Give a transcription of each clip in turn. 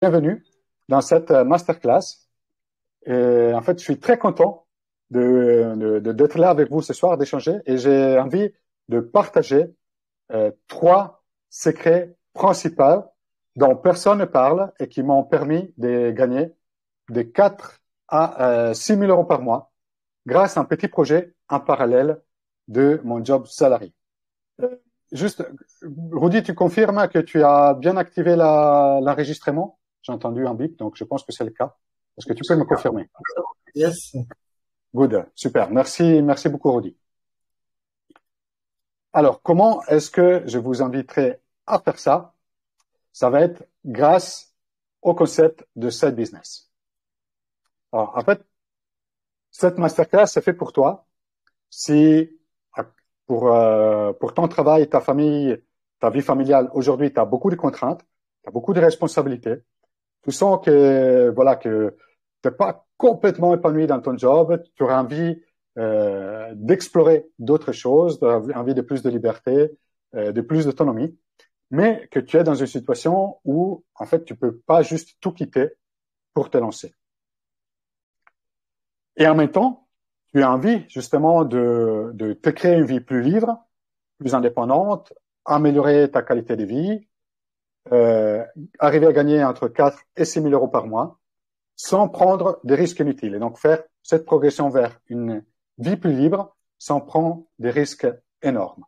Bienvenue dans cette masterclass. Et en fait, je suis très content d'être là avec vous ce soir, d'échanger, et j'ai envie de partager trois secrets principaux dont personne ne parle et qui m'ont permis de gagner de 4 à 6 000 euros par mois grâce à un petit projet en parallèle de mon job salarié. Juste, Rudy, tu confirmes que tu as bien activé l'enregistrement? J'ai entendu un bip, donc je pense que c'est le cas. Est-ce que tu peux me confirmer? Yes. Good, super. Merci beaucoup, Rudy. Alors, comment est-ce que je vous inviterai à faire ça? Ça va être grâce au concept de side business. Alors, en fait, cette masterclass, c'est fait pour toi. Si pour ton travail, ta famille, ta vie familiale, aujourd'hui, tu as beaucoup de contraintes, tu as beaucoup de responsabilités. Tu sens que voilà que t'es pas complètement épanoui dans ton job, tu auras envie d'explorer d'autres choses, tu as envie de plus de liberté, de plus d'autonomie, mais que tu es dans une situation où en fait tu peux pas juste tout quitter pour te lancer. Et en même temps, tu as envie justement de te créer une vie plus libre, plus indépendante, améliorer ta qualité de vie, arriver à gagner entre 4 et 6 000 euros par mois, sans prendre des risques inutiles. Et donc faire cette progression vers une vie plus libre sans prendre des risques énormes.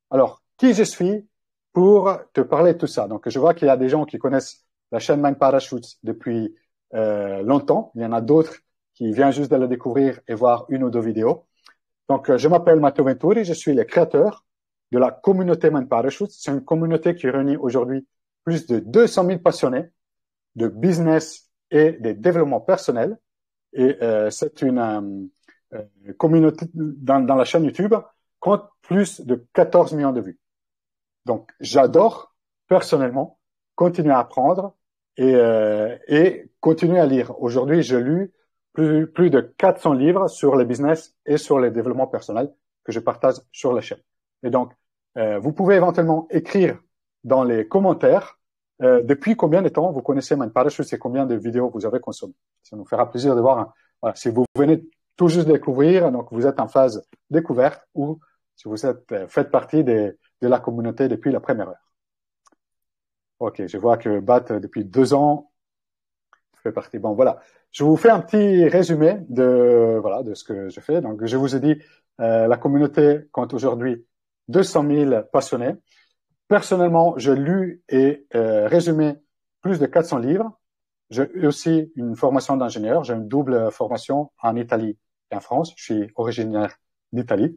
Alors, qui je suis pour te parler de tout ça? Donc, je vois qu'il y a des gens qui connaissent la chaîne Mind Parachutes depuis longtemps. Il y en a d'autres qui viennent juste de la découvrir et voir une ou deux vidéos. Donc, je m'appelle Matteo Venturi, je suis le créateur de la communauté Mind Parachutes. C'est une communauté qui réunit aujourd'hui plus de 200 000 passionnés de business et de développement personnel. Et c'est une communauté dans la chaîne YouTube compte plus de 14 millions de vues. Donc, j'adore personnellement continuer à apprendre et continuer à lire. Aujourd'hui, je lis plus de 400 livres sur le business et sur le développement personnel que je partage sur la chaîne. Et donc, vous pouvez éventuellement écrire dans les commentaires depuis combien de temps vous connaissez Mind Parachutes et combien de vidéos vous avez consommées. Ça nous fera plaisir de voir. Voilà, si vous venez tout juste découvrir, donc vous êtes en phase découverte, ou si vous faites partie de la communauté depuis la première heure. Ok, je vois que Bat, depuis 2 ans, fait partie. Bon, voilà. Je vous fais un petit résumé de ce que je fais. Donc, je vous ai dit, la communauté compte aujourd'hui 200 000 passionnés. Personnellement, j'ai lu et résumé plus de 400 livres. J'ai aussi une formation d'ingénieur. J'ai une double formation en Italie et en France. Je suis originaire d'Italie.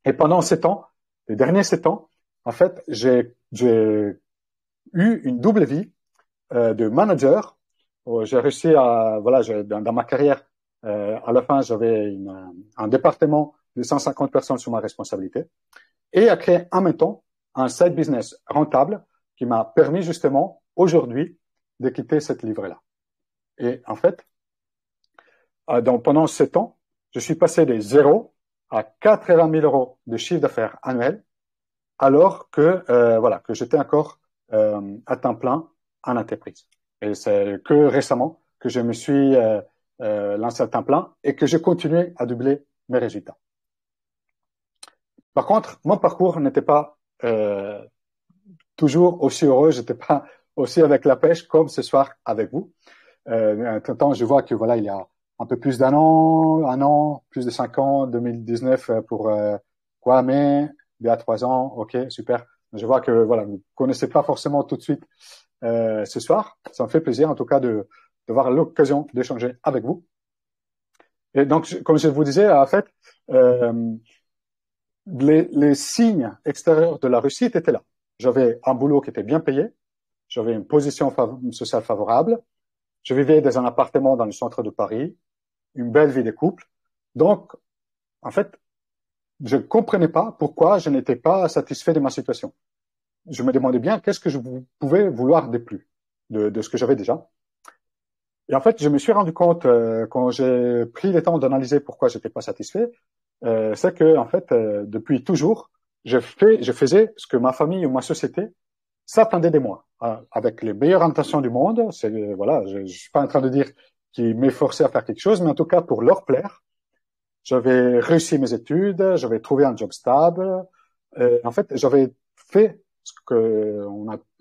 Et pendant 7 ans, les derniers 7 ans, en fait, j'ai eu une double vie de manager. J'ai réussi à, dans ma carrière, à la fin, j'avais un département de 150 personnes sous ma responsabilité et à créer en même temps un side business rentable qui m'a permis justement aujourd'hui de quitter cette livrée-là. Et en fait, pendant 7 ans, je suis passé de 0 à 80 000 euros de chiffre d'affaires annuel, alors que que j'étais encore à temps plein en entreprise. Et c'est que récemment que je me suis lancé à temps plein et que j'ai continué à doubler mes résultats. Par contre, mon parcours n'était pas toujours aussi heureux, j'étais pas aussi avec la pêche comme ce soir avec vous. Temps, je vois que voilà, il y a un peu plus un an, plus de 5 ans, 2019 pour mais il y a 3 ans, ok, super. Je vois que voilà, vous connaissez pas forcément tout de suite ce soir. Ça me fait plaisir en tout cas d'avoir l'occasion d'échanger avec vous. Et donc, comme je vous disais, en fait, les signes extérieurs de la réussite étaient là. J'avais un boulot qui était bien payé, j'avais une position sociale favorable, je vivais dans un appartement dans le centre de Paris, une belle vie de couple. Donc, en fait, je ne comprenais pas pourquoi je n'étais pas satisfait de ma situation. Je me demandais bien qu'est-ce que je pouvais vouloir de plus de ce que j'avais déjà. Et en fait, je me suis rendu compte quand j'ai pris le temps d'analyser pourquoi j'étais pas satisfait, c'est que en fait, depuis toujours, je faisais ce que ma famille ou ma société s'attendaient de moi, avec les meilleures intentions du monde. Voilà, je suis pas en train de dire qu'ils m'efforçaient à faire quelque chose, mais en tout cas pour leur plaire. J'avais réussi mes études, j'avais trouvé un job stable. En fait, j'avais fait ce que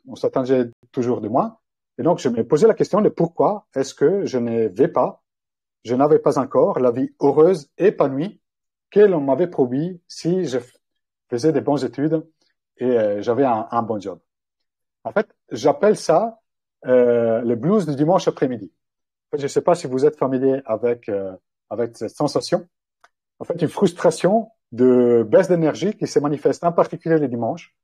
on s'attendait toujours de moi. Et donc, je me posais la question de pourquoi est-ce que je n'avais pas encore la vie heureuse, épanouie que l'on m'avait promis si je faisais des bonnes études et j'avais un bon job. En fait, j'appelle ça le blues du dimanche après-midi. En fait, je ne sais pas si vous êtes familier avec cette sensation. En fait, une frustration de baisse d'énergie qui se manifeste en particulier le dimanche,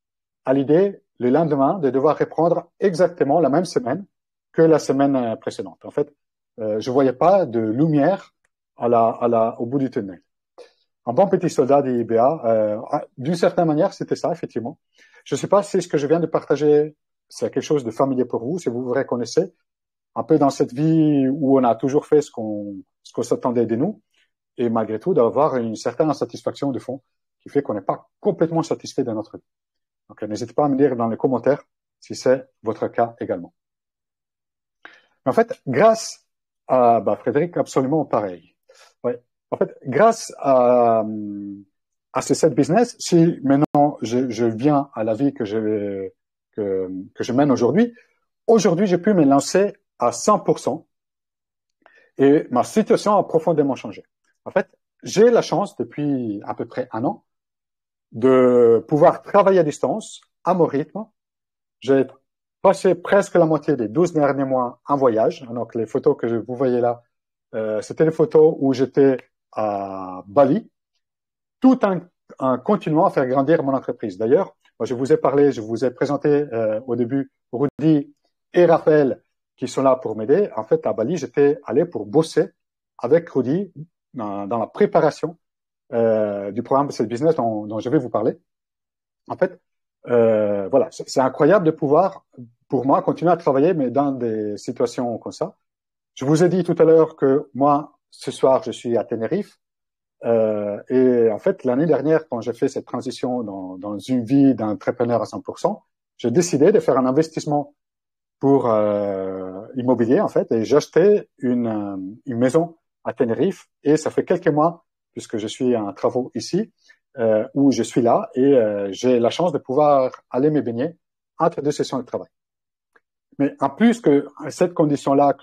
à l'idée le lendemain de devoir reprendre exactement la même semaine que la semaine précédente. En fait, je voyais pas de lumière au bout du tunnel. Un bon petit soldat des IBA, d'une certaine manière, c'était ça, effectivement. Je ne sais pas si ce que je viens de partager, c'est quelque chose de familier pour vous, si vous vous reconnaissez un peu dans cette vie où on a toujours fait ce qu'on s'attendait de nous, et malgré tout d'avoir une certaine insatisfaction de fond qui fait qu'on n'est pas complètement satisfait de notre vie. Donc, n'hésitez pas à me dire dans les commentaires si c'est votre cas également. Mais en fait, grâce à Frédéric, absolument pareil. Ouais. En fait, grâce à ce set business, si maintenant je viens à la vie que je mène aujourd'hui, j'ai pu me lancer à 100% et ma situation a profondément changé. En fait, j'ai la chance depuis à peu près un an de pouvoir travailler à distance, à mon rythme. J'ai passé presque la moitié des 12 derniers mois en voyage. Donc, les photos que vous voyez là, c'était les photos où j'étais à Bali, tout en continuant à faire grandir mon entreprise. D'ailleurs, je vous ai présenté au début Rudy et Raphaël qui sont là pour m'aider. En fait, à Bali, j'étais allé pour bosser avec Rudy dans la préparation du programme de cette business dont je vais vous parler. En fait, voilà, c'est incroyable de pouvoir, pour moi, continuer à travailler, mais dans des situations comme ça. Je vous ai dit tout à l'heure que moi, ce soir, je suis à Tenerife. Et en fait, l'année dernière, quand j'ai fait cette transition dans une vie d'entrepreneur à 100%, j'ai décidé de faire un investissement pour immobilier, en fait, et j'ai acheté une maison à Tenerife. Et ça fait quelques mois, puisque je suis en travaux ici, où je suis là, et j'ai la chance de pouvoir aller me baigner entre deux sessions de travail. Mais en plus que cette condition-là,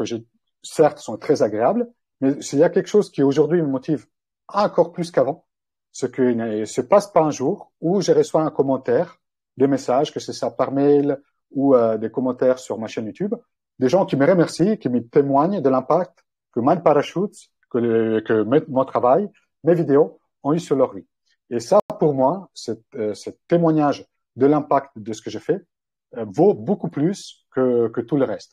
certes, sont très agréables, mais s'il y a quelque chose qui aujourd'hui me motive encore plus qu'avant, ce qui ne se passe pas un jour où je reçois un commentaire, des messages, que c'est ça par mail ou des commentaires sur ma chaîne YouTube, des gens qui me remercient, qui me témoignent de l'impact que Mind Parachute, que mon travail, mes vidéos ont eu sur leur vie. Et ça, pour moi, ce témoignage de l'impact de ce que je fais vaut beaucoup plus que tout le reste.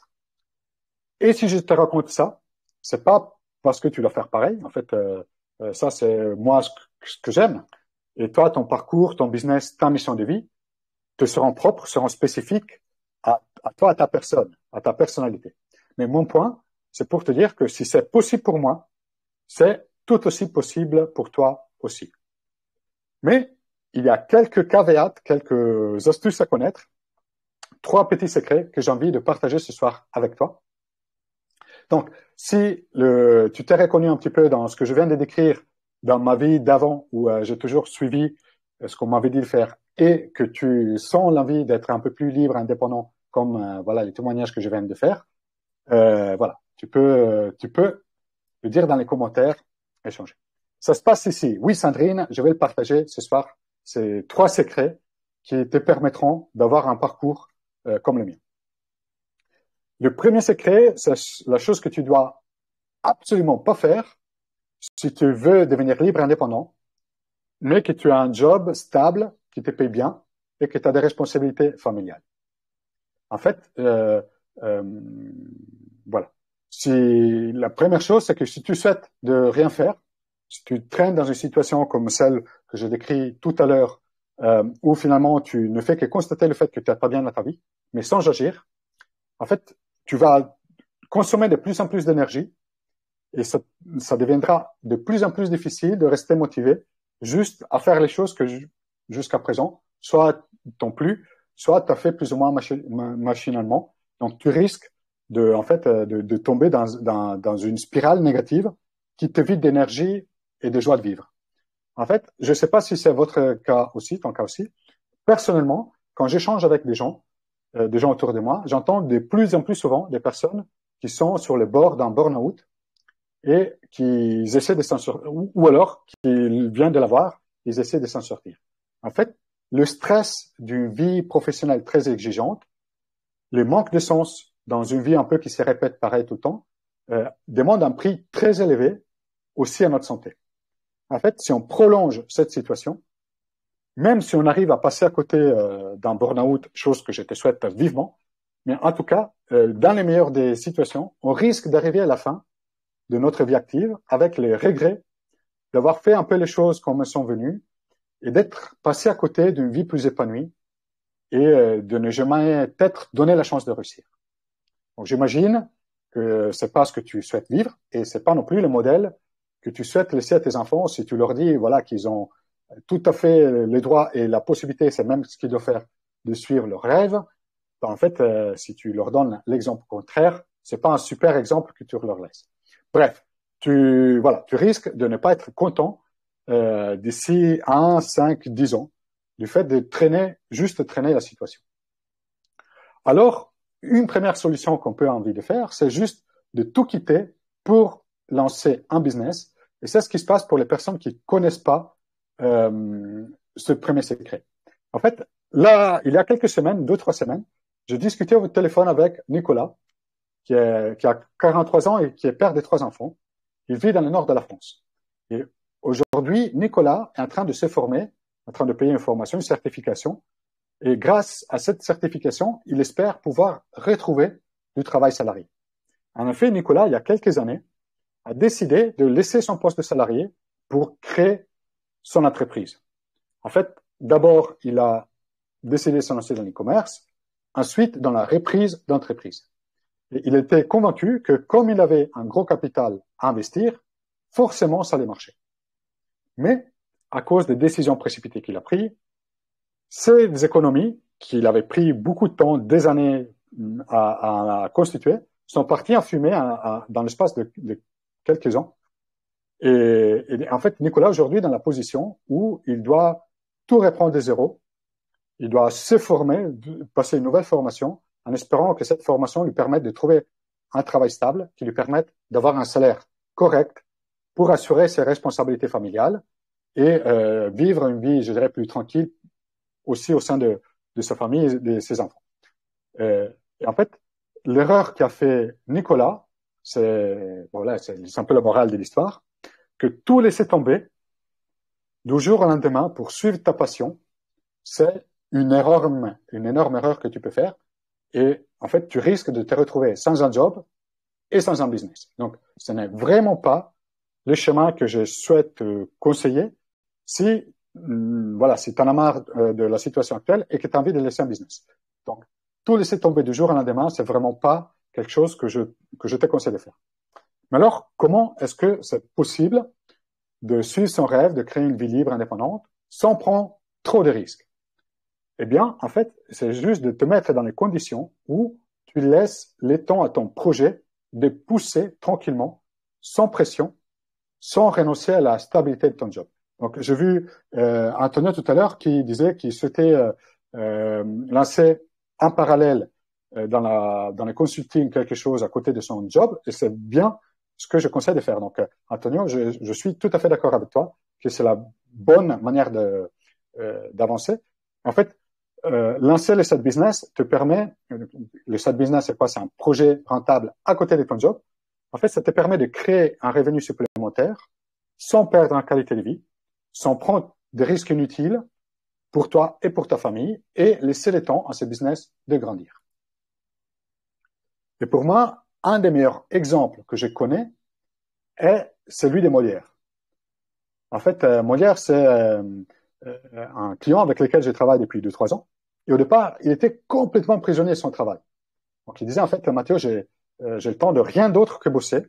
Et si je te raconte ça, c'est pas parce que tu dois faire pareil. En fait, ça, c'est moi ce que j'aime. Et toi, ton parcours, ton business, ta mission de vie te seront propres, seront spécifiques à toi, à ta personne, à ta personnalité. Mais mon point, c'est pour te dire que si c'est possible pour moi, c'est tout aussi possible pour toi aussi. Mais il y a quelques caveats, quelques astuces à connaître, 3 petits secrets que j'ai envie de partager ce soir avec toi. Donc, si tu t'es reconnu un petit peu dans ce que je viens de décrire dans ma vie d'avant, où j'ai toujours suivi ce qu'on m'avait dit de faire, et que tu sens l'envie d'être un peu plus libre, indépendant, comme voilà les témoignages que je viens de faire, voilà, tu peux le dire dans les commentaires, échanger. Ça se passe ici. Oui, Sandrine, je vais le partager ce soir. C'est 3 secrets qui te permettront d'avoir un parcours comme le mien. Le premier secret, c'est la chose que tu dois absolument pas faire si tu veux devenir libre et indépendant, mais que tu as un job stable qui te paye bien et que tu as des responsabilités familiales. En fait, voilà. La première chose, c'est que si tu souhaites de rien faire, si tu traînes dans une situation comme celle que j'ai décrite tout à l'heure, où finalement tu ne fais que constater le fait que tu n'es pas bien dans ta vie, mais sans agir, en fait, tu vas consommer de plus en plus d'énergie et ça deviendra de plus en plus difficile de rester motivé juste à faire les choses que jusqu'à présent soit t'ont plu, soit tu as fait plus ou moins machinalement. Donc, tu risques de tomber dans une spirale négative qui te vide d'énergie et de joie de vivre. En fait, je ne sais pas si c'est votre cas aussi, ton cas aussi. Personnellement, quand j'échange avec des gens autour de moi, j'entends de plus en plus souvent des personnes qui sont sur le bord d'un burn-out et qui essaient de s'en sortir, ou alors qui viennent de l'avoir, ils essaient de s'en sortir. En fait, le stress d'une vie professionnelle très exigeante, le manque de sens dans une vie un peu qui se répète pareil tout le temps, demande un prix très élevé aussi à notre santé. En fait, si on prolonge cette situation, même si on arrive à passer à côté d'un burn-out, chose que je te souhaite vivement, mais en tout cas, dans les meilleures des situations, on risque d'arriver à la fin de notre vie active avec les regrets d'avoir fait un peu les choses comme elles sont venues et d'être passé à côté d'une vie plus épanouie et de ne jamais peut-être donner la chance de réussir. Donc j'imagine que c'est pas ce que tu souhaites vivre et c'est pas non plus le modèle que tu souhaites laisser à tes enfants si tu leur dis voilà qu'ils ont tout à fait les droits et la possibilité, c'est même ce qu'ils doivent faire, de suivre leurs rêves. Ben, en fait, si tu leur donnes l'exemple contraire, c'est pas un super exemple que tu leur laisses. Bref, tu risques de ne pas être content d'ici 1, 5, 10 ans du fait de juste traîner la situation. Alors, une première solution qu'on peut avoir envie de faire, c'est juste de tout quitter pour lancer un business. Et c'est ce qui se passe pour les personnes qui connaissent pas ce premier secret. En fait, là, il y a quelques semaines, 2-3 semaines, je discutais au téléphone avec Nicolas, qui a 43 ans et qui est père de 3 enfants. Il vit dans le nord de la France. Et aujourd'hui, Nicolas est en train de se former, en train de payer une formation, une certification. Et grâce à cette certification, il espère pouvoir retrouver du travail salarié. En effet, Nicolas, il y a quelques années, a décidé de laisser son poste de salarié pour créer son entreprise. En fait, d'abord, il a décidé de se lancer dans l'e-commerce, ensuite dans la reprise d'entreprise. Et il était convaincu que comme il avait un gros capital à investir, forcément, ça allait marcher. Mais, à cause des décisions précipitées qu'il a prises, ces économies, qu'il avait pris beaucoup de temps, des années à constituer, sont parties en fumée dans l'espace de quelques ans. Et en fait, Nicolas, aujourd'hui, est dans la position où il doit tout reprendre de zéro. Il doit se former, passer une nouvelle formation, en espérant que cette formation lui permette de trouver un travail stable, qui lui permette d'avoir un salaire correct pour assurer ses responsabilités familiales et vivre une vie, je dirais, plus tranquille aussi au sein de sa famille et de ses enfants. Et en fait, l'erreur qu'a fait Nicolas, c'est un peu la morale de l'histoire, que tout laisser tomber du jour au lendemain pour suivre ta passion, c'est une énorme erreur que tu peux faire. Et en fait, tu risques de te retrouver sans un job et sans un business. Donc, ce n'est vraiment pas le chemin que je souhaite conseiller si si tu en as marre de la situation actuelle et que tu as envie de laisser un business. Donc, tout laisser tomber du jour au lendemain, c'est vraiment pas quelque chose que je te conseille de faire. Mais alors, comment est-ce que c'est possible de suivre son rêve, de créer une vie libre, indépendante, sans prendre trop de risques? Eh bien, en fait, c'est juste de te mettre dans les conditions où tu laisses le temps à ton projet de pousser tranquillement, sans pression, sans renoncer à la stabilité de ton job. Donc, j'ai vu Antonio tout à l'heure qui disait qu'il souhaitait lancer en parallèle dans le consulting quelque chose à côté de son job, et c'est bien ce que je conseille de faire. Donc, Antonio, je suis tout à fait d'accord avec toi que c'est la bonne manière d'avancer. En fait, lancer le side business te permet, le side business c'est quoi? C'est un projet rentable à côté de ton job. En fait, ça te permet de créer un revenu supplémentaire sans perdre en qualité de vie, sans prendre des risques inutiles pour toi et pour ta famille et laisser le temps à ce business de grandir. Et pour moi, un des meilleurs exemples que je connais est celui de Molière. En fait, Molière, c'est un client avec lequel je travaille depuis 2-3 ans. Et au départ, il était complètement prisonnier de son travail. Donc, il disait, en fait, Mathieu, j'ai le temps de rien d'autre que bosser.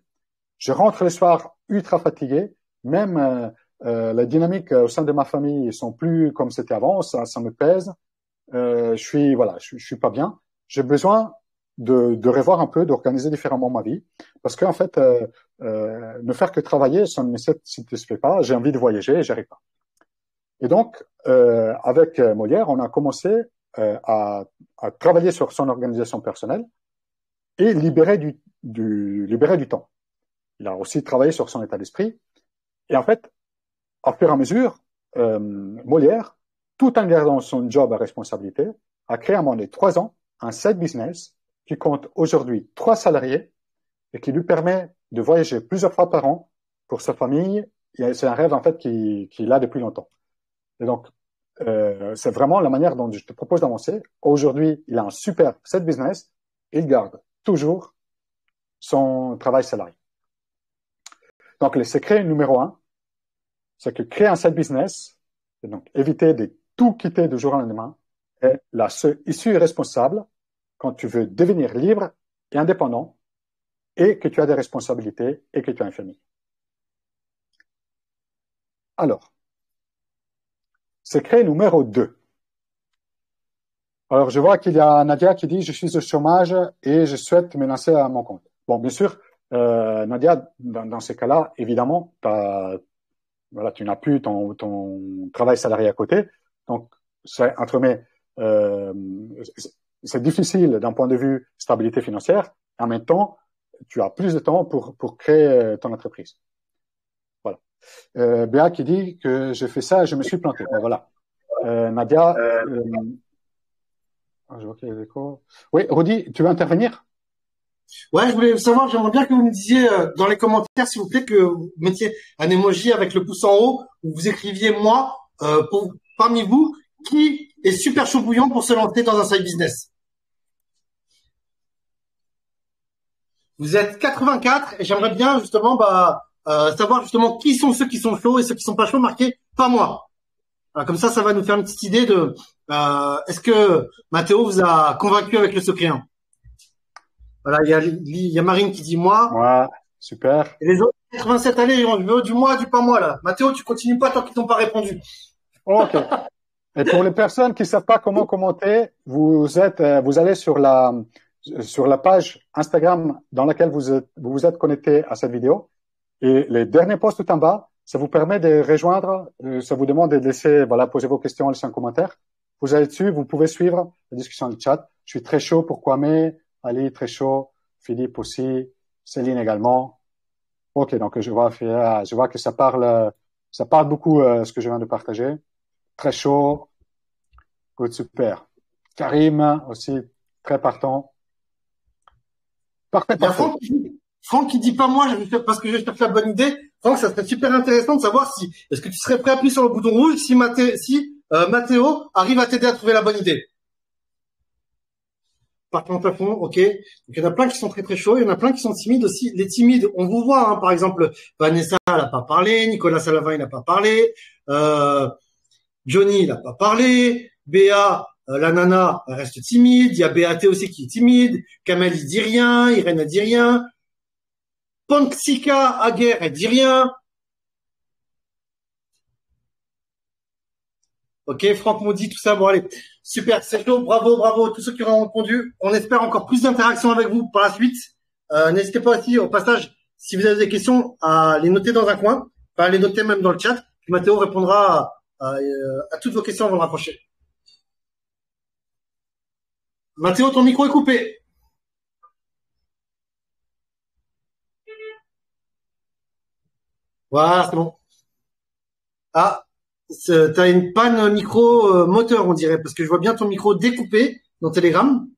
Je rentre le soir ultra fatigué. Même la dynamique au sein de ma famille, ils sont plus comme c'était avant. Ça me pèse. je suis pas bien. J'ai besoin de revoir un peu, d'organiser différemment ma vie, parce qu'en fait, ne faire que travailler, ça ne me satisfait pas. J'ai envie de voyager et j'arrive pas. Et donc, avec Molière, on a commencé à travailler sur son organisation personnelle et libérer du temps. Il a aussi travaillé sur son état d'esprit. Et en fait, au fur et à mesure, Molière, tout en gardant son job à responsabilité, a créé à moins de 3 ans un side business qui compte aujourd'hui 3 salariés et qui lui permet de voyager plusieurs fois par an pour sa famille. C'est un rêve en fait qu'il a depuis longtemps. Et donc, c'est vraiment la manière dont je te propose d'avancer. Aujourd'hui, il a un super side business. Il garde toujours son travail salarié. Donc, le secret numéro 1, c'est que créer un side business, et donc éviter de tout quitter du jour au lendemain, est la seule issue responsable quand tu veux devenir libre et indépendant et que tu as des responsabilités et que tu as une famille. Alors, secret numéro 2. Alors, je vois qu'il y a Nadia qui dit « Je suis au chômage et je souhaite me lancer à mon compte ». Bon, bien sûr, Nadia, dans ces cas-là, évidemment, tu n'as plus ton travail salarié à côté. Donc, c'est difficile d'un point de vue stabilité financière. En même temps, tu as plus de temps pour créer ton entreprise. Voilà. Béa qui dit que j'ai fait ça et je me suis planté. Ben, voilà. Nadia, je vois qu'il y a des échos. Oui, Rudy, tu veux intervenir? Ouais, je voulais savoir, j'aimerais bien que vous me disiez dans les commentaires, s'il vous plaît, que vous mettiez un emoji avec le pouce en haut, où vous écriviez moi, parmi vous, qui est super chaud bouillant pour se lancer dans un side business. Vous êtes 84 et j'aimerais bien justement savoir justement qui sont ceux qui sont chauds et ceux qui sont pas chauds, marqués pas moi. Alors, comme ça va nous faire une petite idée de est-ce que Mathéo vous a convaincu avec le secret 1. Voilà, il y a Marine qui dit moi. Ouais, super. Et les autres 87, allez, on veut du moi, du pas moi là. Mathéo, tu continues pas tant qu'ils t'ont pas répondu. Ok. Et pour les personnes qui ne savent pas comment commenter, vous allez sur la page Instagram dans laquelle vous êtes connecté à cette vidéo. Et les derniers posts tout en bas, ça vous permet de rejoindre, ça vous demande de laisser, poser vos questions, laisser un commentaire. Vous allez dessus, vous pouvez suivre la discussion du chat. Je suis très chaud pour Kwame, Ali très chaud, Philippe aussi, Céline également. Ok, donc je vois que ça parle beaucoup ce que je viens de partager. Très chaud. Good, super. Karim aussi, très partant. Parfait, Il y a parfait. Franck qui dit pas moi, parce que je cherche la bonne idée. Franck, ça serait super intéressant de savoir est-ce que tu serais prêt à appuyer sur le bouton rouge si Mathéo arrive à t'aider à trouver la bonne idée. Partant à fond, ok. Donc, il y en a plein qui sont très très chauds, il y en a plein qui sont timides aussi. Les timides, on vous voit, hein, par exemple, Vanessa, elle n'a pas parlé, Nicolas Salavin, il n'a pas parlé, Johnny, il n'a pas parlé, Béa, la nana, elle reste timide, il y a BAT aussi qui est timide, Kamel, il dit rien, Irène, elle dit rien, Panksika, Aguerre, elle dit rien. Ok, Franck Maudit, tout ça, bon allez, super, c'est chaud, bravo, tous ceux qui auront répondu. On espère encore plus d'interactions avec vous par la suite. N'hésitez pas aussi, au passage, si vous avez des questions, à les noter dans un coin, à les noter même dans le chat. Puis Mathéo répondra à toutes vos questions avant de rapprocher. Mathéo, ton micro est coupé. Voilà, c'est bon. Ah, t'as une panne micro moteur, on dirait, parce que je vois bien ton micro découpé dans Telegram.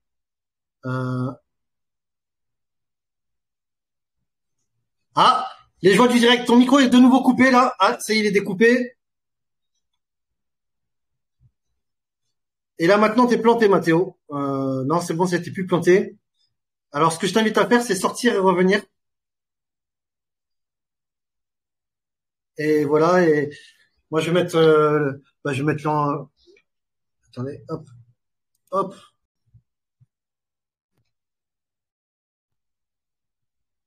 Ah, les joies du direct, ton micro est de nouveau coupé là. Ah, ça y est, il est découpé. Et là maintenant, t'es planté, Mathéo. Non, c'est bon, c'était plus planté. Alors, ce que je t'invite à faire, c'est sortir et revenir. Et voilà. Et moi, je vais mettre, attendez, hop.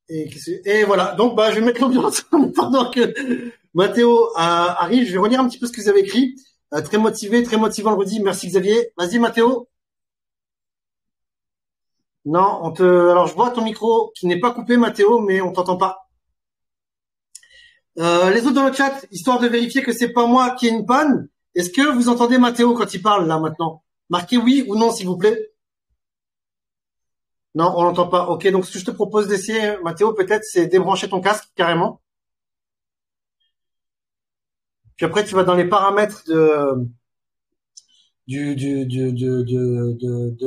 Et voilà. Donc, je vais mettre l'ambiance pendant que Mathéo arrive. Je vais relire un petit peu ce que vous avez écrit. Très motivé, très motivant, Rudy. Merci, Xavier. Vas-y, Mathéo. Non, alors je vois ton micro qui n'est pas coupé, Mathéo, mais on t'entend pas. Les autres dans le chat, histoire de vérifier que c'est pas moi qui ai une panne. Est-ce que vous entendez Mathéo quand il parle là maintenant? Marquez oui ou non, s'il vous plaît. Non, on l'entend pas. Ok, donc ce que je te propose d'essayer, Mathéo, peut-être, c'est débrancher ton casque carrément. Puis après, tu vas dans les paramètres de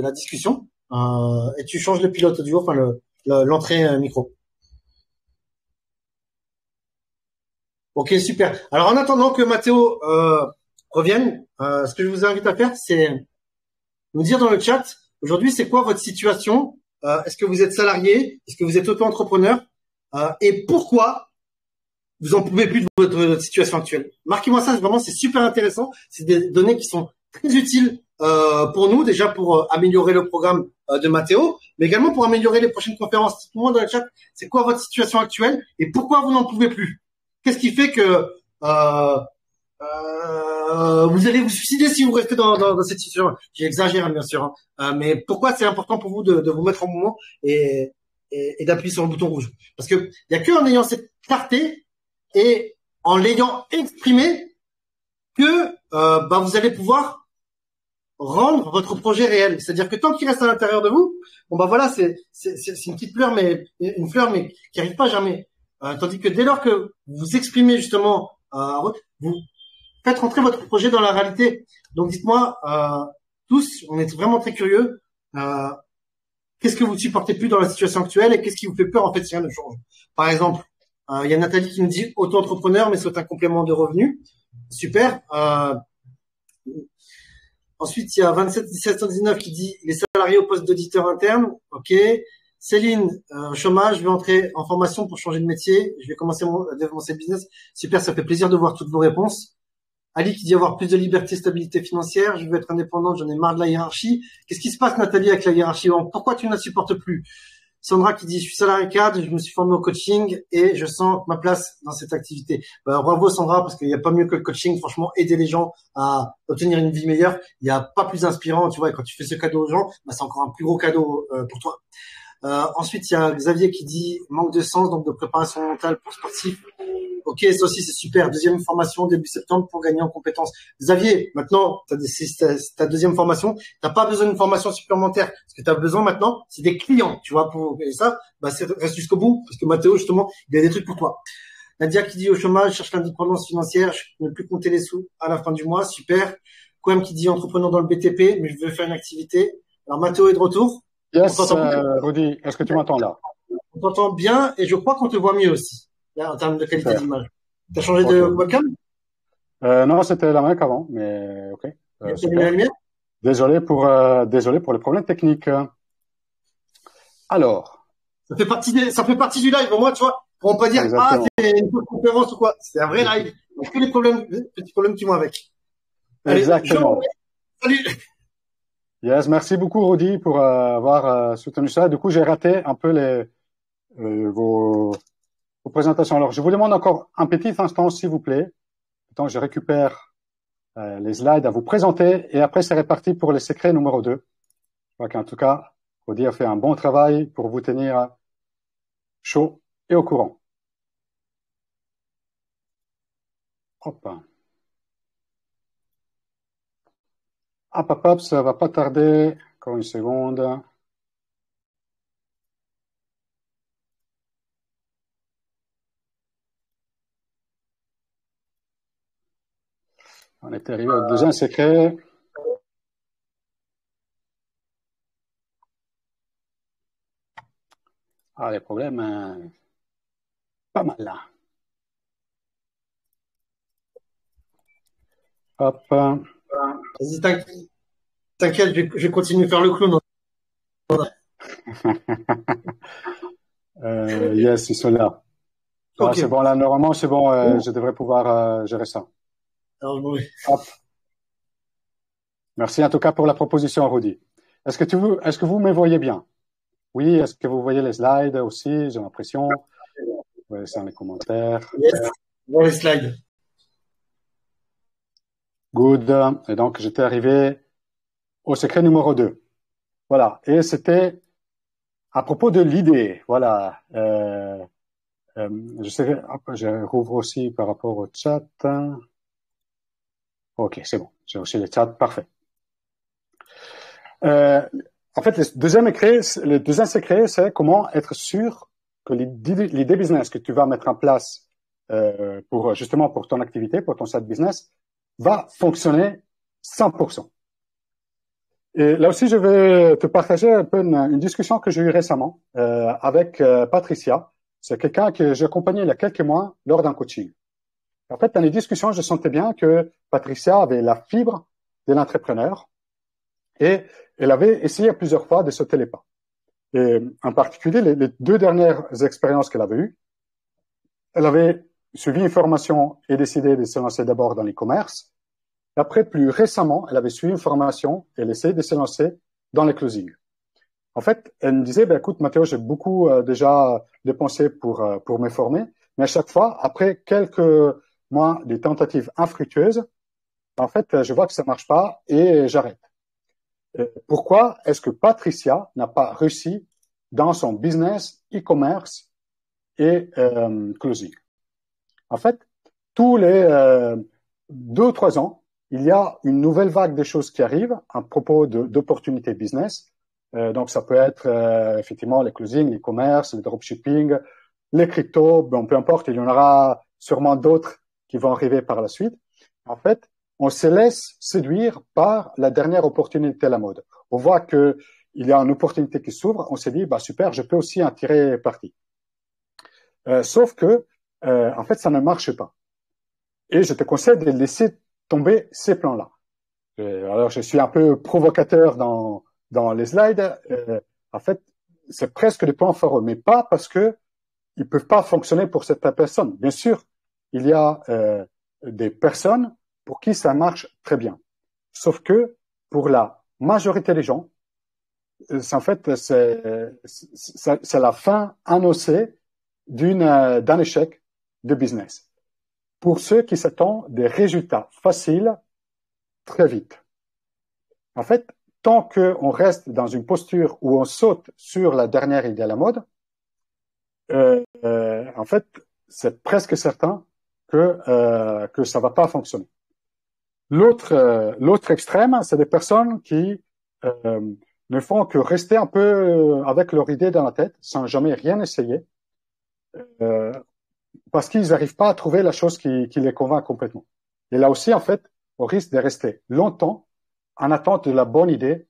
la discussion et tu changes le pilote audio, enfin l'entrée micro. Ok, super. Alors en attendant que Mathéo revienne, ce que je vous invite à faire, c'est nous dire dans le chat, aujourd'hui, c'est quoi votre situation? Est-ce que vous êtes salarié? Est-ce que vous êtes auto-entrepreneur? Et pourquoi vous en pouvez plus de votre situation actuelle? Marquez-moi ça, vraiment, c'est super intéressant. C'est des données qui sont très utiles pour nous, déjà pour améliorer le programme de Mathéo, mais également pour améliorer les prochaines conférences. Tout le monde dans le chat, c'est quoi votre situation actuelle et pourquoi vous n'en pouvez plus? Qu'est-ce qui fait que vous allez vous suicider si vous restez dans cette situation? J'exagère, bien sûr, hein. Mais pourquoi c'est important pour vous de vous mettre en mouvement et d'appuyer sur le bouton rouge? Parce que il y a que en ayant cette clarté et en l'ayant exprimé que vous allez pouvoir rendre votre projet réel. C'est-à-dire que tant qu'il reste à l'intérieur de vous, bon voilà, c'est une petite fleur, mais une fleur, mais qui arrive pas jamais. Tandis que dès lors que vous exprimez justement, vous faites rentrer votre projet dans la réalité. Donc dites-moi tous, on est vraiment très curieux. Qu'est-ce que vous ne supportez plus dans la situation actuelle et qu'est-ce qui vous fait peur en fait si rien ne change? Par exemple, il y a Nathalie qui nous dit auto-entrepreneur mais souhaite un complément de revenu. Super. Ensuite, il y a 27 1719 qui dit les salariés au poste d'auditeur interne. Ok. Céline, chômage, je vais entrer en formation pour changer de métier. Je vais commencer à développer le business. Super, ça fait plaisir de voir toutes vos réponses. Ali qui dit avoir plus de liberté, stabilité financière. Je veux être indépendante, j'en ai marre de la hiérarchie. Qu'est-ce qui se passe, Nathalie, avec la hiérarchie? Pourquoi tu ne la supportes plus? Sandra qui dit je suis salarié cadre, je me suis formé au coaching et je sens ma place dans cette activité. Bravo Sandra, parce qu'il n'y a pas mieux que le coaching. Franchement, aider les gens à obtenir une vie meilleure, il n'y a pas plus inspirant. Tu vois, quand tu fais ce cadeau aux gens, c'est encore un plus gros cadeau pour toi. Ensuite, il y a Xavier qui dit manque de sens, donc de préparation mentale pour sportifs. Ok, ça aussi c'est super. Deuxième formation début septembre pour gagner en compétences. Xavier, maintenant, c'est ta deuxième formation. T'as pas besoin d'une formation supplémentaire. Ce que tu as besoin maintenant, c'est des clients, tu vois. Et ça, reste jusqu'au bout, parce que Mathéo, justement, il a des trucs pour toi. Nadia qui dit au chômage, cherche l'indépendance financière, je ne plus compter les sous à la fin du mois, super. Coem qui dit entrepreneur dans le BTP, mais je veux faire une activité. Alors Mathéo est de retour. Yes, Rudy, est-ce que tu m'entends là? On t'entend bien et je crois qu'on te voit mieux aussi, là, en termes de qualité d'image. Tu as changé de webcam? Non, c'était la même qu'avant, mais ok. La lumière? Désolé pour les problèmes techniques. Alors. Ça fait partie du live. Au moins, tu vois, on peut pas dire, exactement. C'est une conférence ou quoi. C'est un vrai live. Il y a que les petits problèmes qui vont avec. Allez, exactement. Salut. Yes, merci beaucoup, Rudy, pour avoir soutenu ça. Du coup, j'ai raté un peu vos présentations. Alors, je vous demande encore un petit instant, s'il vous plaît. Tant que je récupère les slides à vous présenter. Et après, c'est reparti pour le secret numéro 2. Je crois qu'en tout cas, Rudy a fait un bon travail pour vous tenir chaud et au courant. Hop. Hop, ça va pas tarder. Encore une seconde. On est arrivé au deuxième secret. Ah, les problèmes, pas mal là. Hop. Vas-y, t'inquiète, je vais continuer à faire le clown. Yes, ils sont là. Okay. Ah, c'est bon, là, normalement, c'est bon, je devrais pouvoir gérer ça. Alors, oui. Hop. Merci en tout cas pour la proposition, Rudy. Est-ce que vous me voyez bien? Oui, est-ce que vous voyez les slides aussi? J'ai l'impression. Vous voyez ça dans les commentaires. Yes, dans les slides. Good. Et donc, j'étais arrivé au secret numéro 2. Voilà. Et c'était à propos de l'idée. Voilà. Je rouvre aussi par rapport au chat. Ok, c'est bon. J'ai reçu le chat. Parfait. En fait, le deuxième secret, c'est comment être sûr que l'idée business que tu vas mettre en place justement pour ton activité, pour ton side business, va fonctionner 100%. Et là aussi, je vais te partager un peu une discussion que j'ai eue récemment avec Patricia. C'est quelqu'un que j'ai accompagné il y a quelques mois lors d'un coaching. En fait, dans les discussions, je sentais bien que Patricia avait la fibre de l'entrepreneur et elle avait essayé plusieurs fois de sauter les pas. Et en particulier, les 2 dernières expériences qu'elle avait eues, elle avait suivi une formation et décidé de se lancer d'abord dans l'e-commerce. Après, plus récemment, elle avait suivi une formation et elle essayait de se lancer dans les closing. En fait, elle me disait, écoute, Mathéo, j'ai beaucoup déjà dépensé pour me former, mais à chaque fois, après quelques mois de tentatives infructueuses, en fait, je vois que ça marche pas et j'arrête. Pourquoi est-ce que Patricia n'a pas réussi dans son business e-commerce et closing? En fait, tous les 2 ou 3 ans, il y a une nouvelle vague de choses qui arrivent à propos d'opportunités business. Donc, ça peut être effectivement les closing, l'e-commerce, le dropshipping, les cryptos, bon, peu importe, il y en aura sûrement d'autres qui vont arriver par la suite. En fait, on se laisse séduire par la dernière opportunité à la mode. On voit que il y a une opportunité qui s'ouvre, on se dit, super, je peux aussi en tirer parti. Sauf que, en fait, ça ne marche pas. Et je te conseille de laisser tomber ces plans-là. Alors, je suis un peu provocateur dans les slides. En fait, c'est presque des plans forts, mais pas parce que ils peuvent pas fonctionner pour certaines personnes. Bien sûr, il y a des personnes pour qui ça marche très bien. Sauf que pour la majorité des gens, en fait, c'est la fin annoncée d'un échec de business. Pour ceux qui s'attendent des résultats faciles très vite. En fait, tant qu'on reste dans une posture où on saute sur la dernière idée à la mode, en fait, c'est presque certain que ça va pas fonctionner. L'autre extrême, c'est des personnes qui ne font que rester un peu avec leur idée dans la tête, sans jamais rien essayer, parce qu'ils n'arrivent pas à trouver la chose qui les convainc complètement. Et là aussi, en fait, on risque de rester longtemps en attente de la bonne idée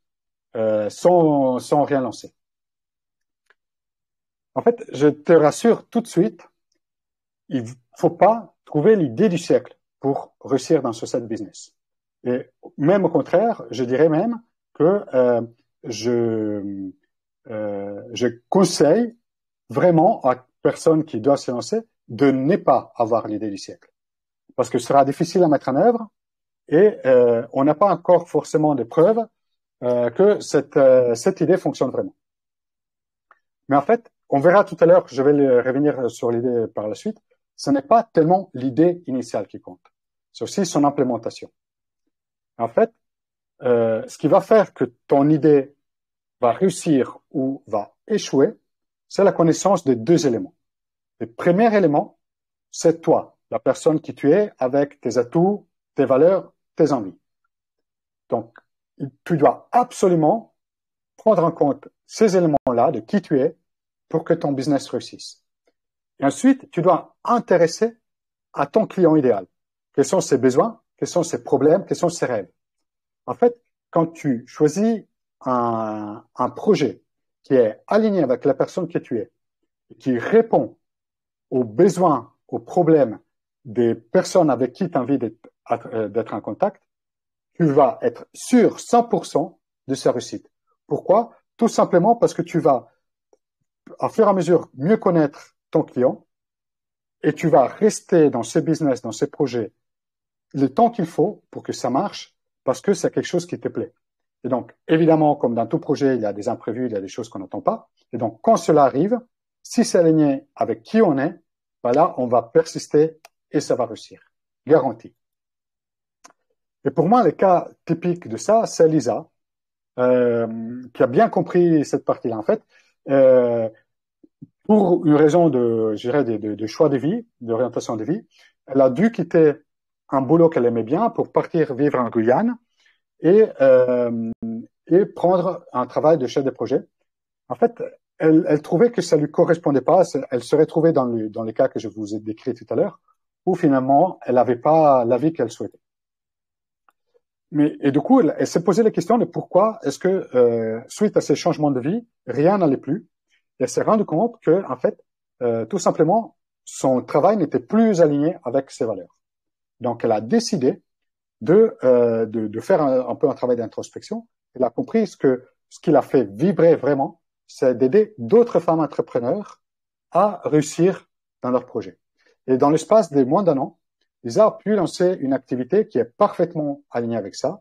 sans rien lancer. En fait, je te rassure tout de suite, il ne faut pas trouver l'idée du siècle pour réussir dans ce side business. Et même au contraire, je dirais même que je conseille vraiment à personne qui doit se lancer de ne pas avoir l'idée du siècle. Parce que ce sera difficile à mettre en œuvre et on n'a pas encore forcément de preuves que cette idée fonctionne vraiment. Mais en fait, on verra tout à l'heure, je vais revenir sur l'idée par la suite, ce n'est pas tellement l'idée initiale qui compte, c'est aussi son implémentation. En fait, ce qui va faire que ton idée va réussir ou va échouer, c'est la connaissance de 2 éléments. Le premier élément, c'est toi, la personne qui tu es, avec tes atouts, tes valeurs, tes envies. Donc, tu dois absolument prendre en compte ces éléments-là de qui tu es pour que ton business réussisse. Et ensuite, tu dois intéresser à ton client idéal. Quels sont ses besoins, quels sont ses problèmes, quels sont ses rêves. En fait, quand tu choisis un projet qui est aligné avec la personne que tu es, qui répond aux besoins, aux problèmes des personnes avec qui tu as envie d'être en contact, tu vas être sûr 100% de sa réussite. Pourquoi? Tout simplement parce que tu vas, à fur et à mesure, mieux connaître ton client et tu vas rester dans ce business, dans ce projet, le temps qu'il faut pour que ça marche parce que c'est quelque chose qui te plaît. Et donc, évidemment, comme dans tout projet, il y a des imprévus, il y a des choses qu'on n'entend pas. Et donc, quand cela arrive, si c'est aligné avec qui on est, ben là, on va persister et ça va réussir. Garantie. Et pour moi, le cas typique de ça, c'est Lisa, qui a bien compris cette partie-là. En fait, euh, pour une raison je dirais, de choix de vie, d'orientation de vie, elle a dû quitter un boulot qu'elle aimait bien pour partir vivre en Guyane et, euh, et prendre un travail de chef de projet. En fait, elle trouvait que ça lui correspondait pas. Elle se retrouvait dans les cas que je vous ai décrits tout à l'heure, où finalement, elle n'avait pas la vie qu'elle souhaitait. Et du coup, elle s'est posé la question de pourquoi est-ce que, suite à ces changements de vie, rien n'allait plus. Et elle s'est rendue compte que, en fait, tout simplement, son travail n'était plus aligné avec ses valeurs. Donc, elle a décidé de faire un peu un travail d'introspection. Elle a compris ce qui l'a fait vibrer vraiment, c'est d'aider d'autres femmes entrepreneurs à réussir dans leurs projets. Et dans l'espace de moins d'1 an, Lisa a pu lancer une activité qui est parfaitement alignée avec ça.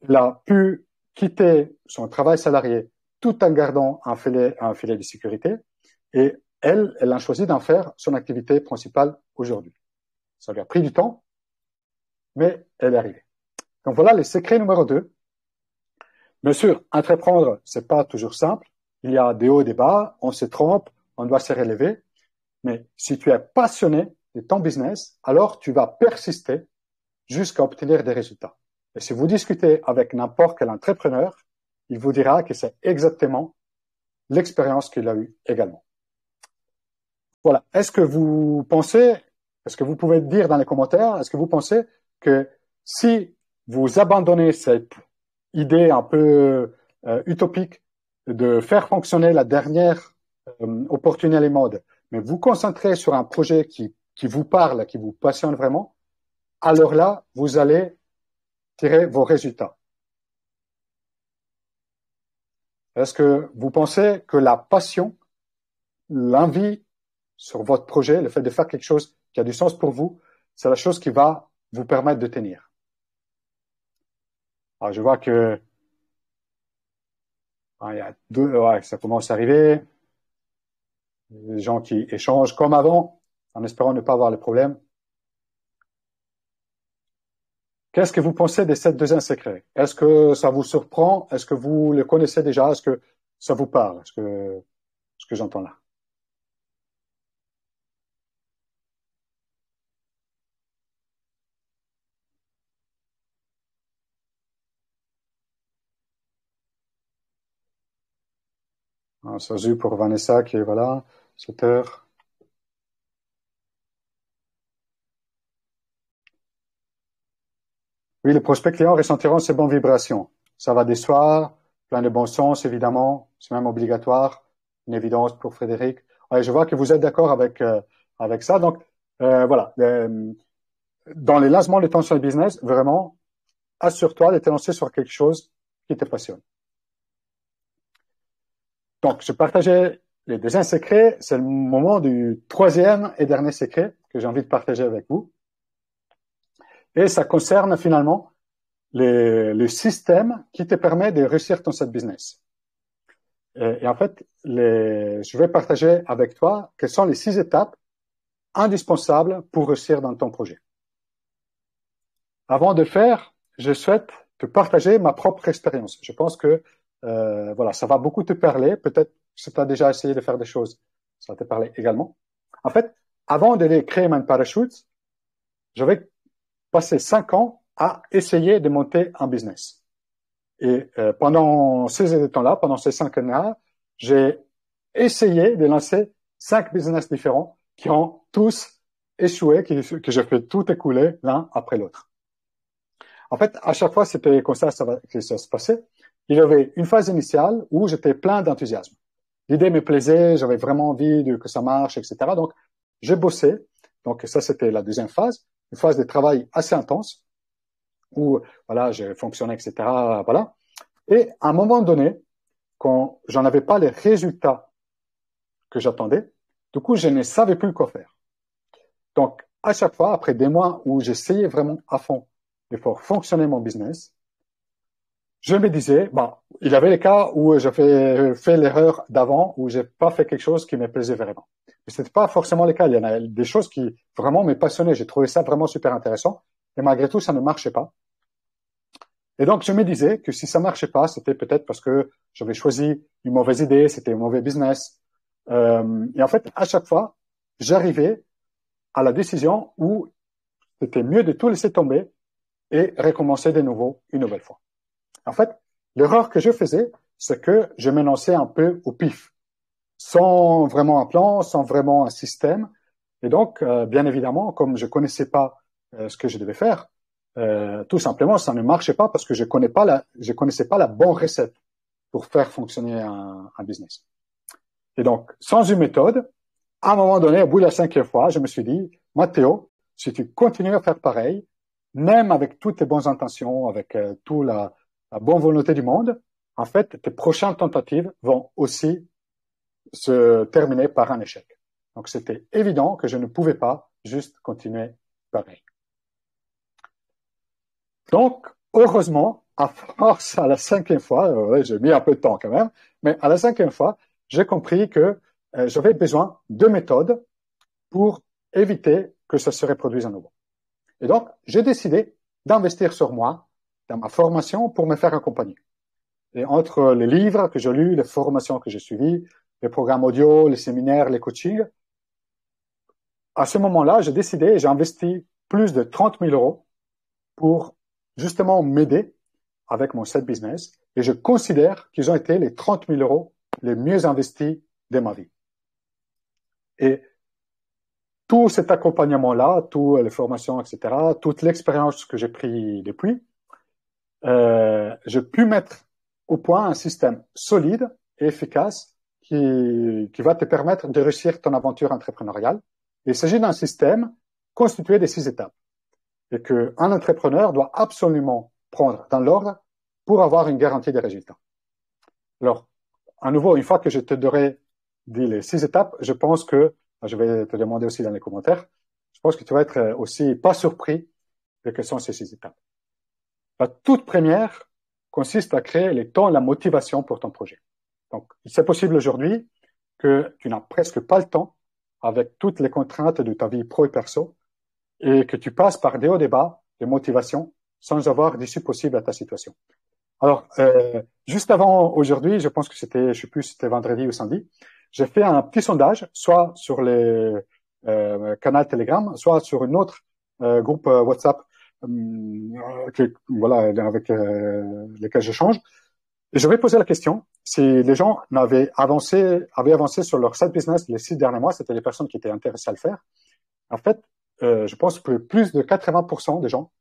Elle a pu quitter son travail salarié tout en gardant un filet de sécurité. Et elle a choisi d'en faire son activité principale aujourd'hui. Ça lui a pris du temps, mais elle est arrivée. Donc voilà le secret numéro 2. Bien sûr, entreprendre, c'est pas toujours simple. Il y a des hauts et des bas, on se trompe, on doit se relever. Mais si tu es passionné de ton business, alors tu vas persister jusqu'à obtenir des résultats. Et si vous discutez avec n'importe quel entrepreneur, il vous dira que c'est exactement l'expérience qu'il a eue également. Voilà. Est-ce que vous pouvez dire dans les commentaires, est-ce que vous pensez que si vous abandonnez cette idée un peu utopique de faire fonctionner la dernière opportunité mode, mais vous concentrez sur un projet qui vous parle, qui vous passionne vraiment, alors là, vous allez tirer vos résultats. Est-ce que vous pensez que la passion, l'envie sur votre projet, le fait de faire quelque chose qui a du sens pour vous, c'est la chose qui va vous permettre de tenir? Alors, je vois que il y a ça commence à arriver. Des gens qui échangent comme avant, en espérant ne pas avoir le problème. Qu'est-ce que vous pensez des 7 deuxièmes secrets? Est-ce que ça vous surprend? Est-ce que vous le connaissez déjà? Est-ce que ça vous parle? Ce que j'entends là? Un salut pour Vanessa qui est voilà, 7 heures. Oui, les prospects clients ressentiront ces bonnes vibrations. Ça va des soirs, plein de bon sens, évidemment. C'est même obligatoire. Une évidence pour Frédéric. Ouais, je vois que vous êtes d'accord avec ça. Donc, voilà. Dans les lancements de ton sur le business, vraiment, assure-toi de te lancer sur quelque chose qui te passionne. Donc, je partageais les deuxièmes secrets. C'est le moment du troisième et dernier secret que j'ai envie de partager avec vous. Et ça concerne finalement le système qui te permet de réussir ton side business. Et en fait, je vais partager avec toi quelles sont les 6 étapes indispensables pour réussir dans ton projet. Avant de faire, je souhaite te partager ma propre expérience. Je pense que voilà, ça va beaucoup te parler. Peut-être si tu as déjà essayé de faire des choses, ça va te parler également. En fait, avant de créer Man Parachute, j'avais passé 5 ans à essayer de monter un business. Et pendant ces temps-là, pendant ces 5 ans-là, j'ai essayé de lancer 5 business différents qui ont tous échoué, que j'ai fait tout écouler l'un après l'autre. En fait, à chaque fois, c'était comme ça que ça se passait. Il y avait une phase initiale où j'étais plein d'enthousiasme. L'idée me plaisait, j'avais vraiment envie que ça marche, etc. Donc, j'ai bossé. Donc, ça, c'était la deuxième phase, une phase de travail assez intense où, voilà, j'ai fonctionné, etc. Voilà. Et à un moment donné, quand j'en avais pas les résultats que j'attendais, du coup, je ne savais plus quoi faire. Donc, à chaque fois, après des mois où j'essayais vraiment à fond de faire fonctionner mon business, je me disais, bon, il y avait les cas où j'avais fait l'erreur d'avant, où j'ai pas fait quelque chose qui me plaisait vraiment. Mais c'était pas forcément le cas. Il y en a des choses qui vraiment me passionnaient. J'ai trouvé ça vraiment super intéressant. Et malgré tout, ça ne marchait pas. Et donc, je me disais que si ça marchait pas, c'était peut-être parce que j'avais choisi une mauvaise idée, c'était un mauvais business. Et en fait, à chaque fois, j'arrivais à la décision où c'était mieux de tout laisser tomber et recommencer de nouveau une nouvelle fois. En fait, l'erreur que je faisais, c'est que je me lançais un peu au pif, sans vraiment un plan, sans vraiment un système. Et donc, bien évidemment, comme je connaissais pas ce que je devais faire, tout simplement, ça ne marchait pas parce que je connaissais pas la bonne recette pour faire fonctionner un business. Et donc, sans une méthode, à un moment donné, au bout de la 5e fois, je me suis dit, Mathéo, si tu continues à faire pareil, même avec toutes tes bonnes intentions, avec toute la bonne volonté du monde, en fait, tes prochaines tentatives vont aussi se terminer par un échec. Donc, c'était évident que je ne pouvais pas juste continuer pareil. Donc, heureusement, à force, à la 5e fois, j'ai mis un peu de temps quand même, mais à la 5e fois, j'ai compris que j'avais besoin de méthodes pour éviter que ça se reproduise à nouveau. Et donc, j'ai décidé d'investir sur moi, dans ma formation, pour me faire accompagner. Et entre les livres que j'ai lus, les formations que j'ai suivies, les programmes audio, les séminaires, les coachings, à ce moment-là, j'ai décidé, j'ai investi plus de 30 000 euros pour justement m'aider avec mon side business. Et je considère qu'ils ont été les 30 000 euros les mieux investis de ma vie. Et tout cet accompagnement-là, toutes les formations, etc., toute l'expérience que j'ai pris depuis, j'ai pu mettre au point un système solide et efficace qui va te permettre de réussir ton aventure entrepreneuriale. Il s'agit d'un système constitué de 6 étapes et qu'un entrepreneur doit absolument prendre dans l'ordre pour avoir une garantie de résultats. Alors, à nouveau, une fois que je te donnerai dit les 6 étapes, je pense que, je vais te demander aussi dans les commentaires, je pense que tu vas être aussi pas surpris de quelles sont ces 6 étapes. La toute première consiste à créer les temps et la motivation pour ton projet. Donc, c'est possible aujourd'hui que tu n'as presque pas le temps avec toutes les contraintes de ta vie pro et perso et que tu passes par des hauts et des bas de motivation sans avoir d'issue possible à ta situation. Alors, juste avant aujourd'hui, je pense que c'était, je sais plus si c'était vendredi ou samedi, j'ai fait un petit sondage, soit sur les canaux Telegram, soit sur une autre groupe WhatsApp voilà, avec lesquels j'échange. Et je vais poser la question si les gens avaient avancé sur leur side business les 6 derniers mois, c'était les personnes qui étaient intéressées à le faire. En fait, je pense que plus de 80% des gens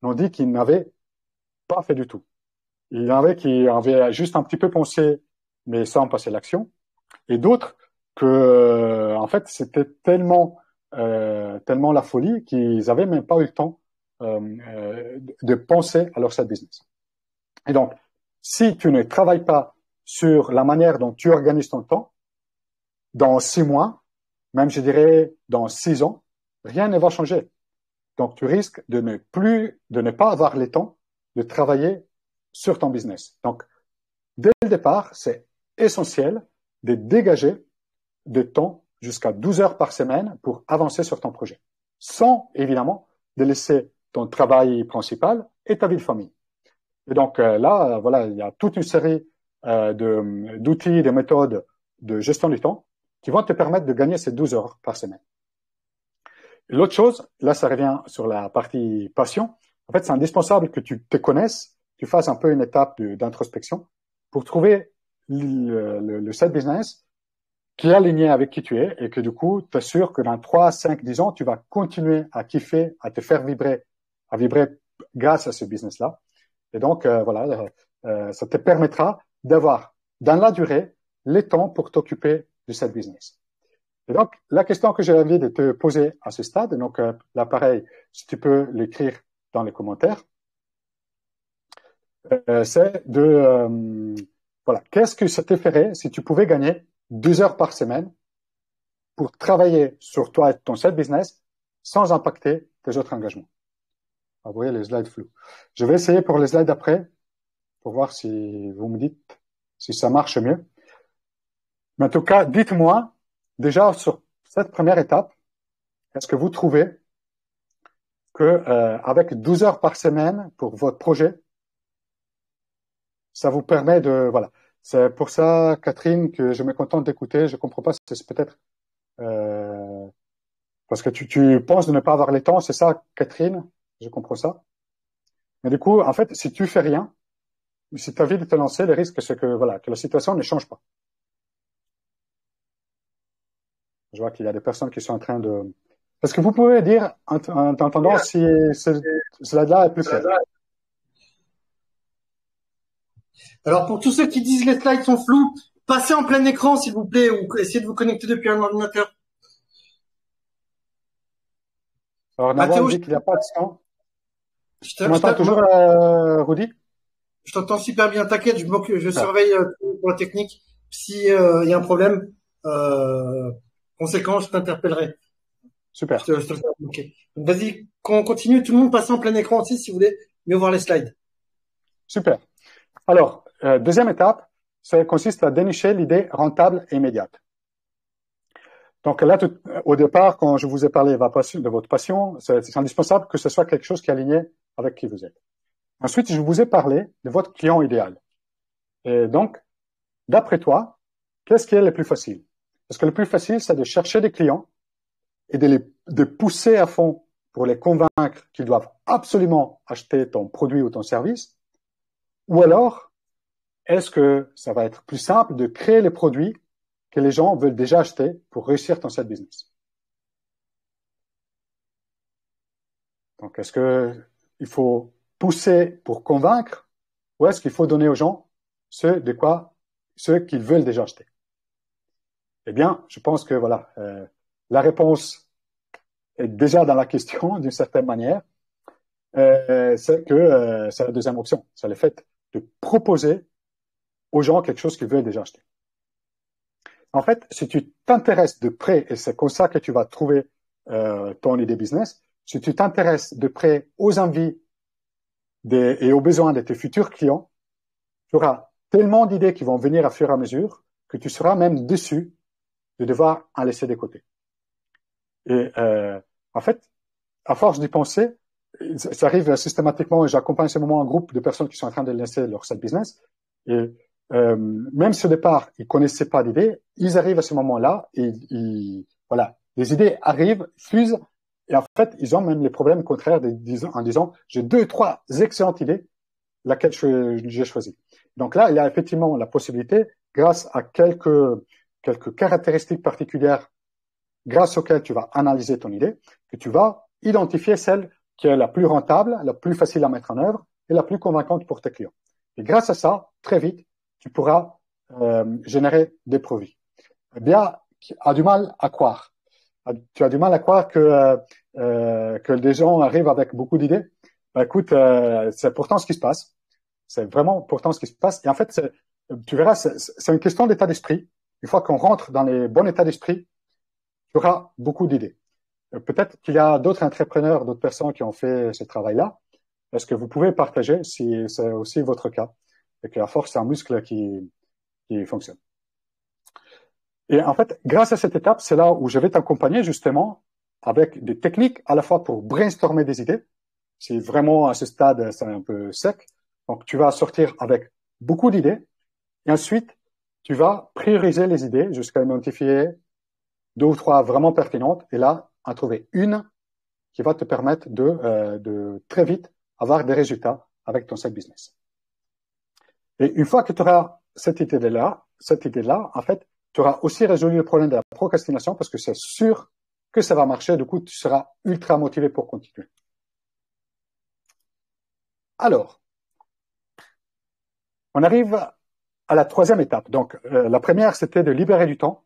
m'ont dit qu'ils n'avaient pas fait du tout. Il y en avait qui avaient juste un petit peu pensé, mais sans passer l'action. Et d'autres que, en fait, c'était tellement la folie qu'ils avaient même pas eu le temps de penser à leur side business. Et donc, si tu ne travailles pas sur la manière dont tu organises ton temps, dans 6 mois, même je dirais dans 6 ans, rien ne va changer. Donc, tu risques de ne pas avoir le temps de travailler sur ton business. Donc, dès le départ, c'est essentiel de dégager de temps jusqu'à 12 heures par semaine pour avancer sur ton projet, sans évidemment de laisser ton travail principal et ta vie de famille. Et donc là, voilà, il y a toute une série d'outils, de méthodes de gestion du temps qui vont te permettre de gagner ces 12 heures par semaine. L'autre chose, là, ça revient sur la partie passion. En fait, c'est indispensable que tu te connaisses, tu fasses un peu une étape d'introspection pour trouver le side business qui est aligné avec qui tu es et que du coup, t'assures que dans 3, 5, 10 ans, tu vas continuer à kiffer, à te faire vibrer, à vibrer grâce à ce business-là. Et donc, voilà, ça te permettra d'avoir, dans la durée, les temps pour t'occuper de cette business. Et donc, la question que j'ai envie de te poser à ce stade, donc là, pareil, si tu peux l'écrire dans les commentaires, c'est voilà, qu'est-ce que ça te ferait si tu pouvais gagner 2 heures par semaine pour travailler sur toi et ton side business sans impacter tes autres engagements. Ah, vous voyez les slides flous. Je vais essayer pour les slides après pour voir si vous me dites si ça marche mieux. Mais en tout cas, dites-moi déjà sur cette première étape, est-ce que vous trouvez que avec 12 heures par semaine pour votre projet, ça vous permet de, voilà. C'est pour ça, Catherine, que je me contente d'écouter. Je comprends pas, c'est peut-être, parce que tu penses de ne pas avoir les temps, c'est ça, Catherine? Je comprends ça. Mais du coup, en fait, si tu fais rien, si tu as envie de te lancer, le risque, c'est que, voilà, que la situation ne change pas. Je vois qu'il y a des personnes qui sont en train de... Est-ce que vous pouvez dire, en t'entendant, si cela est plus clair? Alors pour tous ceux qui disent les slides sont flous, passez en plein écran s'il vous plaît ou essayez de vous connecter depuis un ordinateur. Alors, Nawal Mathéo, dit qu'il n'y a pas de son. je Tu m'entends toujours, Rudy? t'entends super bien, t'inquiète, je Super. surveille pour la technique. Si il y a un problème conséquent, je t'interpellerai. Super. Je te le fais. Ok. Donc, vas-y, qu'on continue, tout le monde passe en plein écran aussi si vous voulez mieux voir les slides. Super. Alors, deuxième étape, ça consiste à dénicher l'idée rentable et immédiate. Donc là, au départ, quand je vous ai parlé de votre passion, c'est indispensable que ce soit quelque chose qui est aligné avec qui vous êtes. Ensuite, je vous ai parlé de votre client idéal. Et donc, d'après toi, qu'est-ce qui est le plus facile? Parce que le plus facile, c'est de chercher des clients et de pousser à fond pour les convaincre qu'ils doivent absolument acheter ton produit ou ton service. Ou alors, est-ce que ça va être plus simple de créer les produits que les gens veulent déjà acheter pour réussir ton side business? Donc, est-ce que il faut pousser pour convaincre ou est-ce qu'il faut donner aux gens ce qu'ils veulent déjà acheter? Eh bien, je pense que voilà, la réponse est déjà dans la question d'une certaine manière. C'est la deuxième option, c'est le fait de proposer aux gens quelque chose qu'ils veulent déjà acheter. En fait, si tu t'intéresses de près, et c'est comme ça que tu vas trouver ton idée business, si tu t'intéresses de près aux envies et aux besoins de tes futurs clients, tu auras tellement d'idées qui vont venir à fur et à mesure que tu seras même déçu de devoir en laisser de côté. Et en fait, à force d'y penser, ça arrive systématiquement, et j'accompagne ce moment un groupe de personnes qui sont en train de lancer leur side business, et même si au départ, ils connaissaient pas d'idées, ils arrivent à ce moment-là, et voilà, les idées arrivent, fusent, et en fait, ils ont même les problèmes contraires en disant, j'ai 2, 3 excellentes idées, laquelle j'ai choisi. Donc là, il y a effectivement la possibilité, grâce à quelques caractéristiques particulières, grâce auxquelles tu vas analyser ton idée, que tu vas identifier celle qui est la plus rentable, la plus facile à mettre en œuvre et la plus convaincante pour tes clients. Et grâce à ça, très vite, tu pourras générer des profits. Eh bien, tu as du mal à croire. Tu as du mal à croire que des gens arrivent avec beaucoup d'idées. Ben, écoute, c'est pourtant ce qui se passe. C'est vraiment pourtant ce qui se passe. Et en fait, tu verras, c'est une question d'état d'esprit. Une fois qu'on rentre dans les bons états d'esprit, tu auras beaucoup d'idées. Peut-être qu'il y a d'autres entrepreneurs, d'autres personnes qui ont fait ce travail-là. Est-ce que vous pouvez partager si c'est aussi votre cas et que la force, c'est un muscle qui fonctionne? Et en fait, grâce à cette étape, c'est là où je vais t'accompagner justement avec des techniques à la fois pour brainstormer des idées. Si vraiment à ce stade, c'est un peu sec. Donc, tu vas sortir avec beaucoup d'idées et ensuite, tu vas prioriser les idées jusqu'à identifier 2 ou 3 vraiment pertinentes et là, en trouver une qui va te permettre de très vite avoir des résultats avec ton side business. Et une fois que tu auras cette idée-là, en fait, tu auras aussi résolu le problème de la procrastination parce que c'est sûr que ça va marcher. Du coup, tu seras ultra motivé pour continuer. Alors, on arrive à la troisième étape. Donc, la première, c'était de libérer du temps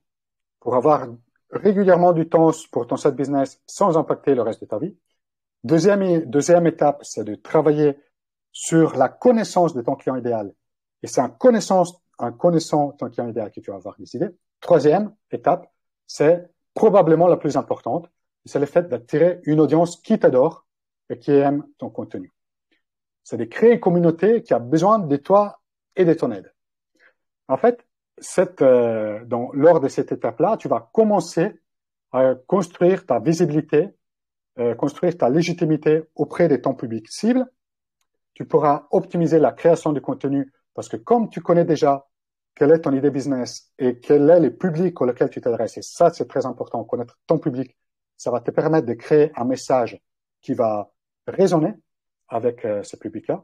pour avoir régulièrement du temps pour ton side business sans impacter le reste de ta vie. Deuxième étape, c'est de travailler sur la connaissance de ton client idéal. Et c'est en connaissant ton client idéal que tu vas avoir des idées. Troisième étape, c'est probablement la plus importante, c'est le fait d'attirer une audience qui t'adore et qui aime ton contenu. C'est de créer une communauté qui a besoin de toi et de ton aide. En fait, lors de cette étape-là, tu vas commencer à construire ta visibilité, construire ta légitimité auprès de ton public cible. Tu pourras optimiser la création de contenu Parce que comme tu connais déjà quelle est ton idée business et quel est le public auquel tu t'adresses, et ça, c'est très important, connaître ton public, ça va te permettre de créer un message qui va résonner avec ce public-là.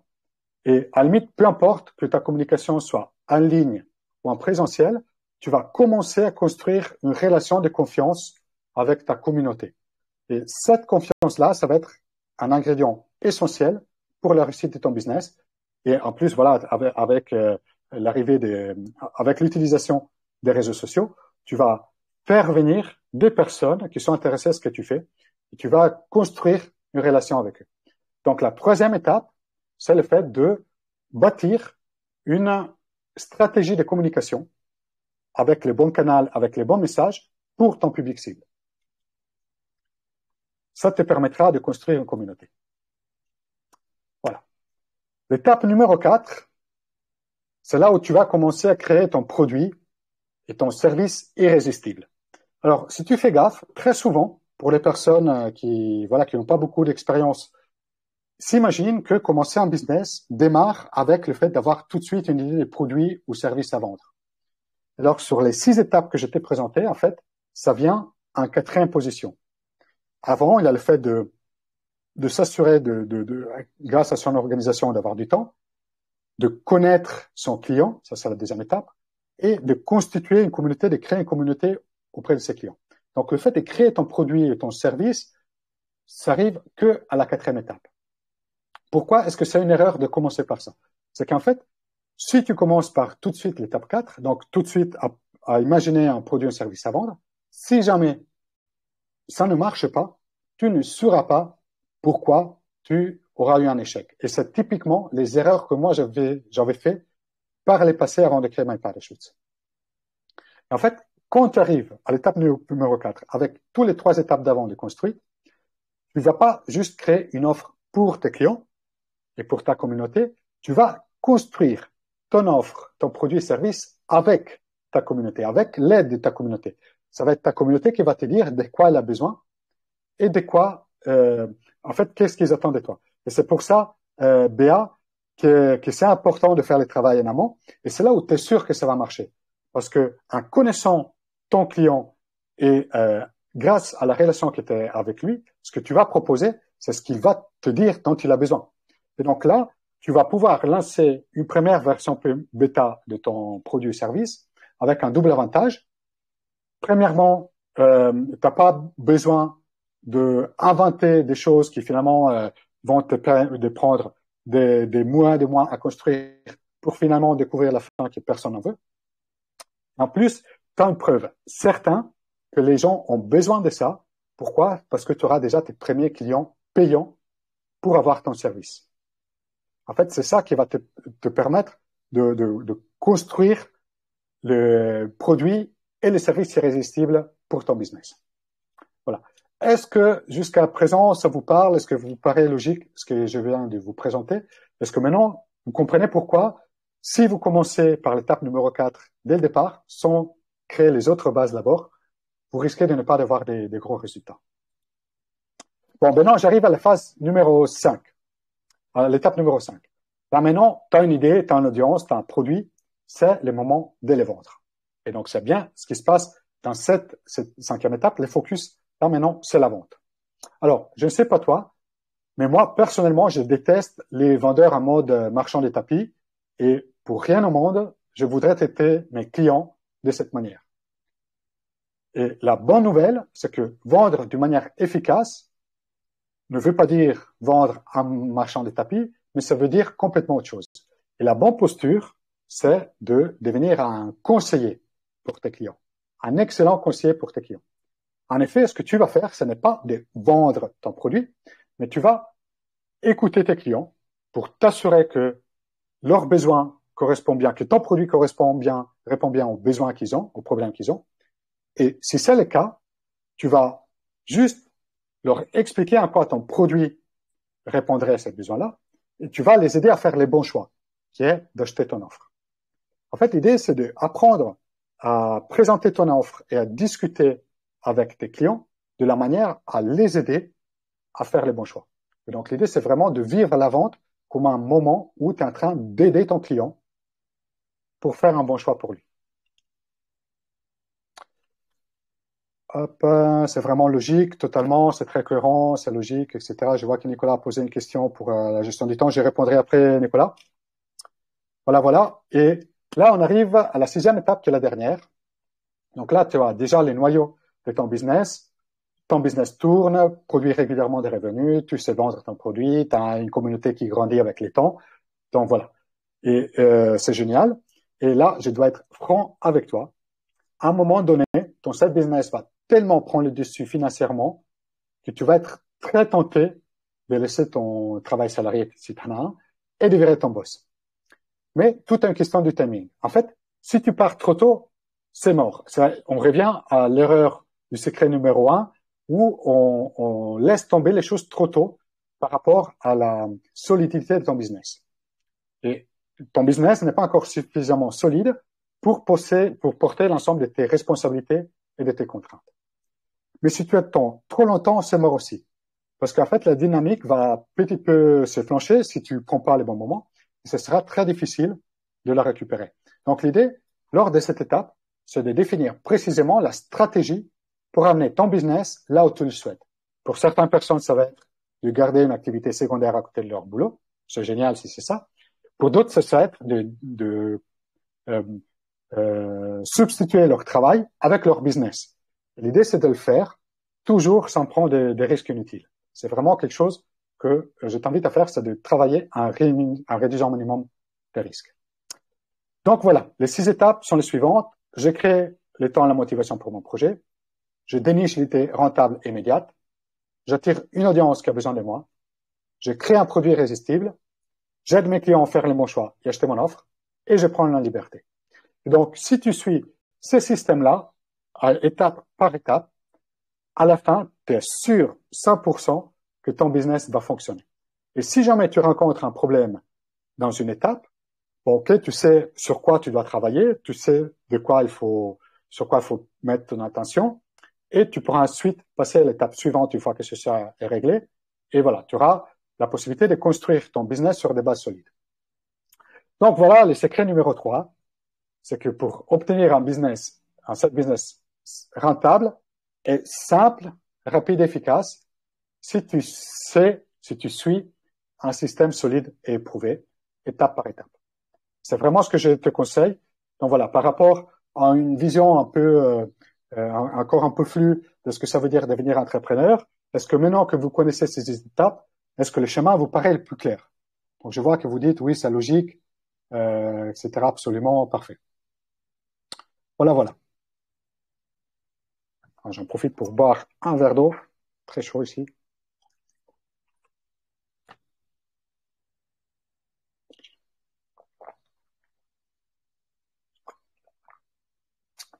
Et à la limite, peu importe que ta communication soit en ligne ou en présentiel, tu vas commencer à construire une relation de confiance avec ta communauté. Et cette confiance-là, ça va être un ingrédient essentiel pour la réussite de ton business. Et en plus, voilà, avec avec l'utilisation des réseaux sociaux, tu vas faire venir des personnes qui sont intéressées à ce que tu fais et tu vas construire une relation avec eux. Donc, la troisième étape, c'est le fait de bâtir une stratégie de communication avec les bons canaux, avec les bons messages pour ton public cible. Ça te permettra de construire une communauté. Voilà. L'étape numéro 4, c'est là où tu vas commencer à créer ton produit et ton service irrésistible. Alors, si tu fais gaffe, très souvent, pour les personnes qui n'ont pas beaucoup d'expérience, s'imagine que commencer un business démarre avec le fait d'avoir tout de suite une idée de produit ou service à vendre. Alors, sur les 6 étapes que je t'ai présentées, en fait, ça vient en 4e position. Avant, il y a le fait de s'assurer grâce à son organisation, d'avoir du temps, de connaître son client, ça c'est la 2e étape, et de constituer une communauté, de créer une communauté auprès de ses clients. Donc, le fait de créer ton produit et ton service, ça arrive que à la 4e étape. Pourquoi est-ce que c'est une erreur de commencer par ça? C'est qu'en fait, si tu commences par tout de suite l'étape 4, donc tout de suite à imaginer un produit, un service à vendre, si jamais ça ne marche pas, tu ne sauras pas pourquoi tu auras eu un échec. Et c'est typiquement les erreurs que moi j'avais fait par les passés avant de créer My Parachutes. En fait, quand tu arrives à l'étape numéro 4, avec toutes les 3 étapes d'avant de construire, tu ne vas pas juste créer une offre pour tes clients et pour ta communauté, tu vas construire ton offre, ton produit et service avec ta communauté, avec l'aide de ta communauté. Ça va être ta communauté qui va te dire de quoi elle a besoin et de quoi, en fait, qu'est-ce qu'ils attendent de toi. Et c'est pour ça, Béa, que c'est important de faire le travail en amont. Et c'est là où tu es sûr que ça va marcher. Parce que en connaissant ton client et grâce à la relation que tu as avec lui, ce que tu vas proposer, c'est ce qu'il va te dire dont il a besoin. Et donc là, tu vas pouvoir lancer une première version bêta de ton produit ou service avec un double avantage. Premièrement, tu n'as pas besoin d'inventer des choses qui finalement vont te permettre de prendre des mois à construire pour finalement découvrir la fin que personne n'en veut. En plus, tu as une preuve certaine que les gens ont besoin de ça. Pourquoi? Parce que tu auras déjà tes premiers clients payants pour avoir ton service. En fait, c'est ça qui va te permettre de construire le produit et le service irrésistible pour ton business. Voilà. Est-ce que jusqu'à présent, ça vous parle? Est-ce que vous paraît logique ce que je viens de vous présenter? Est-ce que maintenant, vous comprenez pourquoi, si vous commencez par l'étape numéro 4 dès le départ, sans créer les autres bases d'abord, vous risquez de ne pas avoir des gros résultats. Bon, maintenant, j'arrive à la phase numéro 5, à l'étape numéro 5. Là, maintenant, tu as une idée, tu as une audience, tu as un produit, c'est le moment de les vendre. Et donc, c'est bien ce qui se passe dans cette 5e étape, le focus, là, maintenant, c'est la vente. Alors, je ne sais pas toi, mais moi, personnellement, je déteste les vendeurs en mode marchand des tapis et pour rien au monde, je voudrais traiter mes clients de cette manière. Et la bonne nouvelle, c'est que vendre d'une manière efficace ne veut pas dire vendre en marchand des tapis, mais ça veut dire complètement autre chose. Et la bonne posture, c'est de devenir un conseiller pour tes clients, un excellent conseiller pour tes clients. En effet, ce que tu vas faire, ce n'est pas de vendre ton produit, mais tu vas écouter tes clients pour t'assurer que leurs besoins correspondent bien, que ton produit répond bien aux besoins qu'ils ont, aux problèmes qu'ils ont. Et si c'est le cas, tu vas juste leur expliquer en quoi ton produit répondrait à ces besoins-là et tu vas les aider à faire les bons choix, qui est d'acheter ton offre. En fait, l'idée, c'est d'apprendre à présenter ton offre et à discuter avec tes clients de la manière à les aider à faire les bons choix. Et donc, l'idée, c'est vraiment de vivre la vente comme un moment où tu es en train d'aider ton client pour faire un bon choix pour lui. Hop, c'est vraiment logique, totalement, c'est très cohérent, c'est logique, etc. Je vois que Nicolas a posé une question pour la gestion du temps. Je répondrai après, Nicolas. Voilà, voilà. Et là, on arrive à la 6e étape, qui est la dernière. Donc là, tu as déjà les noyaux de ton business. Ton business tourne, produit régulièrement des revenus, tu sais vendre ton produit, tu as une communauté qui grandit avec les temps. Donc voilà. Et c'est génial. Et là, je dois être franc avec toi. À un moment donné, ton side business va tellement prendre le dessus financièrement que tu vas être très tenté de laisser ton travail salarié, si tu en as un, et de virer ton boss. Mais tout est une question du timing. En fait, si tu pars trop tôt, c'est mort. On revient à l'erreur du secret numéro 1 où on laisse tomber les choses trop tôt par rapport à la solidité de ton business. Et ton business n'est pas encore suffisamment solide pour porter l'ensemble de tes responsabilités et de tes contraintes. Mais si tu attends trop longtemps, c'est mort aussi. Parce qu'en fait, la dynamique va petit peu se flancher si tu ne prends pas les bons moments. Et ce sera très difficile de la récupérer. Donc l'idée, lors de cette étape, c'est de définir précisément la stratégie pour amener ton business là où tu le souhaites. Pour certaines personnes, ça va être de garder une activité secondaire à côté de leur boulot. C'est génial si c'est ça. Pour d'autres, ça va être de substituer leur travail avec leur business. L'idée, c'est de le faire toujours sans prendre des risques inutiles. C'est vraiment quelque chose que je t'invite à faire, c'est de travailler en réduisant au minimum les risques. Donc voilà, les 6 étapes sont les suivantes. Je crée le temps et la motivation pour mon projet. Je déniche l'idée rentable et immédiate. J'attire une audience qui a besoin de moi. Je crée un produit irrésistible. J'aide mes clients à faire les bons choix et acheter mon offre. Et je prends la liberté. Et donc, si tu suis ces systèmes-là, étape par étape, à la fin, tu es sûr 100% que ton business va fonctionner. Et si jamais tu rencontres un problème dans une étape, bon, ok, tu sais sur quoi tu dois travailler, tu sais sur quoi il faut mettre ton attention, et tu pourras ensuite passer à l'étape suivante une fois que ceci est réglé. Et voilà, tu auras la possibilité de construire ton business sur des bases solides. Donc voilà, le secret numéro 3, c'est que pour obtenir un side business rentable et simple, rapide, efficace, si tu suis un système solide et éprouvé, étape par étape. C'est vraiment ce que je te conseille. Donc voilà, par rapport à une vision encore un peu floue de ce que ça veut dire devenir entrepreneur, est-ce que maintenant que vous connaissez ces étapes, est-ce que le chemin vous paraît le plus clair? Donc je vois que vous dites oui, c'est logique, etc. Absolument parfait. Voilà, voilà. J'en profite pour boire un verre d'eau. Très chaud ici.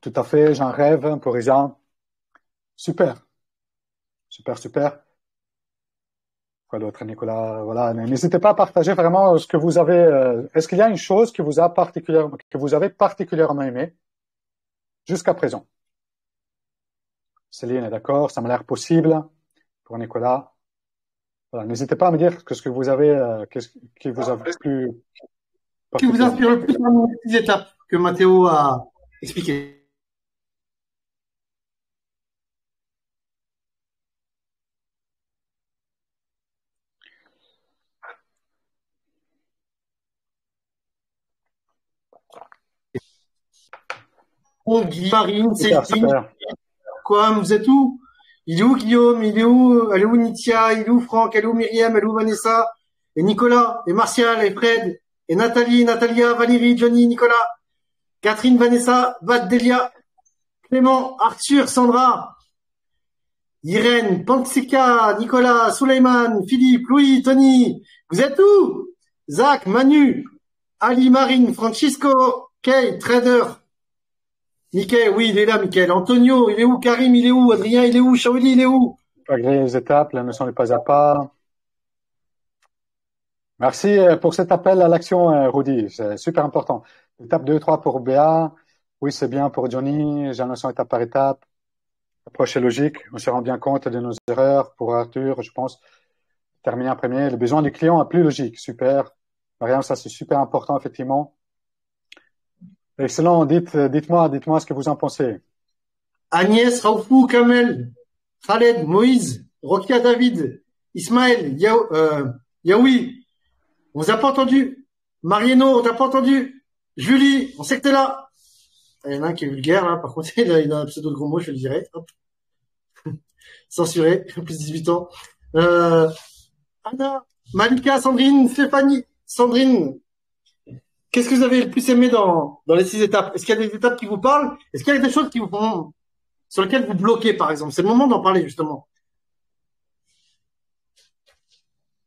Tout à fait, j'en rêve, Porisan. Super, super, super. Quoi d'autre, Nicolas? Voilà, n'hésitez pas à partager vraiment ce que vous avez. Est-ce qu'il y a une chose que vous avez particulièrement aimé jusqu'à présent? Céline est d'accord, ça m'a l'air possible pour Nicolas. Voilà, n'hésitez pas à me dire ce que vous avez, qu'est-ce qui vous a plu Qui vous particulièrement. inspire le plus dans les 6 étapes que Mathéo a expliquées? Oh, Guillaume, Marine, Super, Céline, super. quoi, vous êtes où? Il est où Guillaume? Elle est où Nitia? Il est où Franck? Elle est où Myriam? Elle est où Vanessa? Et Nicolas? Et Martial? Et Fred? Et Nathalie? Natalia? Valérie? Johnny? Nicolas? Catherine? Vanessa? Vat? Delia? Clément? Arthur? Sandra? Irène? Pantsika? Nicolas? Souleyman? Philippe? Louis? Tony? Vous êtes où? Zach? Manu? Ali? Marine? Francisco? Kay? Trader? Mickaël, oui, il est là, Mickaël. Antonio, il est où? Karim, il est où? Adrien, il est où? Shaoli, il est où? Malgré les étapes, la notion n'est pas à pas. Merci pour cet appel à l'action, Rudy. C'est super important. Étape 2, 3 pour Béa. Oui, c'est bien pour Johnny. J'ai la notion étape par étape. L'approche est logique. On se rend bien compte de nos erreurs. Pour Arthur, je pense, terminer en premier. Le besoin du client est plus logique. Super. Mariam, ça c'est super important, effectivement. Excellent. Dites-moi ce que vous en pensez. Agnès, Raoufou, Kamel, Khaled, Moïse, Rokia, David, Ismaël, Yaoui, on vous a pas entendu. Mariano, on t'a pas entendu. Julie, on sait que t'es là. Il y en a un qui est vulgaire, là. Par contre, il a un pseudo de gros mot, je le dirais. Hop. Censuré, plus de 18 ans. Anna, Malika, Sandrine, Stéphanie, Sandrine, qu'est-ce que vous avez le plus aimé dans les 6 étapes? Est-ce qu'il y a des étapes qui vous parlent? Est-ce qu'il y a des choses qui vous font, sur lesquelles vous bloquez, par exemple? C'est le moment d'en parler, justement.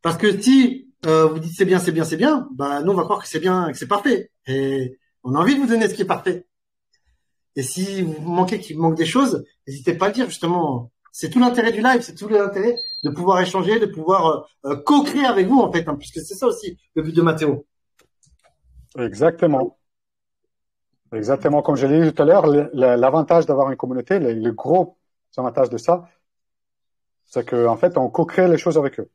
Parce que si vous dites c'est bien, bah nous on va croire que c'est bien, que c'est parfait. Et on a envie de vous donner ce qui est parfait. Et si vous manquez qu'il manque des choses, n'hésitez pas à le dire, justement. C'est tout l'intérêt du live, c'est tout l'intérêt de pouvoir échanger, de pouvoir co-créer avec vous, en fait, hein, puisque c'est ça aussi le but de Mathéo. Exactement. Exactement. Comme je l'ai dit tout à l'heure, l'avantage d'avoir une communauté, le gros avantage de ça, c'est qu'en fait, on co-crée les choses avec eux.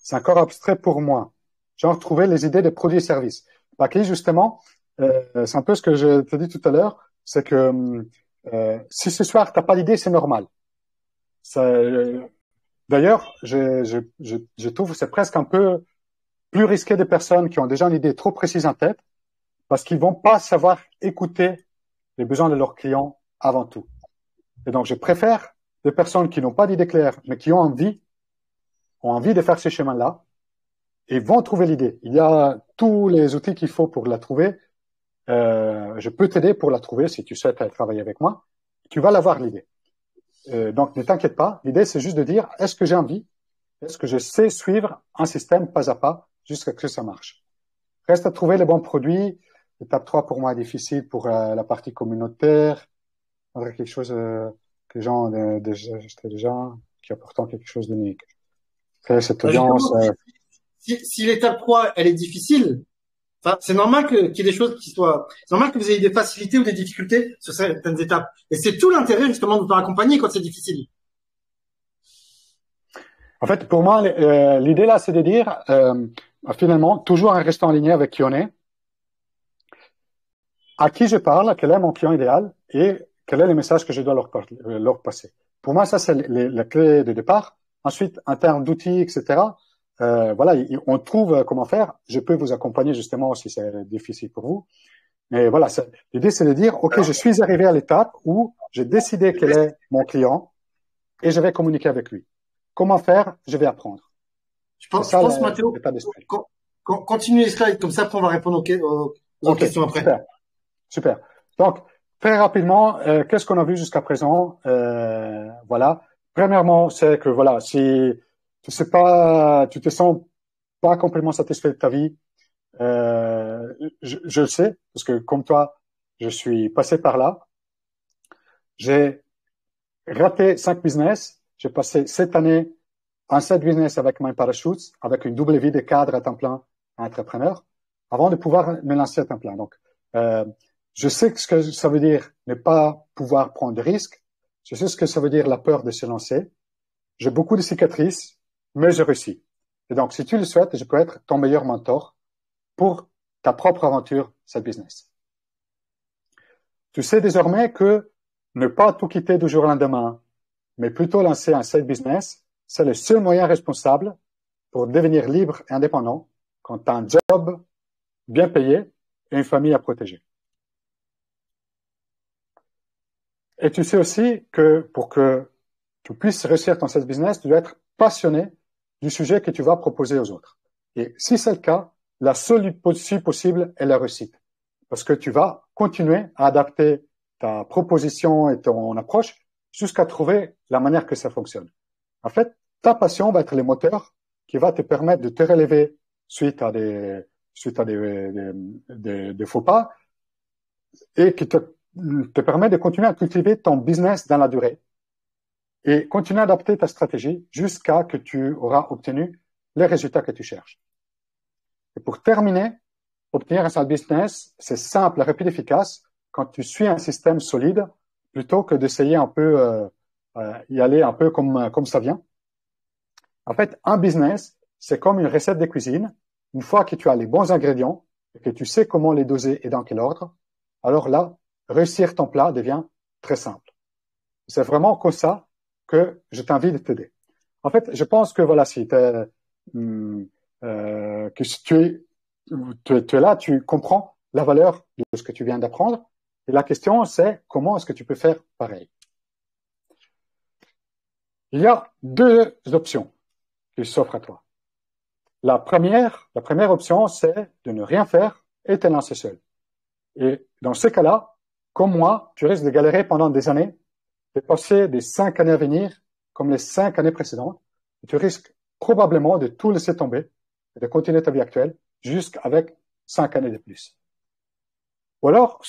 C'est encore abstrait pour moi. Genre, trouver les idées des produits et services. Parce que justement, c'est un peu ce que je te dis tout à l'heure, c'est que si ce soir, t'as pas d'idée, c'est normal. D'ailleurs, je trouve que c'est presque un peu plus risqué des personnes qui ont déjà une idée trop précise en tête, parce qu'ils vont pas savoir écouter les besoins de leurs clients avant tout. Et donc, je préfère des personnes qui n'ont pas d'idée claire, mais qui ont envie de faire ce chemin-là, et vont trouver l'idée. Il y a tous les outils qu'il faut pour la trouver. Je peux t'aider pour la trouver si tu souhaites travailler avec moi. Tu vas l'avoir, l'idée. Donc, ne t'inquiète pas. L'idée, c'est juste de dire, est-ce que j'ai envie? Est-ce que je sais suivre un système pas à pas jusqu'à ce que ça marche? Reste à trouver les bons produits. L'étape 3, pour moi, est difficile pour la partie communautaire. Il faudrait quelque chose que les gens déjà, qui apportant quelque chose d'unique. Créer cette audience. Si l'étape 3, elle est difficile, enfin, c'est normal qu'il y ait des choses qui soient, c'est normal que vous ayez des facilités ou des difficultés sur certaines étapes. Et c'est tout l'intérêt, justement, de vous faire accompagner quand c'est difficile. En fait, pour moi, l'idée là, c'est de dire, finalement, toujours en restant aligné avec qui on est, à qui je parle, quel est mon client idéal et quel est le message que je dois leur passer. Pour moi, ça, c'est la clé de départ. Ensuite, en termes d'outils, etc., voilà, on trouve comment faire. Je peux vous accompagner justement si c'est difficile pour vous. Mais voilà, l'idée, c'est de dire, OK, je suis arrivé à l'étape où j'ai décidé quel est mon client et je vais communiquer avec lui. Comment faire? Je vais apprendre. Je pense Mathéo, continue les slides, comme ça, après, on va répondre aux questions après. Super. Donc, très rapidement, qu'est-ce qu'on a vu jusqu'à présent? Voilà. Premièrement, c'est que voilà, si tu te sens pas complètement satisfait de ta vie, je le sais parce que comme toi, je suis passé par là. J'ai raté 5 business. J'ai passé 7 années en 7 business avec My Parachutes, avec une double vie de cadre à temps plein entrepreneur, avant de pouvoir me lancer à temps plein. Donc, je sais ce que ça veut dire ne pas pouvoir prendre de risques. Je sais ce que ça veut dire la peur de se lancer. J'ai beaucoup de cicatrices, mais je réussis. Et donc, si tu le souhaites, je peux être ton meilleur mentor pour ta propre aventure, cette business. Tu sais désormais que ne pas tout quitter du jour au lendemain, mais plutôt lancer un side business, c'est le seul moyen responsable pour devenir libre et indépendant quand tu as un job bien payé et une famille à protéger. Et tu sais aussi que pour que tu puisses réussir ton side business, tu dois être passionné du sujet que tu vas proposer aux autres. Et si c'est le cas, la seule issue possible est la réussite. Parce que tu vas continuer à adapter ta proposition et ton approche jusqu'à trouver la manière que ça fonctionne. En fait, ta passion va être le moteur qui va te permettre de te relever suite à des faux pas et qui te permet de continuer à cultiver ton business dans la durée et continuer à adapter ta stratégie jusqu'à que tu auras obtenu les résultats que tu cherches. Et pour terminer, obtenir un side business, c'est simple, rapide, efficace quand tu suis un système solide plutôt que d'essayer un peu y aller un peu comme ça vient. En fait, un business, c'est comme une recette de cuisine. Une fois que tu as les bons ingrédients et que tu sais comment les doser et dans quel ordre, alors là, réussir ton plat devient très simple. C'est vraiment comme ça que je t'invite de t'aider. En fait, je pense que voilà, si que si tu es là, tu comprends la valeur de ce que tu viens d'apprendre. Et la question, c'est comment est-ce que tu peux faire pareil? Il y a deux options qui s'offrent à toi. La première option, c'est de ne rien faire et te lancer seul. Et dans ce cas-là, comme moi, tu risques de galérer pendant des années, de passer des 5 années à venir comme les 5 années précédentes. Et tu risques probablement de tout laisser tomber et de continuer ta vie actuelle jusqu'avec 5 années de plus. Ou alors,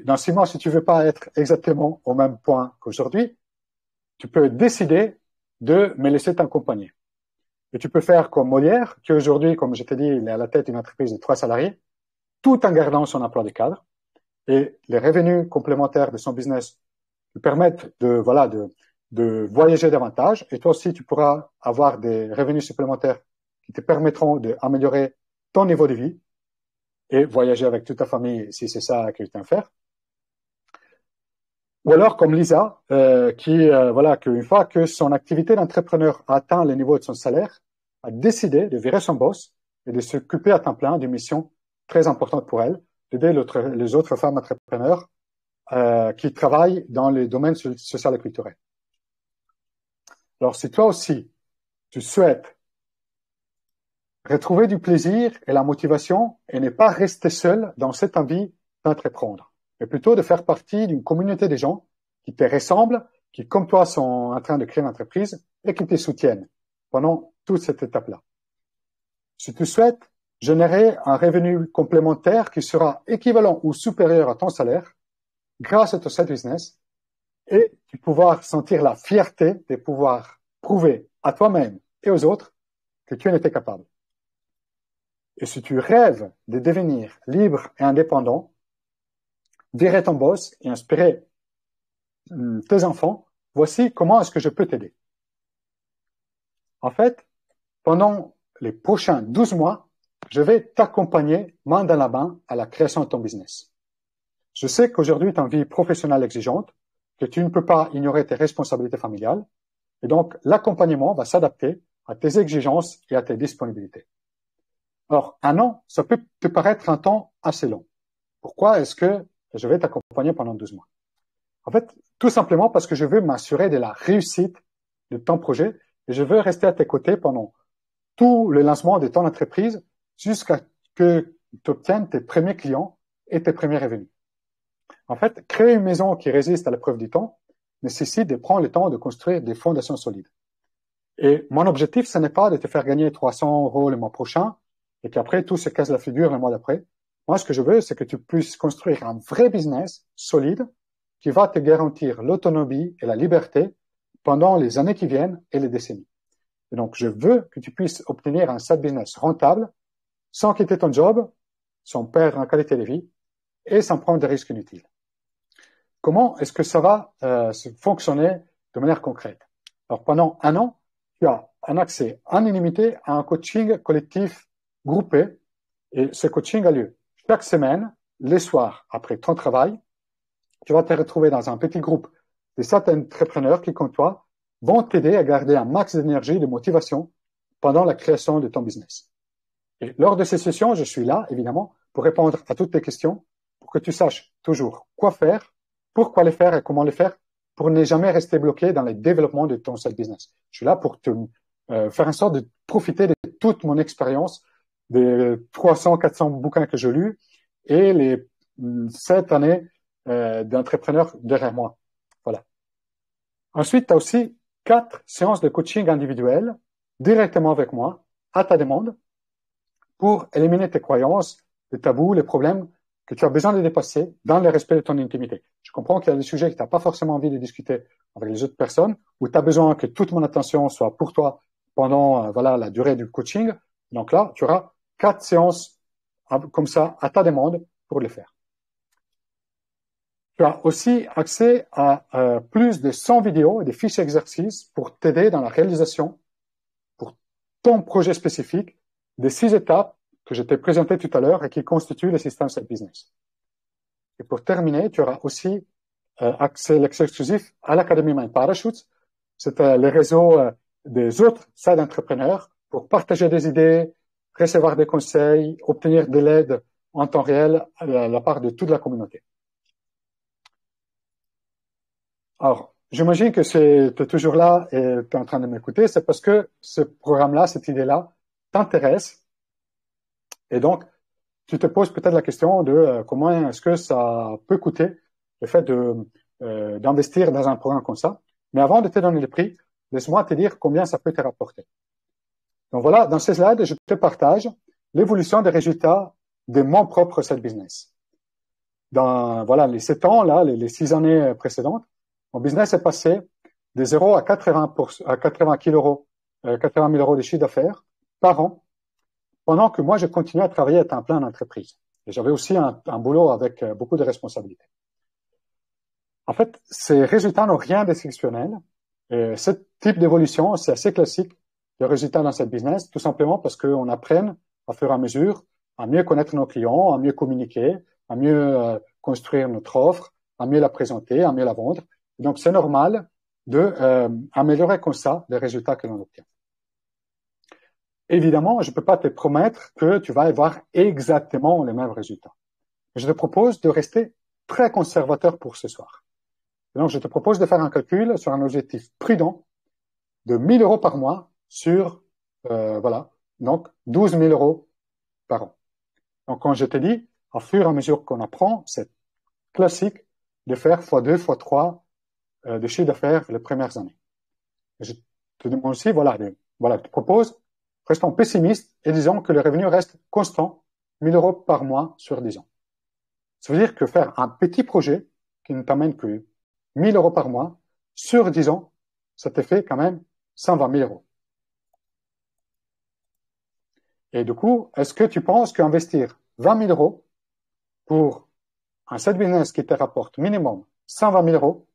dans 6 mois, si tu veux pas être exactement au même point qu'aujourd'hui, tu peux décider de me laisser t'accompagner. Et tu peux faire comme Molière, qui aujourd'hui, comme je t'ai dit, il est à la tête d'une entreprise de 3 salariés, tout en gardant son emploi de cadre. Et les revenus complémentaires de son business lui permettent de voyager davantage. Et toi aussi, tu pourras avoir des revenus supplémentaires qui te permettront d'améliorer ton niveau de vie et voyager avec toute ta famille si c'est ça que tu aimes faire. Ou alors comme Lisa, qu'une fois que son activité d'entrepreneur a atteint le niveau de son salaire, a décidé de virer son boss et de s'occuper à temps plein d'une mission très importante pour elle, d'aider les autres femmes entrepreneurs qui travaillent dans les domaines social et culturels. Alors, si toi aussi, tu souhaites retrouver du plaisir et la motivation et ne pas rester seul dans cette envie d'entreprendre, mais plutôt de faire partie d'une communauté de gens qui te ressemblent, qui, comme toi, sont en train de créer une entreprise et qui te soutiennent pendant toute cette étape-là. Si tu souhaites générer un revenu complémentaire qui sera équivalent ou supérieur à ton salaire grâce à ton side business et de pouvoir sentir la fierté de pouvoir prouver à toi-même et aux autres que tu en étais capable. Et si tu rêves de devenir libre et indépendant, virer ton boss et inspirer tes enfants, voici comment est-ce que je peux t'aider. En fait, pendant les prochains 12 mois, je vais t'accompagner main dans la main à la création de ton business. Je sais qu'aujourd'hui, tu as une vie professionnelle exigeante, que tu ne peux pas ignorer tes responsabilités familiales, et donc l'accompagnement va s'adapter à tes exigences et à tes disponibilités. Alors, 1 an, ça peut te paraître un temps assez long. Pourquoi est-ce que je vais t'accompagner pendant 12 mois? En fait, tout simplement parce que je veux m'assurer de la réussite de ton projet et je veux rester à tes côtés pendant tout le lancement de ton entreprise jusqu'à ce que tu obtiennes tes premiers clients et tes premiers revenus. En fait, créer une maison qui résiste à l'épreuve du temps nécessite de prendre le temps de construire des fondations solides. Et mon objectif, ce n'est pas de te faire gagner 300 € le mois prochain et qu'après tout se casse la figure le mois d'après. Moi, ce que je veux, c'est que tu puisses construire un vrai business solide qui va te garantir l'autonomie et la liberté pendant les années qui viennent et les décennies. Et donc, je veux que tu puisses obtenir un side business rentable sans quitter ton job, sans perdre en qualité de vie et sans prendre des risques inutiles. Comment est-ce que ça va fonctionner de manière concrète? Alors, pendant 1 an, tu as un accès en illimité à un coaching collectif groupé et ce coaching a lieu chaque semaine, les soirs, après ton travail. Tu vas te retrouver dans un petit groupe de 7 entrepreneurs qui, comme toi, vont t'aider à garder un max d'énergie et de motivation pendant la création de ton business. Et lors de ces sessions, je suis là, évidemment, pour répondre à toutes tes questions, pour que tu saches toujours quoi faire, pourquoi les faire et comment les faire, pour ne jamais rester bloqué dans le développement de ton side business. Je suis là pour te faire en sorte de profiter de toute mon expérience, des 300, 400 bouquins que j'ai lus et les 7 années d'entrepreneur derrière moi. Voilà. Ensuite, tu as aussi 4 séances de coaching individuelles directement avec moi, à ta demande, pour éliminer tes croyances, les tabous, les problèmes que tu as besoin de dépasser dans le respect de ton intimité. Je comprends qu'il y a des sujets que tu n'as pas forcément envie de discuter avec les autres personnes, où tu as besoin que toute mon attention soit pour toi pendant la durée du coaching. Donc là, tu auras 4 séances comme ça à ta demande pour le faire. Tu as aussi accès à plus de 100 vidéos et des fiches exercices pour t'aider dans la réalisation pour ton projet spécifique des 6 étapes que je t'ai présentées tout à l'heure et qui constituent le système Side Business. Et pour terminer, tu auras aussi l'accès exclusif à l'Académie Mind Parachutes. C'est les réseaux des autres side entrepreneurs pour partager des idées, recevoir des conseils, obtenir de l'aide en temps réel à la part de toute la communauté. Alors, j'imagine que tu es toujours là et tu es en train de m'écouter. C'est parce que ce programme-là, cette idée-là, t'intéresse. Et donc, tu te poses peut-être la question de comment est-ce que ça peut coûter le fait d'investir dans un programme comme ça. Mais avant de te donner le prix, laisse-moi te dire combien ça peut te rapporter. Donc voilà, dans ces slides, je te partage l'évolution des résultats de mon propre side business. Dans voilà, les 7 ans, là, les 6 années précédentes, mon business est passé de 0 à 80 000 euros de chiffre d'affaires par an, pendant que moi, je continuais à travailler à temps plein en entreprise. Et j'avais aussi un boulot avec beaucoup de responsabilités. En fait, ces résultats n'ont rien d'exceptionnel. Ce type d'évolution, c'est assez classique, le résultat dans cette business, tout simplement parce qu'on apprenne à fur et à mesure à mieux connaître nos clients, à mieux communiquer, à mieux construire notre offre, à mieux la présenter, à mieux la vendre. Donc, c'est normal de améliorer comme ça les résultats que l'on obtient. Évidemment, je ne peux pas te promettre que tu vas avoir exactement les mêmes résultats. Je te propose de rester très conservateur pour ce soir. Et donc, je te propose de faire un calcul sur un objectif prudent de 1 000 euros par mois sur, voilà, donc 12 000 euros par an. Donc, quand je te dis, au fur et à mesure qu'on apprend, c'est classique de faire x2, x3 de chiffre d'affaires les premières années. Je te demande aussi, voilà, je te propose, restons pessimistes et disons que le revenu reste constant, 1 000 euros par mois sur 10 ans. Ça veut dire que faire un petit projet qui ne t'amène que 1 000 euros par mois sur 10 ans, ça te fait quand même 120 000 euros. Et du coup, est-ce que tu penses qu'investir 20 000 euros pour un side business qui te rapporte minimum 120 000 euros,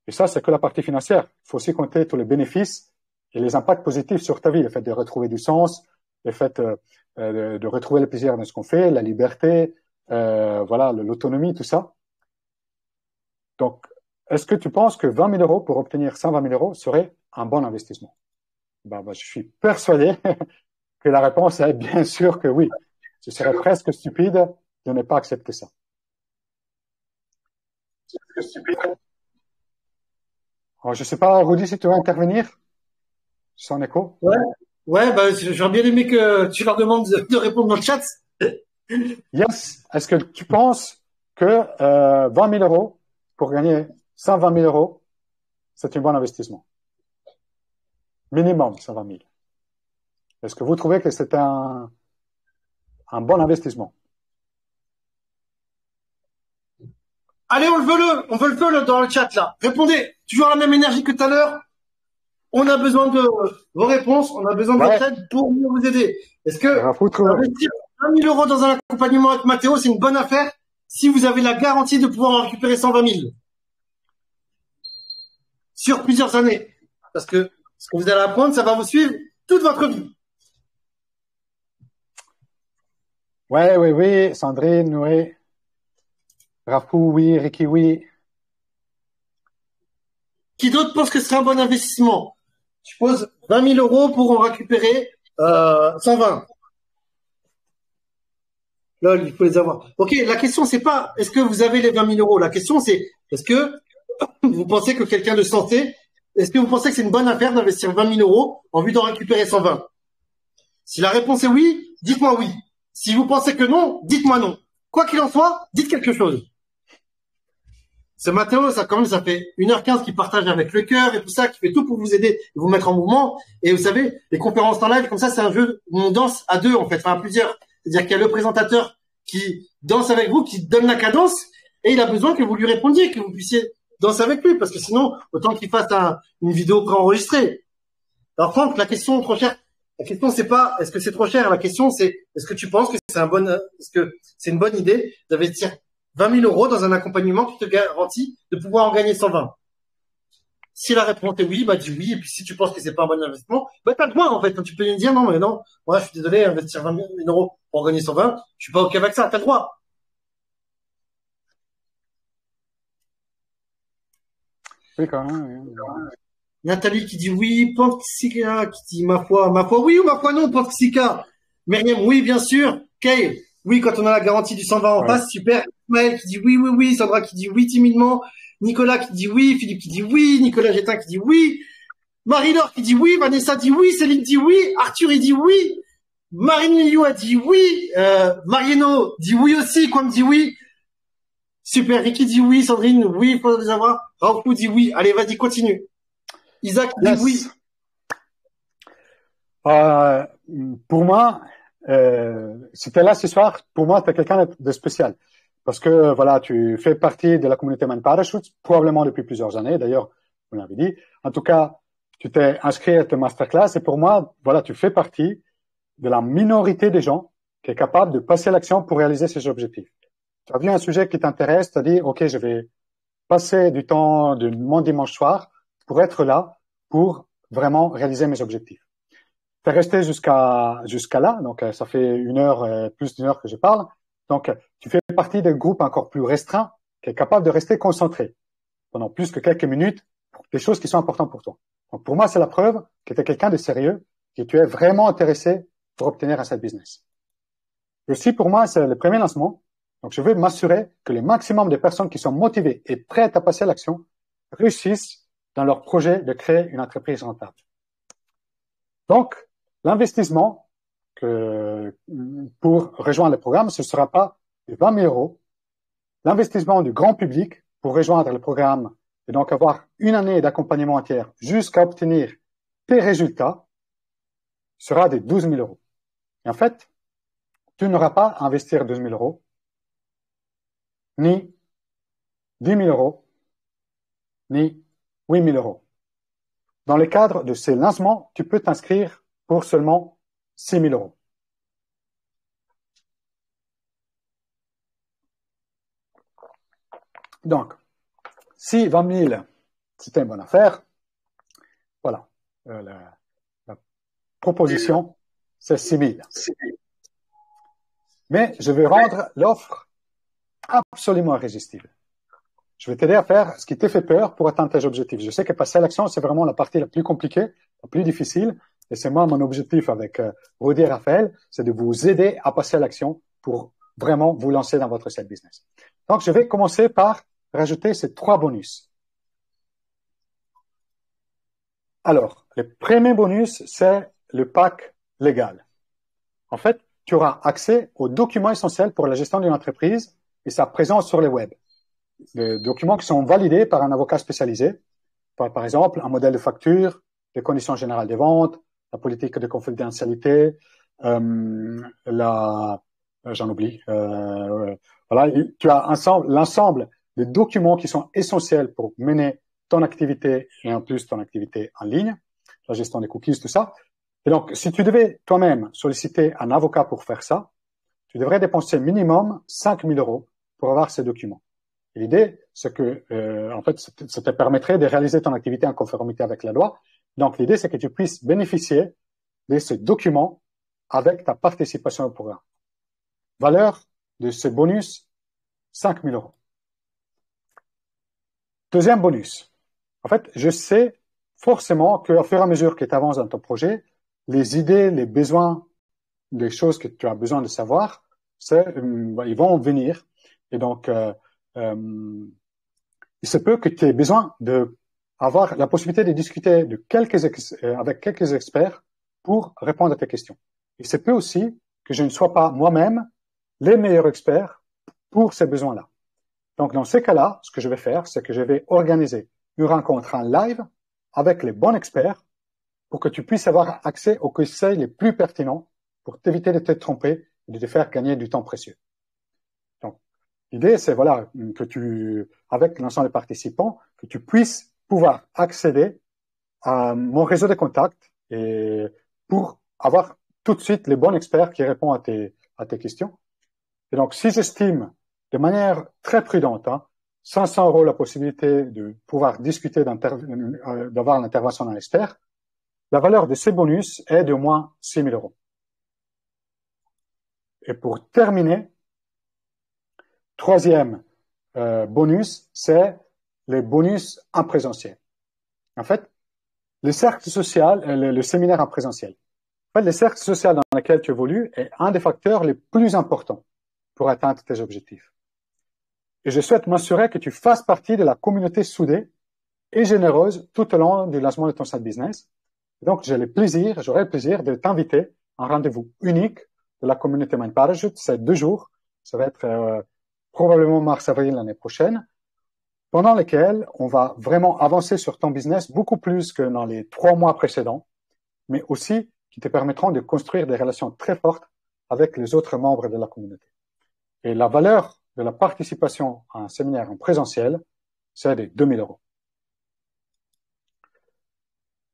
et ça, c'est que la partie financière. Il faut aussi compter tous les bénéfices et les impacts positifs sur ta vie, le fait de retrouver du sens, le fait de retrouver le plaisir de ce qu'on fait, la liberté, voilà, l'autonomie, tout ça. Donc, est-ce que tu penses que 20 000 euros pour obtenir 120 000 euros serait un bon investissement? Je suis persuadé que la réponse est bien sûr que oui. Ce serait presque stupide de ne pas accepter ça. Alors, je sais pas, Rudy, si tu veux intervenir sans écho. Ouais, j'aurais bien aimé que tu leur demandes de répondre dans le chat. Yes. Est-ce que tu penses que 20 000 euros pour gagner 120 000 euros, c'est un bon investissement? Minimum 120 000. Est-ce que vous trouvez que c'est un bon investissement? Allez, on veut le feu dans le chat là. Répondez, toujours la même énergie que tout à l'heure. On a besoin de vos réponses, on a besoin de votre aide pour mieux vous aider. Est-ce que investir 20 000 euros dans un accompagnement avec Mathéo, c'est une bonne affaire si vous avez la garantie de pouvoir en récupérer 120 000 sur plusieurs années? Parce que ce que vous allez apprendre, ça va vous suivre toute votre vie. Oui. Sandrine, oui. Rafou, oui. Ricky, oui. Qui d'autre pense que ce serait un bon investissement? Je pose 20 000 euros pour en récupérer 120. Là, il faut les avoir. Ok, la question, c'est pas est-ce que vous avez les 20 000 euros? La question, c'est est-ce que vous pensez que quelqu'un de santé, est-ce que vous pensez que c'est une bonne affaire d'investir 20 000 euros en vue d'en récupérer 120? Si la réponse est oui, dites-moi oui. Si vous pensez que non, dites-moi non. Quoi qu'il en soit, dites quelque chose. C'est Mathéo, ça fait 1h15 qu'il partage avec le cœur et tout ça, qui fait tout pour vous aider et vous mettre en mouvement. Et vous savez, les conférences en live, comme ça, c'est un jeu où on danse à deux, en fait, enfin à plusieurs. C'est-à-dire qu'il y a le présentateur qui danse avec vous, qui donne la cadence, et il a besoin que vous lui répondiez, que vous puissiez danser avec lui, parce que sinon, autant qu'il fasse une vidéo préenregistrée. Alors Franck, la question trop chère, la question c'est pas est-ce que c'est trop cher, la question c'est est-ce que tu penses que est-ce que c'est une bonne idée d'investir 20 000 euros dans un accompagnement qui te garantit de pouvoir en gagner 120. Si la réponse est oui, dis oui. Et puis si tu penses que c'est pas un bon investissement, t'as le droit en fait. Tu peux lui dire non, mais non. Moi, je suis désolé, investir 20 000 euros pour en gagner 120, je suis pas ok avec ça. T'as le droit. Oui, quand même. Oui. Nathalie qui dit oui, Panxica qui dit ma foi oui ou ma foi non, Panxica. Myriam, oui, bien sûr. Kay, oui, quand on a la garantie du 120 en Ouais. face, super. Ismaël qui dit oui, oui, oui. Sandra qui dit oui timidement. Nicolas qui dit oui. Philippe qui dit oui. Nicolas Gétin qui dit oui. Marie-Laure qui dit oui. Vanessa dit oui. Céline dit oui. Arthur, il dit oui. Marine Liliou a dit oui. Mariano dit oui aussi. Quoi me dit oui. Super. Ricky dit oui. Sandrine, oui, il faut les avoir. Raoult dit oui. Allez, vas-y, continue. Isaac dit Yes. oui. Euh, pour moi, c'était là ce soir. Pour moi, tu es quelqu'un de spécial. Parce que, voilà, tu fais partie de la communauté Man Parachute, probablement depuis plusieurs années. D'ailleurs, vous l'avez dit. En tout cas, tu t'es inscrit à tes masterclass. Et pour moi, voilà, tu fais partie de la minorité des gens qui est capable de passer l'action pour réaliser ses objectifs. Tu as vu un sujet qui t'intéresse, tu as dit, OK, je vais passer du temps de mon dimanche soir pour être là, pour vraiment réaliser mes objectifs. Tu es resté jusqu'à là, donc ça fait une heure, plus d'une heure que je parle. Donc, tu fais partie d'un groupe encore plus restreint qui est capable de rester concentré pendant plus que quelques minutes pour des choses qui sont importantes pour toi. Donc, pour moi, c'est la preuve que tu es quelqu'un de sérieux, que tu es vraiment intéressé pour obtenir un side business. Et aussi, pour moi, c'est le premier lancement. Donc, je veux m'assurer que le maximum de personnes qui sont motivées et prêtes à passer à l'action réussissent dans leur projet de créer une entreprise rentable. Donc, l'investissement pour rejoindre le programme, ce ne sera pas de 20 000 euros. L'investissement du grand public pour rejoindre le programme et donc avoir une année d'accompagnement entière jusqu'à obtenir tes résultats sera de 12 000 euros. Et en fait, tu n'auras pas à investir 12 000 euros, ni 10 000 euros, ni 8 000 euros. Dans le cadre de ces lancements, tu peux t'inscrire pour seulement 6 000 euros. Donc, si 20 000, c'était une bonne affaire, voilà. La proposition, c'est 6 000. Mais je vais rendre l'offre absolument irrésistible. Je vais t'aider à faire ce qui te fait peur pour atteindre tes objectifs. Je sais que passer à l'action, c'est vraiment la partie la plus compliquée, la plus difficile. Et c'est moi, mon objectif avec Rudy et Raphaël, c'est de vous aider à passer à l'action pour vraiment vous lancer dans votre side business. Donc, je vais commencer par rajouter ces 3 bonus. Alors, le premier bonus, c'est le pack légal. En fait, tu auras accès aux documents essentiels pour la gestion d'une entreprise et sa présence sur le web. Des documents qui sont validés par un avocat spécialisé, par exemple un modèle de facture, les conditions générales des ventes, la politique de confidentialité, j'en oublie. Voilà, tu as l'ensemble des documents qui sont essentiels pour mener ton activité et en plus ton activité en ligne, la gestion des cookies, tout ça. Et donc, si tu devais toi-même solliciter un avocat pour faire ça, tu devrais dépenser minimum 5 000 euros pour avoir ces documents. Et l'idée, c'est que, en fait, ça te permettrait de réaliser ton activité en conformité avec la loi. Donc, l'idée, c'est que tu puisses bénéficier de ces documents avec ta participation au programme. Valeur de ce bonus, 5 000 euros. Deuxième bonus. En fait, je sais forcément qu'au fur et à mesure que tu avances dans ton projet, les idées, les besoins, les choses que tu as besoin de savoir, ils vont venir. Et donc, il se peut que tu aies besoin d'avoir la possibilité de discuter avec quelques experts pour répondre à tes questions. Il se peut aussi que je ne sois pas moi-même les meilleurs experts pour ces besoins-là. Donc, dans ces cas-là, ce que je vais faire, c'est que je vais organiser une rencontre en live avec les bons experts pour que tu puisses avoir accès aux conseils les plus pertinents pour t'éviter de te tromper et de te faire gagner du temps précieux. Donc, l'idée, c'est voilà, avec l'ensemble des participants, que tu puisses pouvoir accéder à mon réseau de contacts et pour avoir tout de suite les bons experts qui répondent à tes questions. Et donc, si j'estime de manière très prudente, 500 euros la possibilité de pouvoir discuter, d'avoir l'intervention d'un expert, la valeur de ces bonus est d'au moins 6 000 euros. Et pour terminer, troisième bonus, c'est les bonus en présentiel. En fait, le cercle social, le séminaire en présentiel. En fait, le cercle social dans lequel tu évolues est un des facteurs les plus importants pour atteindre tes objectifs. Et je souhaite m'assurer que tu fasses partie de la communauté soudée et généreuse tout au long du lancement de ton site business. Donc, j'aurai le plaisir de t'inviter à un rendez-vous unique de la communauté Mind Parachute. C'est 2 jours. Ça va être probablement mars-avril l'année prochaine, pendant lesquels on va vraiment avancer sur ton business beaucoup plus que dans les 3 mois précédents, mais aussi qui te permettront de construire des relations très fortes avec les autres membres de la communauté. Et la valeur de la participation à un séminaire en présentiel, c'est de 2 000 €.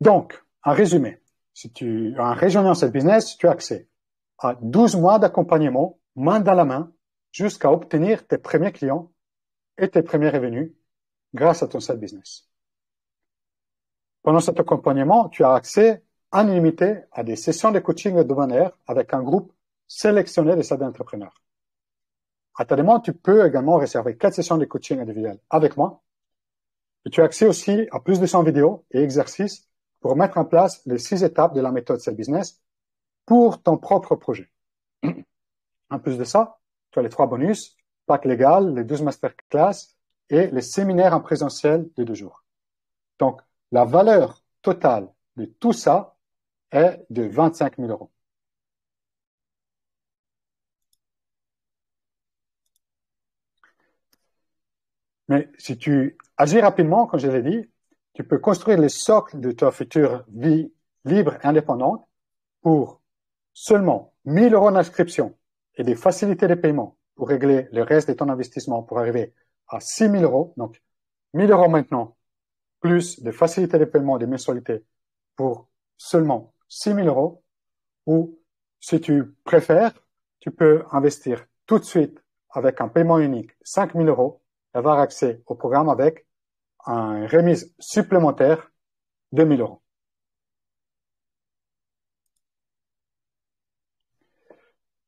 Donc, en résumé, en rejoignant ce business, tu as accès à 12 mois d'accompagnement, main dans la main, jusqu'à obtenir tes premiers clients et tes premiers revenus grâce à ton site business. Pendant cet accompagnement, tu as accès en illimité à des sessions de coaching hebdomadaires avec un groupe sélectionné de sites d'entrepreneurs. À ta demande, tu peux également réserver 4 sessions de coaching individuel avec moi. Et tu as accès aussi à plus de 100 vidéos et exercices pour mettre en place les 6 étapes de la méthode Site Business pour ton propre projet. En plus de ça, tu as les 3 bonus, pack légal, les 12 masterclass et les séminaires en présentiel de 2 jours. Donc, la valeur totale de tout ça est de 25 000 €. Mais si tu agis rapidement, comme je l'ai dit, tu peux construire les socles de ta future vie libre et indépendante pour seulement 1 000 € d'inscription et des facilités de paiement pour régler le reste de ton investissement pour arriver à 6 000 €. Donc, 1 000 € maintenant, plus des facilités de paiement et des mensualités pour seulement 6 000 €. Ou, si tu préfères, tu peux investir tout de suite avec un paiement unique 5 000 € et avoir accès au programme avec une remise supplémentaire de 1 000 €.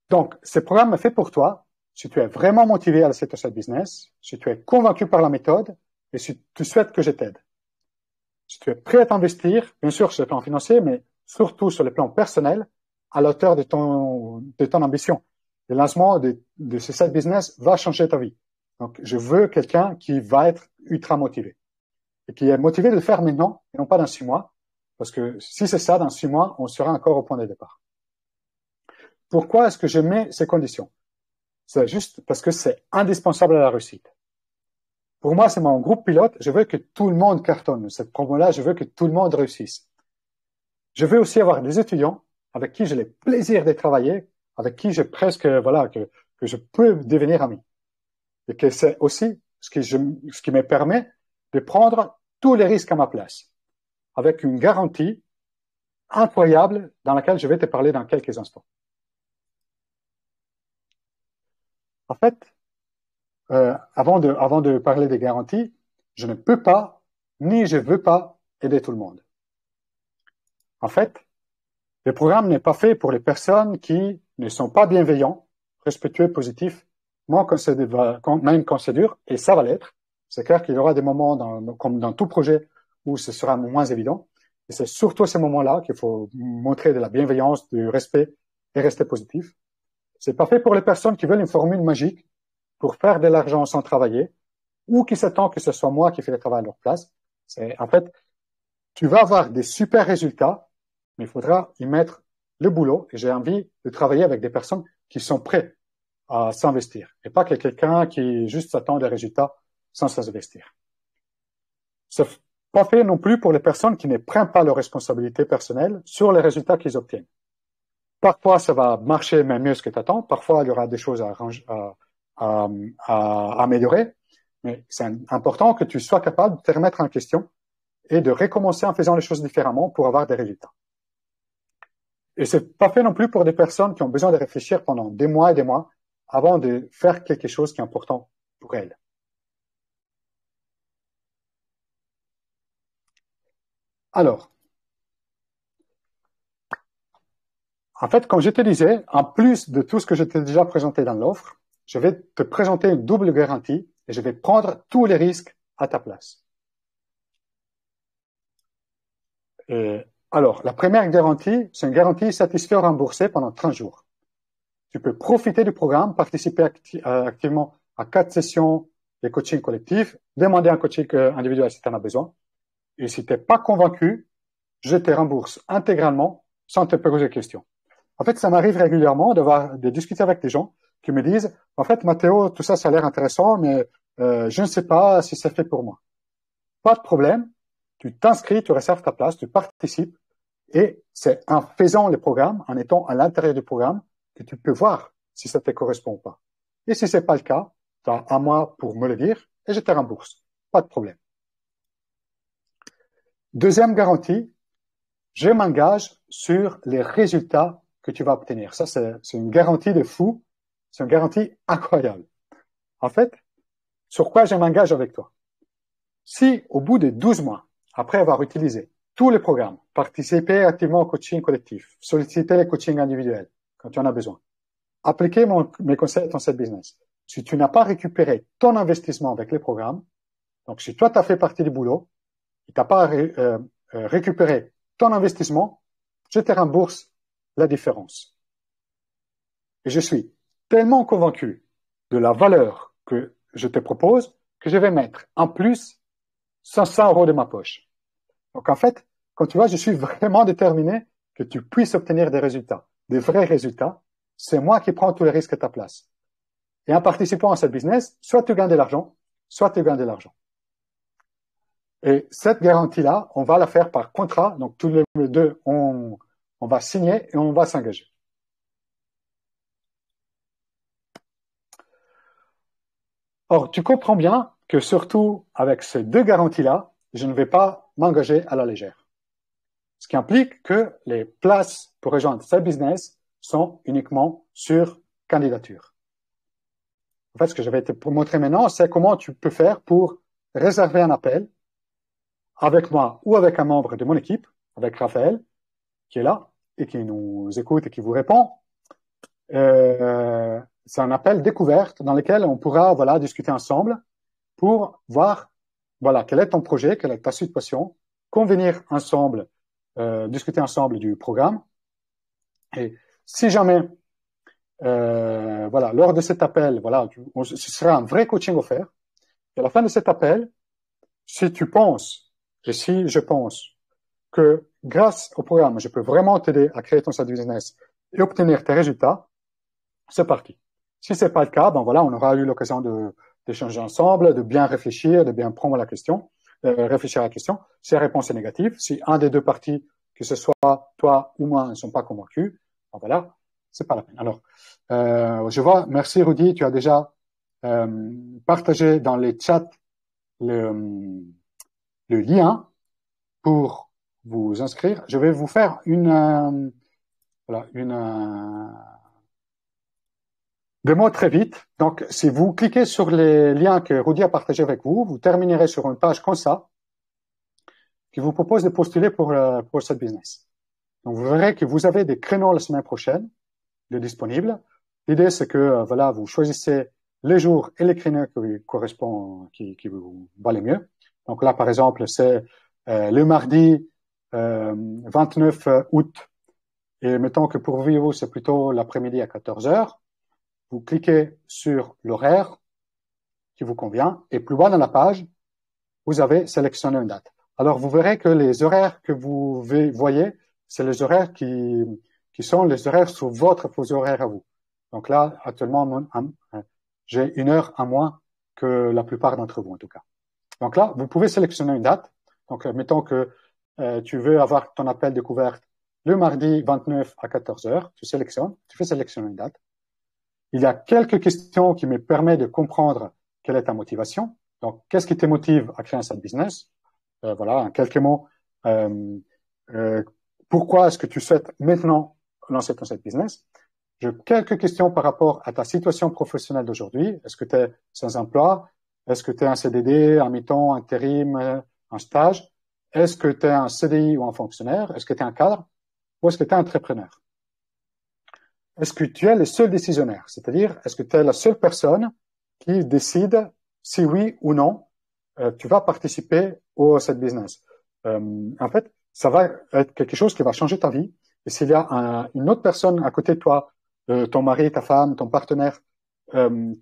Donc, ce programme est fait pour toi si tu es vraiment motivé à lancer ton site business, si tu es convaincu par la méthode et si tu souhaites que je t'aide. Si tu es prêt à t'investir, bien sûr sur le plan financier, mais surtout sur le plan personnel, à la hauteur de ton ambition. Le lancement de ce site business va changer ta vie. Donc, je veux quelqu'un qui va être ultra motivé et qui est motivé de le faire maintenant et non pas dans 6 mois. Parce que si c'est ça, dans 6 mois, on sera encore au point de départ. Pourquoi est-ce que je mets ces conditions? C'est juste parce que c'est indispensable à la réussite. Pour moi, c'est mon groupe pilote. Je veux que tout le monde cartonne. Cette promo-là, je veux que tout le monde réussisse. Je veux aussi avoir des étudiants avec qui j'ai le plaisir de travailler, avec qui j'ai presque, que je peux devenir ami. Et que c'est aussi ce qui me permet de prendre tous les risques à ma place, avec une garantie incroyable dans laquelle je vais te parler dans quelques instants. En fait, avant de parler des garanties, je ne peux pas, ni je veux pas aider tout le monde. En fait, le programme n'est pas fait pour les personnes qui ne sont pas bienveillants, respectueux, positifs, même quand c'est dur, et ça va l'être. C'est clair qu'il y aura des moments, comme dans tout projet, où ce sera moins évident. Et c'est surtout à ces moments-là qu'il faut montrer de la bienveillance, du respect et rester positif. C'est pas fait pour les personnes qui veulent une formule magique pour faire de l'argent sans travailler, ou qui s'attendent que ce soit moi qui fais le travail à leur place. En fait, tu vas avoir des super résultats, mais il faudra y mettre le boulot. Et j'ai envie de travailler avec des personnes qui sont prêtes à s'investir, et pas que quelqu'un qui juste s'attend des résultats sans s'investir. C'est pas fait non plus pour les personnes qui ne prennent pas leurs responsabilités personnelles sur les résultats qu'ils obtiennent. Parfois, ça va marcher même mieux ce que tu attends. Parfois, il y aura des choses à améliorer. Mais c'est important que tu sois capable de te remettre en question et de recommencer en faisant les choses différemment pour avoir des résultats. Et c'est pas fait non plus pour des personnes qui ont besoin de réfléchir pendant des mois et des mois avant de faire quelque chose qui est important pour elles. Alors, en fait, comme je te disais, en plus de tout ce que je t'ai déjà présenté dans l'offre, je vais te présenter une double garantie et je vais prendre tous les risques à ta place. Alors, la première garantie, c'est une garantie satisfait ou remboursée pendant 30 jours. Tu peux profiter du programme, participer activement à 4 sessions de coaching collectif, demander un coaching individuel si tu en as besoin. Et si tu n'es pas convaincu, je te rembourse intégralement sans te poser de questions. En fait, ça m'arrive régulièrement de discuter avec des gens qui me disent, en fait, Mathéo, tout ça, ça a l'air intéressant, mais je ne sais pas si c'est fait pour moi. Pas de problème. Tu t'inscris, tu réserves ta place, tu participes. Et c'est en faisant le programme, en étant à l'intérieur du programme, que tu peux voir si ça te correspond ou pas. Et si c'est pas le cas, tu as un mois pour me le dire et je te rembourse. Pas de problème. Deuxième garantie, je m'engage sur les résultats que tu vas obtenir. Ça, c'est une garantie de fou. C'est une garantie incroyable. En fait, sur quoi je m'engage avec toi? Si, au bout de 12 mois, après avoir utilisé tous les programmes, participer activement au coaching collectif, solliciter les coachings individuels quand tu en as besoin, appliquer mes conseils à ton site business. Si tu n'as pas récupéré ton investissement avec les programmes, donc si toi, tu as fait partie du boulot, et tu n'as pas récupéré ton investissement, je te rembourse la différence. Et je suis tellement convaincu de la valeur que je te propose que je vais mettre en plus 500 € de ma poche. Donc, en fait, quand tu vois, je suis vraiment déterminé que tu puisses obtenir des résultats, des vrais résultats. C'est moi qui prends tous les risques à ta place. Et en participant à ce business, soit tu gagnes de l'argent, soit tu gagnes de l'argent. Et cette garantie-là, on va la faire par contrat. Donc, tous les deux, on va signer et on va s'engager. Or, tu comprends bien que surtout avec ces deux garanties-là, je ne vais pas m'engager à la légère. Ce qui implique que les places pour rejoindre ce business sont uniquement sur candidature. En fait, ce que je vais te montrer maintenant, c'est comment tu peux faire pour réserver un appel avec moi ou avec un membre de mon équipe, avec Raphaël, qui est là et qui nous écoute et qui vous répond. C'est un appel découverte dans lequel on pourra discuter ensemble pour voir quel est ton projet, quelle est ta situation, convenir ensemble, discuter ensemble du programme. Et si jamais, lors de cet appel, ce sera un vrai coaching offert. Et à la fin de cet appel, si tu penses, et si je pense que grâce au programme, je peux vraiment t'aider à créer ton site business et obtenir tes résultats, c'est parti. Si c'est pas le cas, on aura eu l'occasion d'échanger ensemble, de bien réfléchir, de bien prendre la question, réfléchir à la question. Si la réponse est négative, si un des deux parties, que ce soit toi ou moi, ne sont pas convaincus, c'est pas la peine. Alors, je vois, merci Rudy, tu as déjà partagé dans les chats le lien pour vous inscrire. Je vais vous faire une démo très vite. Donc, si vous cliquez sur les liens que Rudy a partagés avec vous, vous terminerez sur une page comme ça qui vous propose de postuler pour cette business. Donc, vous verrez que vous avez des créneaux la semaine prochaine de disponibles. L'idée, c'est que vous choisissez les jours et les créneaux qui correspondent, qui vous valent mieux. Donc là, par exemple, c'est le mardi 29 août. Et mettons que pour vous, c'est plutôt l'après-midi à 14 heures. Vous cliquez sur l'horaire qui vous convient. Et plus bas dans la page, vous avez sélectionné une date. Alors, vous verrez que les horaires que vous voyez, c'est les horaires qui sont les horaires sur votre fuseau horaire à vous. Donc là, actuellement, j'ai une heure à moins que la plupart d'entre vous, en tout cas. Donc là, vous pouvez sélectionner une date. Donc, mettons que tu veux avoir ton appel découverte le mardi 29 à 14 heures. Tu fais sélectionner une date. Il y a quelques questions qui me permettent de comprendre quelle est ta motivation. Donc, qu'est-ce qui te motive à créer un site business? En quelques mots, pourquoi est-ce que tu souhaites maintenant lancer ton site business? J'ai quelques questions par rapport à ta situation professionnelle d'aujourd'hui. Est-ce que tu es sans emploi? Est-ce que tu es un CDD, un mi-temps, intérim, un stage? Est-ce que tu es un CDI ou un fonctionnaire? Est-ce que tu es un cadre? Ou est-ce que tu es un entrepreneur? Est-ce que tu es le seul décisionnaire? C'est-à-dire, est-ce que tu es la seule personne qui décide si oui ou non tu vas participer au side business. En fait, ça va être quelque chose qui va changer ta vie. Et s'il y a une autre personne à côté de toi, ton mari, ta femme, ton partenaire,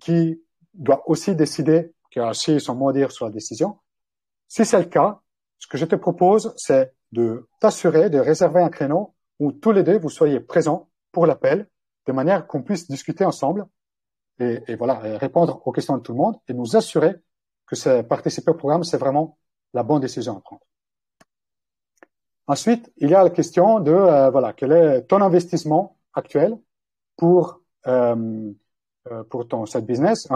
qui doit aussi décider, qui a aussi son mot à dire sur la décision, si c'est le cas, ce que je te propose, c'est de t'assurer de réserver un créneau où tous les deux, vous soyez présents pour l'appel, de manière qu'on puisse discuter ensemble et voilà, et répondre aux questions de tout le monde et nous assurer que participer au programme, c'est vraiment la bonne décision à prendre. Ensuite, il y a la question de, voilà, quel est ton investissement actuel pour ton side business,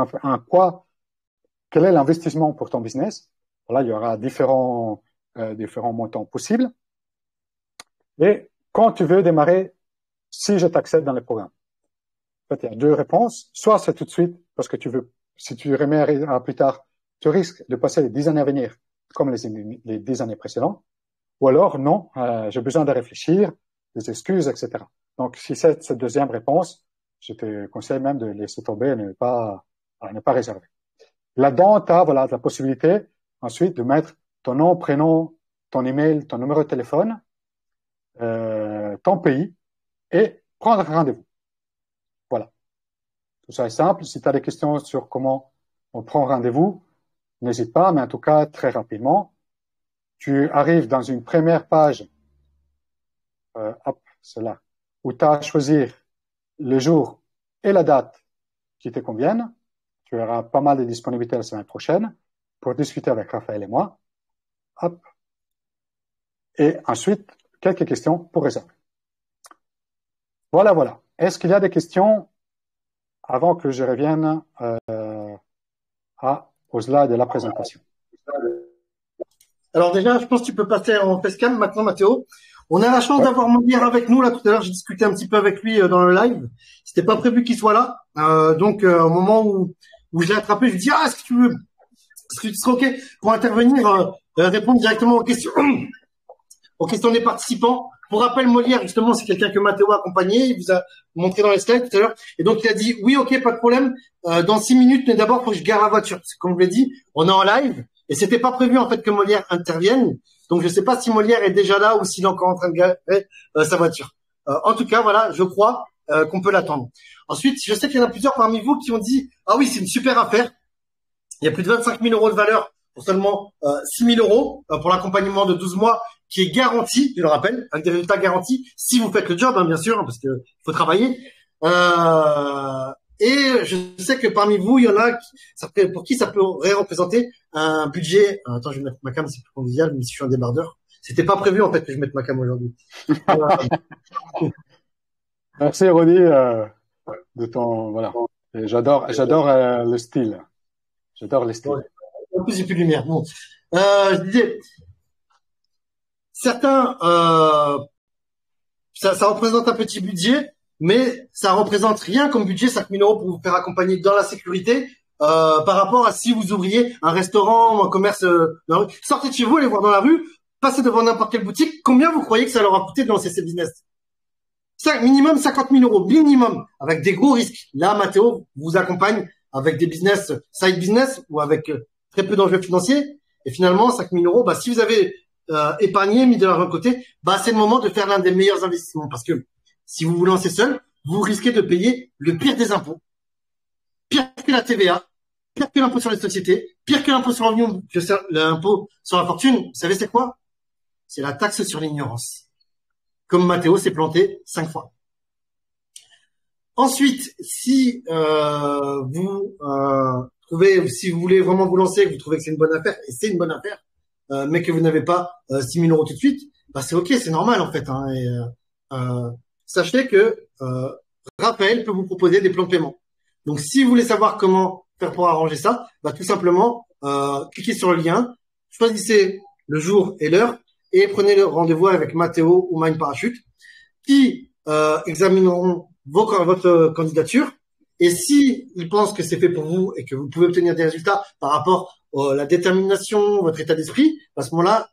quel est l'investissement pour ton business. Voilà, il y aura différents montants possibles. Et quand tu veux démarrer, si je t'accepte dans le programme. En fait, il y a deux réponses. Soit c'est tout de suite, parce que si tu remets à plus tard, tu risques de passer les 10 années à venir comme les 10 années précédentes. Ou alors, non, j'ai besoin de réfléchir, des excuses, etc. Donc, si c'est cette deuxième réponse, je te conseille même de laisser tomber et ne pas réserver. Là-dedans, tu as voilà, la possibilité ensuite de mettre ton nom, prénom, ton email, ton numéro de téléphone, ton pays et prendre un rendez-vous. Voilà. Tout ça est simple. Si tu as des questions sur comment on prend rendez-vous, n'hésite pas, mais en tout cas, très rapidement, tu arrives dans une première page, c'est là, où tu as à choisir le jour et la date qui te conviennent. Tu auras pas mal de disponibilités la semaine prochaine pour discuter avec Raphaël et moi. Hop. Et ensuite, quelques questions pour réserver. Voilà. Est-ce qu'il y a des questions avant que je revienne au slide de la présentation? Alors déjà, je pense que tu peux passer en facecam maintenant, Mathéo. On a la chance d'avoir Molière avec nous là tout à l'heure. J'ai discuté un petit peu avec lui dans le live. C'était pas prévu qu'il soit là. Donc au moment où je l'ai attrapé, je lui dis est-ce que tu serais ok pour intervenir, répondre directement aux questions des participants. Pour rappel, Molière, justement, c'est quelqu'un que Mathéo a accompagné. Il vous a montré dans les slides tout à l'heure. Et donc, il a dit, oui, ok, pas de problème. Dans 6 minutes, mais d'abord, faut que je gare la voiture. Parce que, comme je l'ai dit, on est en live. Et c'était pas prévu, en fait, que Molière intervienne. Donc, je sais pas si Molière est déjà là ou s'il est encore en train de garer sa voiture. En tout cas, voilà, je crois qu'on peut l'attendre. Ensuite, je sais qu'il y en a plusieurs parmi vous qui ont dit, ah oui, c'est une super affaire. Il y a plus de 25 000 euros de valeur pour seulement 6 000 euros pour l'accompagnement de 12 mois qui est garanti, je le rappelle, avec des résultats garantis si vous faites le job, bien sûr, parce que faut travailler. Et je sais que parmi vous, il y en a pour qui ça pourrait représenter un budget. Attends, je vais mettre ma cam, c'est plus convivial, mais si je suis un débardeur. C'était pas prévu en fait que je mette ma cam aujourd'hui. Merci Rodi de ton voilà. Et j'adore le style. J'adore le style. Ouais. En plus, j'ai plus de lumière. Bon, je disais, certains, ça représente un petit budget, mais ça représente rien comme budget, 5 000 euros pour vous faire accompagner dans la sécurité, par rapport à si vous ouvriez un restaurant ou un commerce dans la rue. Sortez de chez vous, allez voir dans la rue, passez devant n'importe quelle boutique. Combien vous croyez que ça leur a coûté de lancer ces business? Minimum 50 000 euros, minimum, avec des gros risques. Là, Mathéo vous accompagne avec des business, side business, ou avec très peu d'enjeux financiers. Et finalement, 5 000 euros, si vous avez épargné, mis de l'argent de côté, c'est le moment de faire l'un des meilleurs investissements. Parce que si vous vous lancez seul, vous risquez de payer le pire des impôts. Pire que la TVA, pire que l'impôt sur les sociétés, pire que l'impôt sur le revenu, l'impôt sur la fortune. Vous savez c'est quoi? C'est la taxe sur l'ignorance. Comme Mathéo s'est planté 5 fois. Ensuite, si vous voulez vraiment vous lancer, que vous trouvez que c'est une bonne affaire, et c'est une bonne affaire, mais que vous n'avez pas 6 000 euros tout de suite, c'est ok, c'est normal en fait. Sachez que Raphaël peut vous proposer des plans de paiement. Donc, si vous voulez savoir comment faire pour arranger ça, tout simplement, cliquez sur le lien, choisissez le jour et l'heure, et prenez le rendez-vous avec Mathéo ou Mind Parachute, qui examineront votre candidature. Et si ils pensent que c'est fait pour vous et que vous pouvez obtenir des résultats par rapport à la détermination, votre état d'esprit, à ce moment-là,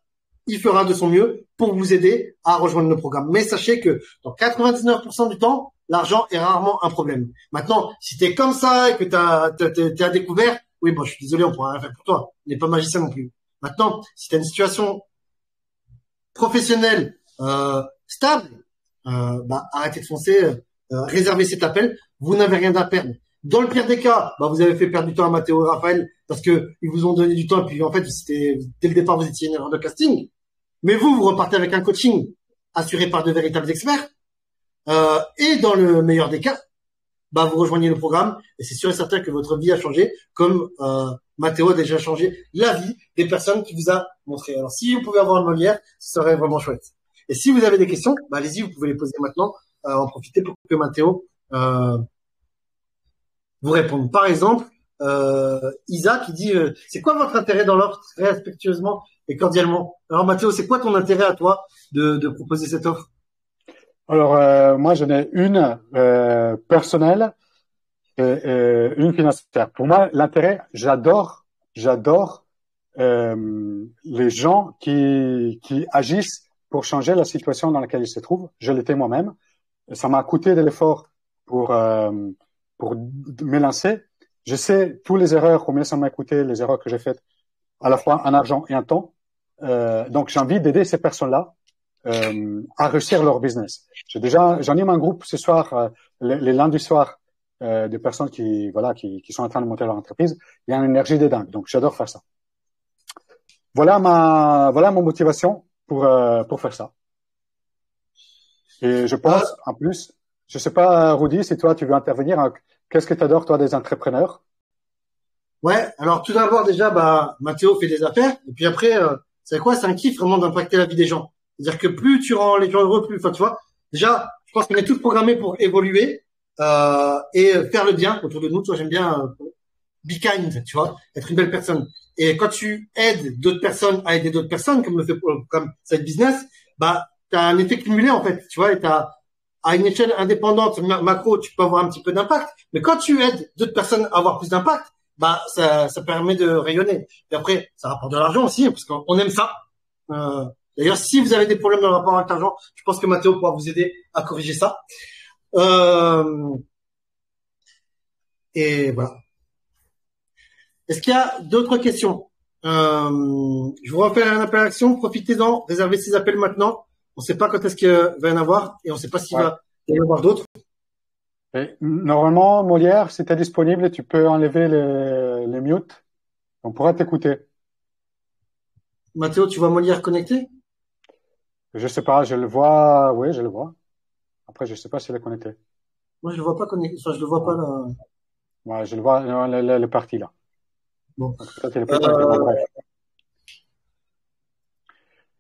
il fera de son mieux pour vous aider à rejoindre le programme. Mais sachez que dans 99% du temps, l'argent est rarement un problème. Maintenant, si tu es comme ça et que t'es à découvert, oui, bon, je suis désolé, on pourra rien faire pour toi. On n'est pas magicien non plus. Maintenant, si tu as une situation professionnelle stable, arrêtez de foncer, réservez cet appel. Vous n'avez rien à perdre. Dans le pire des cas, vous avez fait perdre du temps à Mathéo et Raphaël parce que ils vous ont donné du temps et puis en fait, dès le départ, vous étiez une erreur de casting. Mais vous repartez avec un coaching assuré par de véritables experts. Et dans le meilleur des cas, vous rejoignez le programme et c'est sûr et certain que votre vie a changé comme Mathéo a déjà changé la vie des personnes qui vous a montré. Alors si vous pouvez avoir une Molière, ce serait vraiment chouette. Et si vous avez des questions, allez-y, vous pouvez les poser maintenant. En profiter pour que Mathéo vous réponde. Par exemple, Isa qui dit c'est quoi votre intérêt dans l'offre, très respectueusement et cordialement. Alors Mathéo, c'est quoi ton intérêt à toi de proposer cette offre? Alors, moi, j'en ai une personnelle et une financière. Pour moi, l'intérêt, j'adore les gens qui agissent pour changer la situation dans laquelle ils se trouvent. Je l'étais moi-même. Ça m'a coûté de l'effort pour me lancer. Je sais tous les erreurs, combien ça m'a coûté, les erreurs que j'ai faites, à la fois en argent et en temps. Donc, j'ai envie d'aider ces personnes-là à réussir leur business. J'anime un groupe ce soir, les lundis soirs, de personnes qui sont en train de monter leur entreprise. Il y a une énergie de dingue. Donc, j'adore faire ça. Voilà ma motivation pour faire ça. Et je pense, en plus, je sais pas, Rudy, si toi, tu veux intervenir, qu'est-ce que tu adores, toi, des entrepreneurs? Ouais. Alors, tout d'abord, déjà, Mathéo fait des affaires. Et puis après, c'est quoi? C'est un kiff vraiment d'impacter la vie des gens. C'est-à-dire que plus tu rends les gens heureux, tu vois. Déjà, je pense qu'on est tous programmés pour évoluer et faire le bien autour de nous. Tu vois, j'aime bien be kind, tu vois, être une belle personne. Et quand tu aides d'autres personnes à aider d'autres personnes, comme le fait comme cette business, t'as un effet cumulé en fait, tu vois. Et à une échelle indépendante, macro, tu peux avoir un petit peu d'impact. Mais quand tu aides d'autres personnes à avoir plus d'impact, ça permet de rayonner. Et après, ça rapporte de l'argent aussi, parce qu'on aime ça. D'ailleurs, si vous avez des problèmes dans le rapport avec l'argent, je pense que Mathéo pourra vous aider à corriger ça. Et voilà. Est-ce qu'il y a d'autres questions? Je vous refais un appel à l'action. Profitez-en. Réservez ces appels maintenant. On ne sait pas quand est-ce qu'il va y en avoir et on ne sait pas s'il va y en avoir d'autres. Et normalement, Molière, si tu es disponible, tu peux enlever les mutes. On pourra t'écouter. Mathéo, tu vois Molière connecté? Je sais pas, je le vois. Oui, je le vois. Après, je sais pas s'il est connecté. Moi, je le vois pas connecté. Enfin, je le vois pas là. Ouais, je le vois, le parti là. Bon. Peut-être il est peut-être bref.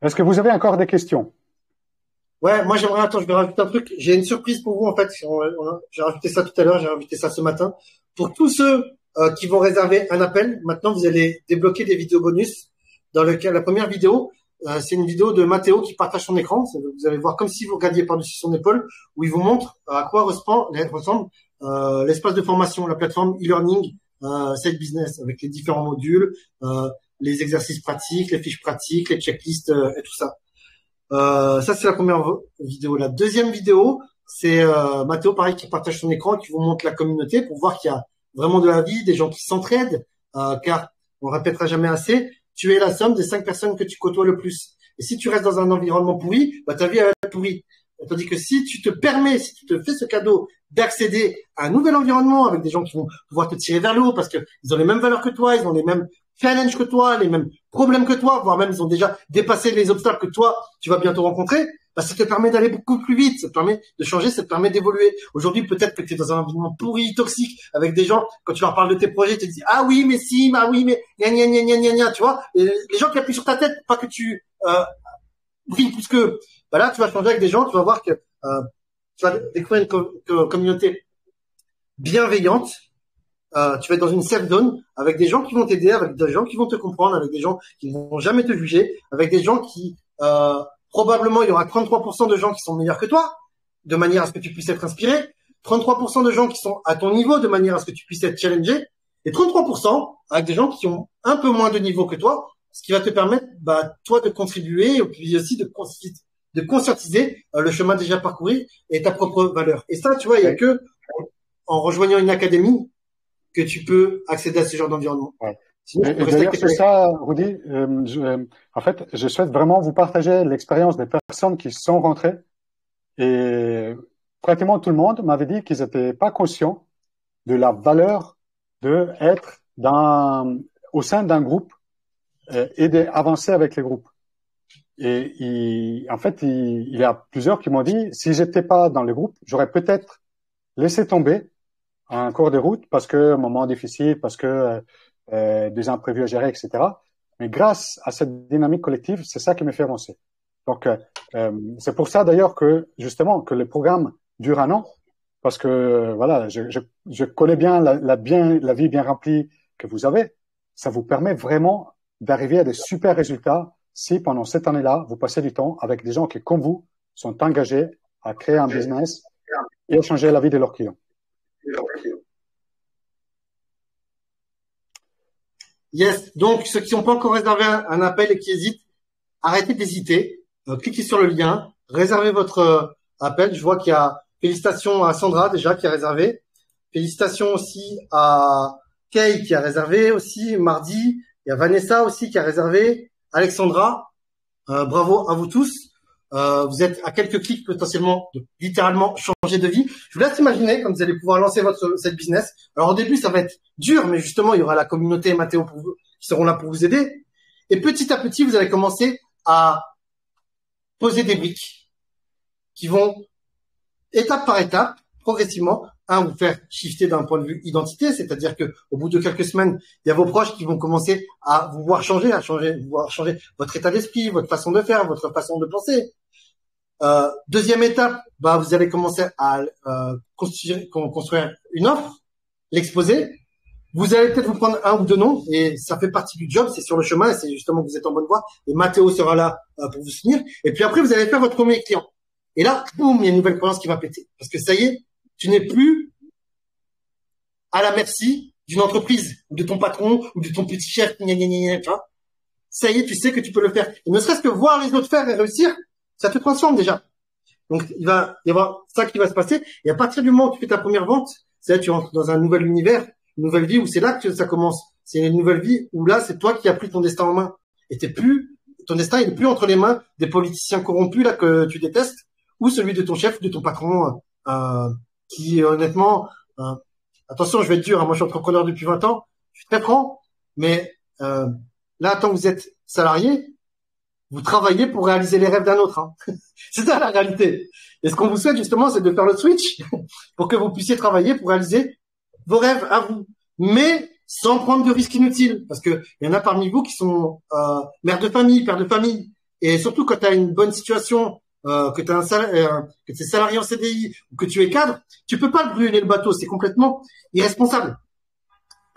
Est-ce que vous avez encore des questions? Ouais, moi j'aimerais, attends, je vais rajouter un truc. J'ai une surprise pour vous en fait. J'ai rajouté ça tout à l'heure, j'ai rajouté ça ce matin. Pour tous ceux qui vont réserver un appel, maintenant vous allez débloquer des vidéos bonus. Dans lequel la première vidéo, c'est une vidéo de Mathéo qui partage son écran. Vous allez voir comme si vous regardiez par-dessus son épaule, où il vous montre à quoi ressemble l'espace de formation, la plateforme e-learning Side Business, avec les différents modules, les exercices pratiques, les fiches pratiques, les checklists et tout ça. Ça, c'est la première vidéo. La deuxième vidéo, c'est Mathéo, pareil, qui partage son écran, qui vous montre la communauté pour voir qu'il y a vraiment de la vie, des gens qui s'entraident, car on répétera jamais assez, tu es la somme des 5 personnes que tu côtoies le plus. Et si tu restes dans un environnement pourri, ta vie elle va être pourrie. Tandis que si tu te permets, si tu te fais ce cadeau d'accéder à un nouvel environnement avec des gens qui vont pouvoir te tirer vers le haut parce que ils ont les mêmes valeurs que toi, ils ont les mêmes challenges que toi, les mêmes problèmes que toi, voire même ils ont déjà dépassé les obstacles que toi, tu vas bientôt rencontrer, ça te permet d'aller beaucoup plus vite, ça te permet de changer, ça te permet d'évoluer. Aujourd'hui, peut-être que tu es dans un environnement pourri, toxique, avec des gens, quand tu leur parles de tes projets, ils te disent, ah oui, mais si, ah oui, mais gna gna gna gna gna gna, tu vois, et les gens qui appuient sur ta tête, pas que tu brilles plus que, là, tu vas changer avec des gens, tu vas voir que tu vas découvrir une communauté bienveillante. Tu vas être dans une safe zone avec des gens qui vont t'aider, avec des gens qui vont te comprendre, avec des gens qui ne vont jamais te juger, avec des gens qui probablement il y aura 33% de gens qui sont meilleurs que toi, de manière à ce que tu puisses être inspiré, 33% de gens qui sont à ton niveau, de manière à ce que tu puisses être challengé, et 33% avec des gens qui ont un peu moins de niveau que toi, ce qui va te permettre, toi, de contribuer, et puis aussi de conscientiser le chemin déjà parcouru et ta propre valeur. Et ça, tu vois, il y a que en rejoignant une académie que tu peux accéder à ce genre d'environnement. Ouais. Sinon, tu Et peux rester d'ailleurs, avec c'est tes ça, Rudy. En fait, je souhaite vraiment vous partager l'expérience des personnes qui sont rentrées et pratiquement tout le monde m'avait dit qu'ils n'étaient pas conscients de la valeur de être au sein d'un groupe et d'avancer avec les groupes. Et en fait, il y a plusieurs qui m'ont dit, si j'étais pas dans le groupe, j'aurais peut-être laissé tomber en cours de route parce que moment difficile, parce que des imprévus à gérer, etc. Mais grâce à cette dynamique collective, c'est ça qui me fait avancer. Donc, c'est pour ça d'ailleurs que justement que le programme dure un an, parce que voilà, je connais bien la vie bien remplie que vous avez. Ça vous permet vraiment d'arriver à des super résultats si pendant cette année-là, vous passez du temps avec des gens qui, comme vous, sont engagés à créer un business et à changer la vie de leurs clients. Yes. Donc, ceux qui n'ont pas encore réservé un appel et qui hésitent, arrêtez d'hésiter. Cliquez sur le lien, réservez votre appel. Je vois qu'il y a félicitations à Sandra déjà qui a réservé. Félicitations aussi à Kay qui a réservé aussi mardi. Il y a Vanessa aussi qui a réservé. Alexandra, bravo à vous tous. Vous êtes à quelques clics potentiellement de littéralement changer de vie. Je vous laisse imaginer quand vous allez pouvoir lancer cette business. Alors au début, ça va être dur, mais justement, il y aura la communauté Mathéo qui seront là pour vous aider. Et petit à petit, vous allez commencer à poser des briques qui vont, étape par étape, progressivement, vous faire shifter d'un point de vue identité, c'est-à-dire que au bout de quelques semaines, il y a vos proches qui vont commencer à vous voir changer, votre état d'esprit, votre façon de faire, votre façon de penser. Deuxième étape, vous allez commencer à construire une offre, l'exposer. Vous allez peut-être vous prendre un ou deux noms et ça fait partie du job, c'est sur le chemin, c'est justement que vous êtes en bonne voie et Mathéo sera là pour vous soutenir. Et puis après, vous allez faire votre premier client. Et là, boum, il y a une nouvelle croyance qui va péter. Parce que ça y est, tu n'es plus à la merci d'une entreprise ou de ton patron ou de ton petit chef. Tu vois, ça y est, tu sais que tu peux le faire. Et ne serait-ce que voir les autres faire et réussir, ça te transforme déjà. Donc, il va y avoir ça qui va se passer. Et à partir du moment où tu fais ta première vente, c'est là que tu rentres dans un nouvel univers, une nouvelle vie où c'est là que ça commence. C'est une nouvelle vie où là, c'est toi qui as pris ton destin en main. Et ton destin, il n'est plus entre les mains des politiciens corrompus là que tu détestes ou celui de ton chef, de ton patron, qui honnêtement, attention, je vais être dur, hein, moi je suis entrepreneur depuis 20 ans, je suis très franc, mais là, tant que vous êtes salarié, vous travaillez pour réaliser les rêves d'un autre. Hein. C'est ça la réalité. Et ce qu'on vous souhaite justement, c'est de faire le switch pour que vous puissiez travailler pour réaliser vos rêves à vous, mais sans prendre de risques inutiles, parce que il y en a parmi vous qui sont mères de famille, pères de famille, et surtout quand tu as une bonne situation, que tu es salarié en CDI ou que tu es cadre, tu peux pas brûler le bateau, c'est complètement irresponsable.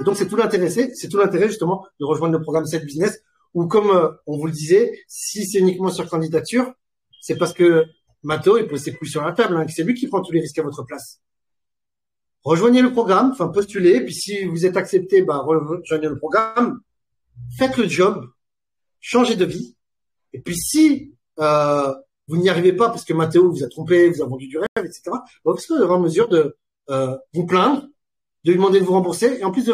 Et donc c'est tout l'intérêt justement de rejoindre le programme 7 Business, où comme on vous le disait, si c'est uniquement sur candidature, c'est parce que Mathéo il pose ses couilles sur la table, hein, que c'est lui qui prend tous les risques à votre place. Rejoignez le programme, enfin postulez, puis si vous êtes accepté, rejoignez le programme, faites le job, changez de vie, et puis si vous n'y arrivez pas parce que Mathéo vous a trompé, vous a vendu du rêve, etc., vous serez en mesure de vous plaindre, de lui demander de vous rembourser, et en plus de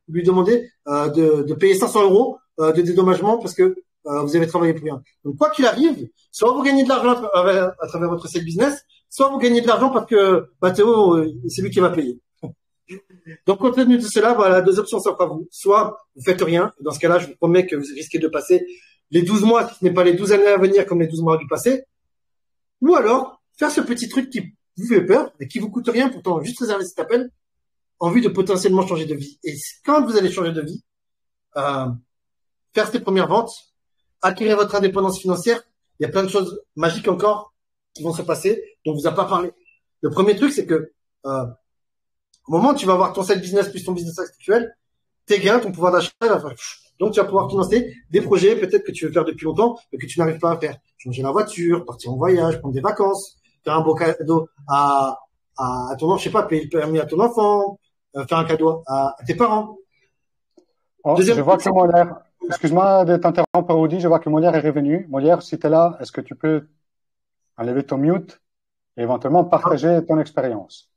lui demander de payer 500 euros de dédommagement parce que vous avez travaillé pour rien. Donc quoi qu'il arrive, soit vous gagnez de l'argent à travers votre side business, soit vous gagnez de l'argent parce que Mathéo, c'est lui qui va payer. Donc, compte tenu de cela, voilà, deux options s'offrent à vous. Soit vous faites rien, dans ce cas-là, je vous promets que vous risquez de passer les 12 mois, si ce n'est pas les 12 années à venir comme les 12 mois du passé. Ou alors, faire ce petit truc qui vous fait peur et qui vous coûte rien, pourtant juste réserver cet appel en vue de potentiellement changer de vie. Et quand vous allez changer de vie, faire ces premières ventes, acquérir votre indépendance financière, il y a plein de choses magiques encore qui vont se passer dont on vous a pas parlé. Le premier truc, c'est que au moment où tu vas avoir ton side business plus ton business actuel, tes gains, ton pouvoir d'achat, donc tu vas pouvoir financer des projets peut-être que tu veux faire depuis longtemps, mais que tu n'arrives pas à faire. Changer la voiture, partir en voyage, prendre des vacances, faire un beau cadeau à ton enfant, je sais pas, payer le permis à ton enfant, faire un cadeau à tes parents. Je vois que Molière, excuse-moi de t'interrompre, Rudy, je vois que Molière est revenu. Molière, si tu es là, est-ce que tu peux enlever ton mute et éventuellement partager ton expérience?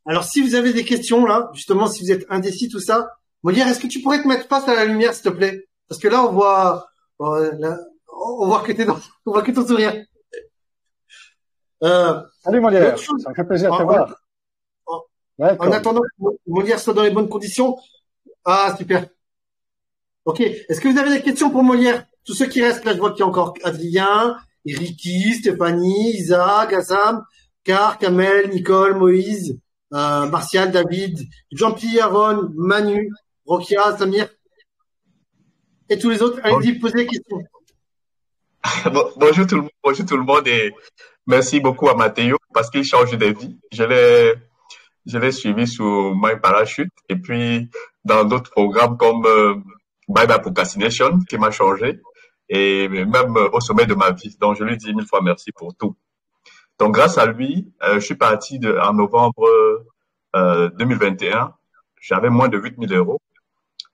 Alors, si vous avez des questions, là, justement, si vous êtes indécis, tout ça, Molière, est-ce que tu pourrais te mettre face à la lumière, s'il te plaît? Parce que là, on voit que on voit que ton sourire. Salut L'autre Molière, chose, ça me fait plaisir de te en, voir. en- en Welcome. attendant que Molière soit dans les bonnes conditions. Ah, super. Ok. Est-ce que vous avez des questions pour Molière? Tous ceux qui restent, là, je vois qu'il y a encore Adrien, Ricky, Stéphanie, Isa, Gassam, Car, Kamel, Nicole, Moïse, Martial, David, Jean-Pierre, Aaron, Manu, Rokia, Samir et tous les autres. Allez-y, posez des questions. Bonjour tout le monde et merci beaucoup à Mathéo parce qu'il change de vie. Je l'ai suivi sur My Parachute et puis dans d'autres programmes comme Bye Bye Procrastination qui m'a changé et même au sommet de ma vie. Donc je lui dis mille fois merci pour tout. Donc grâce à lui, je suis parti en novembre 2021. J'avais moins de 8 000 euros.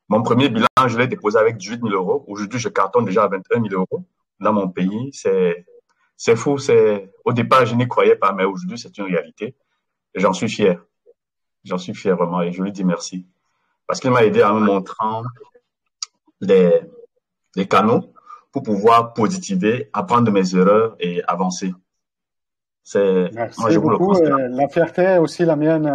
Mon premier bilan, je l'ai déposé avec 18 000 euros. Aujourd'hui, je cartonne déjà à 21 000 euros dans mon pays. C'est fou. Au départ, je n'y croyais pas, mais aujourd'hui, c'est une réalité. Et j'en suis fier. J'en suis fier vraiment et je lui dis merci. Parce qu'il m'a aidé en me montrant les, les canaux pour pouvoir positiver, apprendre de mes erreurs et avancer. Moi, Merci je vous le beaucoup. conseille. La fierté est aussi la mienne,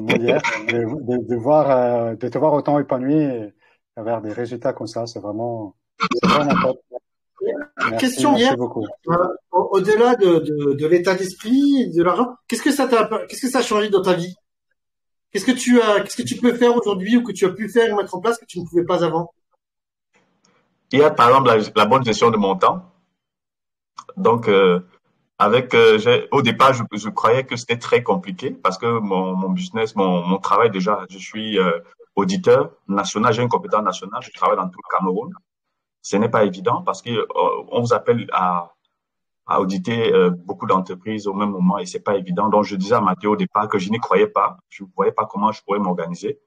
Molière, de te voir autant épanoui et avoir des résultats comme ça. C'est vraiment top. Merci, Question merci hier, beaucoup. au-delà de l'état d'esprit, de l'argent, qu'est-ce que ça a changé dans ta vie? Qu'est-ce que tu peux faire aujourd'hui ou que tu as pu faire et mettre en place que tu ne pouvais pas avant? Il y a par exemple la bonne gestion de mon temps. Donc, au départ, je croyais que c'était très compliqué parce que mon business, mon travail déjà, je suis auditeur national, j'ai une compétence nationale, je travaille dans tout le Cameroun. Ce n'est pas évident parce que on vous appelle à auditer beaucoup d'entreprises au même moment et c'est pas évident. Donc, je disais à Mathieu au départ que je n'y croyais pas, je ne voyais pas comment je pourrais m'organiser.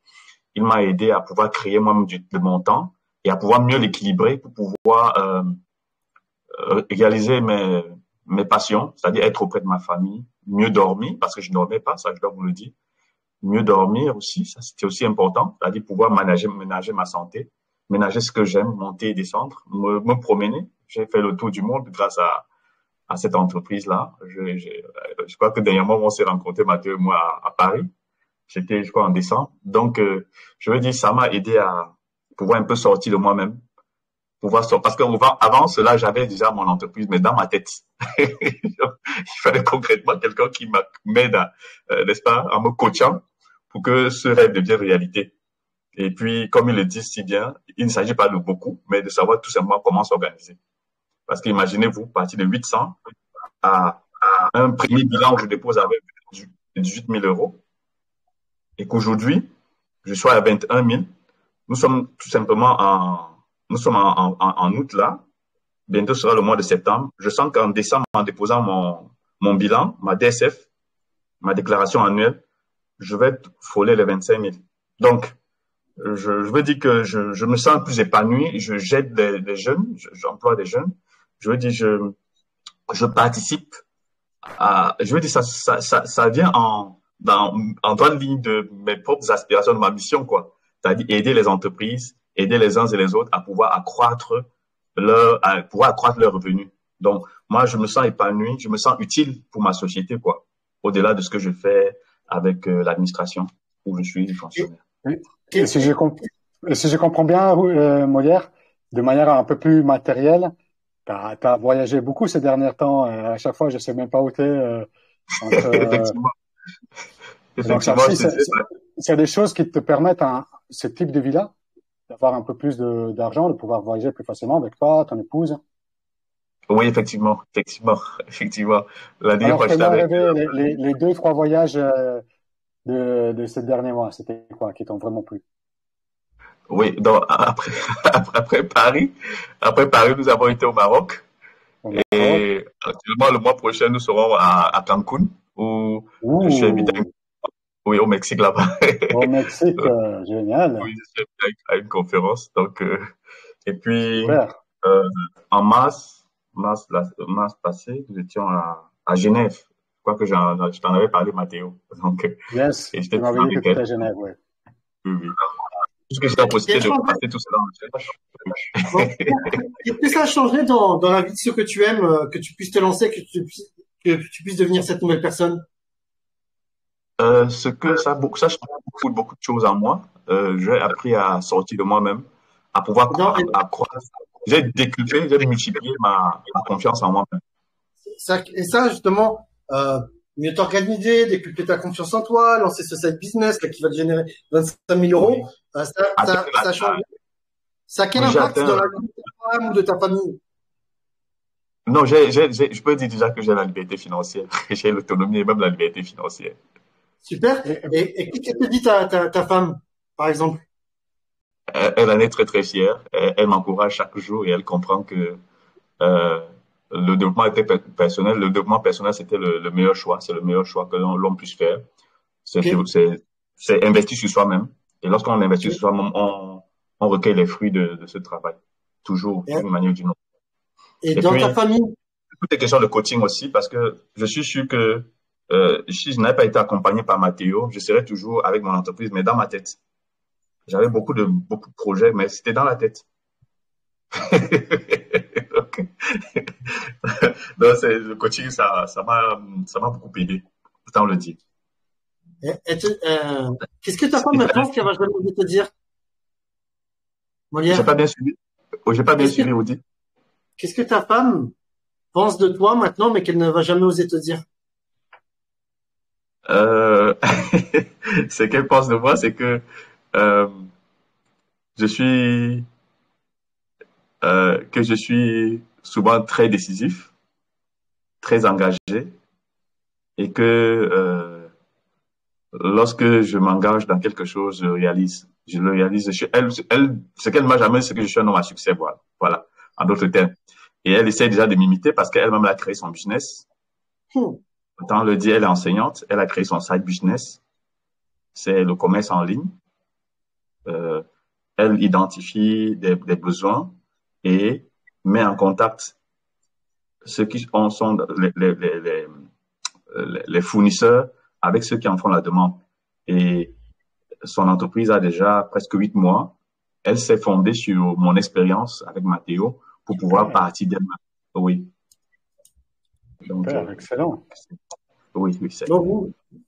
Il m'a aidé à pouvoir créer moi-même de mon temps et à pouvoir mieux l'équilibrer pour pouvoir réaliser mes passions, c'est-à-dire être auprès de ma famille, mieux dormir, parce que je ne dormais pas, ça je dois vous le dire, mieux dormir aussi, ça c'était aussi important, c'est-à-dire pouvoir ménager ma santé, ménager ce que j'aime, monter et descendre, me promener. J'ai fait le tour du monde grâce à cette entreprise-là. Je crois que dernièrement, on s'est rencontrés, Mathieu et moi, à Paris. C'était, je crois, en décembre. Donc, je veux dire, ça m'a aidé à pouvoir un peu sortir de moi-même, pouvoir sortir. Parce qu'avant cela, j'avais déjà mon entreprise, mais dans ma tête. Il fallait concrètement quelqu'un qui m'aide, n'est-ce pas, en me coachant pour que ce rêve devienne réalité. Et puis, comme il le dit si bien, il ne s'agit pas de beaucoup, mais de savoir tout simplement comment s'organiser. Parce qu'imaginez-vous, partir de 800 à un premier bilan où je dépose avec 18 000 euros et qu'aujourd'hui, je sois à 21 000. Nous sommes tout simplement en août là. Bientôt sera le mois de septembre. Je sens qu'en décembre, en déposant mon bilan, ma DSF, ma déclaration annuelle, je vais frôler les 25 000. Donc, je veux dire que je me sens plus épanoui. J'aide des jeunes, j'emploie des jeunes. Je veux dire, je participe je veux dire, ça vient en droite ligne de mes propres aspirations, de ma mission, quoi. C'est-à-dire aider les entreprises, aider les uns et les autres à pouvoir accroître leurs revenus. Donc, moi, je me sens épanoui, je me sens utile pour ma société, quoi. Au-delà de ce que je fais avec l'administration où je suis fonctionnaire. Et si je comprends bien, Molière, de manière un peu plus matérielle, t'as voyagé beaucoup ces derniers temps. À chaque fois, je sais même pas où t'es. Effectivement. Donc, Effectivement, je te disais. c'est des choses qui te permettent ce type de vie-là, d'avoir un peu plus d'argent, de pouvoir voyager plus facilement avec toi, ton épouse. Oui, effectivement. La dernière Alors, fois, j'étais fais-moi avec. rêver les deux, trois voyages de ces derniers mois. C'était quoi qui t'ont vraiment plu? Oui, donc après Paris, nous avons été au Maroc. Au Maroc? Et actuellement, le mois prochain, nous serons à Cancun, où je suis invité, Ouh, oui, au Mexique là-bas. au Mexique, génial, Oui, je suis invité à une conférence. Donc, et puis, super. en mars passé, nous étions à Genève, Quoique je t'en avais parlé, Mathéo. Donc, Yes, et tu j'étais m'avais toujours dit que avec tu elle. étais Genève, oui. Oui, oui. Tout ce que j'ai la Quel possibilité de changement, passer tout cela en recherche. bon, qu'est-ce que ça a changé dans la vie de ceux que tu aimes, que tu puisses te lancer, que tu puisses devenir cette nouvelle personne? Ce que ça change beaucoup de choses en moi. J'ai appris à sortir de moi-même, à pouvoir Dans, à croire. J'ai multiplié ma confiance en moi-même. et ça, justement, mieux t'organiser, décupler ta confiance en toi, lancer ce side business là, qui va te générer 25 000 Oui. euros, ça change. Ça a quel Oui, j'ai impact dans atteint. la vie de ta femme ou de ta famille? Non, je peux dire déjà que j'ai la liberté financière. J'ai l'autonomie et même la liberté financière. Super. Et, Et qu'est-ce que te dit ta femme, par exemple? Elle en est très, très fière. Elle m'encourage chaque jour et elle comprend que euh, le développement personnel, c'était le meilleur choix. C'est le meilleur choix que l'on puisse faire. C'est, Ok. c'est, c'est investir sur soi-même. Et lorsqu'on investit sur soi-même, on recueille les fruits de ce travail. Toujours, Et, d'une manière ou d'une autre. et Et dans ta puis, famille, tout est question de coaching aussi parce que je suis sûr que si je n'avais pas été accompagné par Mathéo, je serais toujours avec mon entreprise, mais dans ma tête. J'avais beaucoup de projets, mais c'était dans la tête. Donc, donc le coaching, ça m'a beaucoup aidé. Autant le dire. qu'est-ce que ta femme elle pense qu'elle va jamais oser te dire, J'ai pas Molière? bien suivi. Oh, j'ai pas bien Qu'est-ce que, suivi, Audi. qu'est-ce que ta femme pense de toi maintenant, mais qu'elle ne va jamais oser te dire? Euh, ce qu'elle pense de moi, c'est que euh, je suis que je suis souvent très décisif, très engagé, et que lorsque je m'engage dans quelque chose, je réalise. Je le réalise. Ce qu'elle m'a jamais, c'est que je suis un homme à succès, voilà. Voilà. En d'autres termes. Et elle essaie déjà de m'imiter parce qu'elle-même a créé son business. Hmm. Autant le dire, elle est enseignante. Elle a créé son side business. C'est le commerce en ligne. Euh, Elle identifie des besoins et met en contact ceux qui sont les fournisseurs avec ceux qui en font la demande. Et son entreprise a déjà presque 8 mois. Elle s'est fondée sur mon expérience avec Mathéo pour pouvoir super, partir d'elle-même. Oui. Donc, super, excellent. oui, oui, c'est. Donc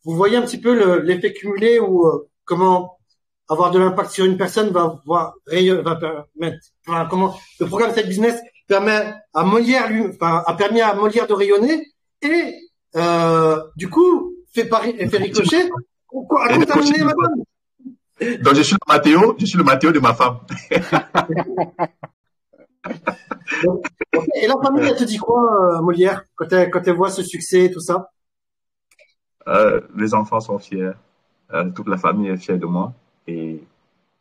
vous voyez un petit peu l'effet cumulé où comment avoir de l'impact sur une personne va permettre, enfin, comment le programme Side Business permet à Molière a permis à Molière de rayonner et du coup fait ricocher à Et de contaminer coaching. madame. Donc, je suis le Mathéo de ma femme. Donc, ok. Et la famille, elle te dit quoi, Molière, quand elle voit ce succès et tout ça? Les enfants sont fiers. Toute la famille est fière de moi. Et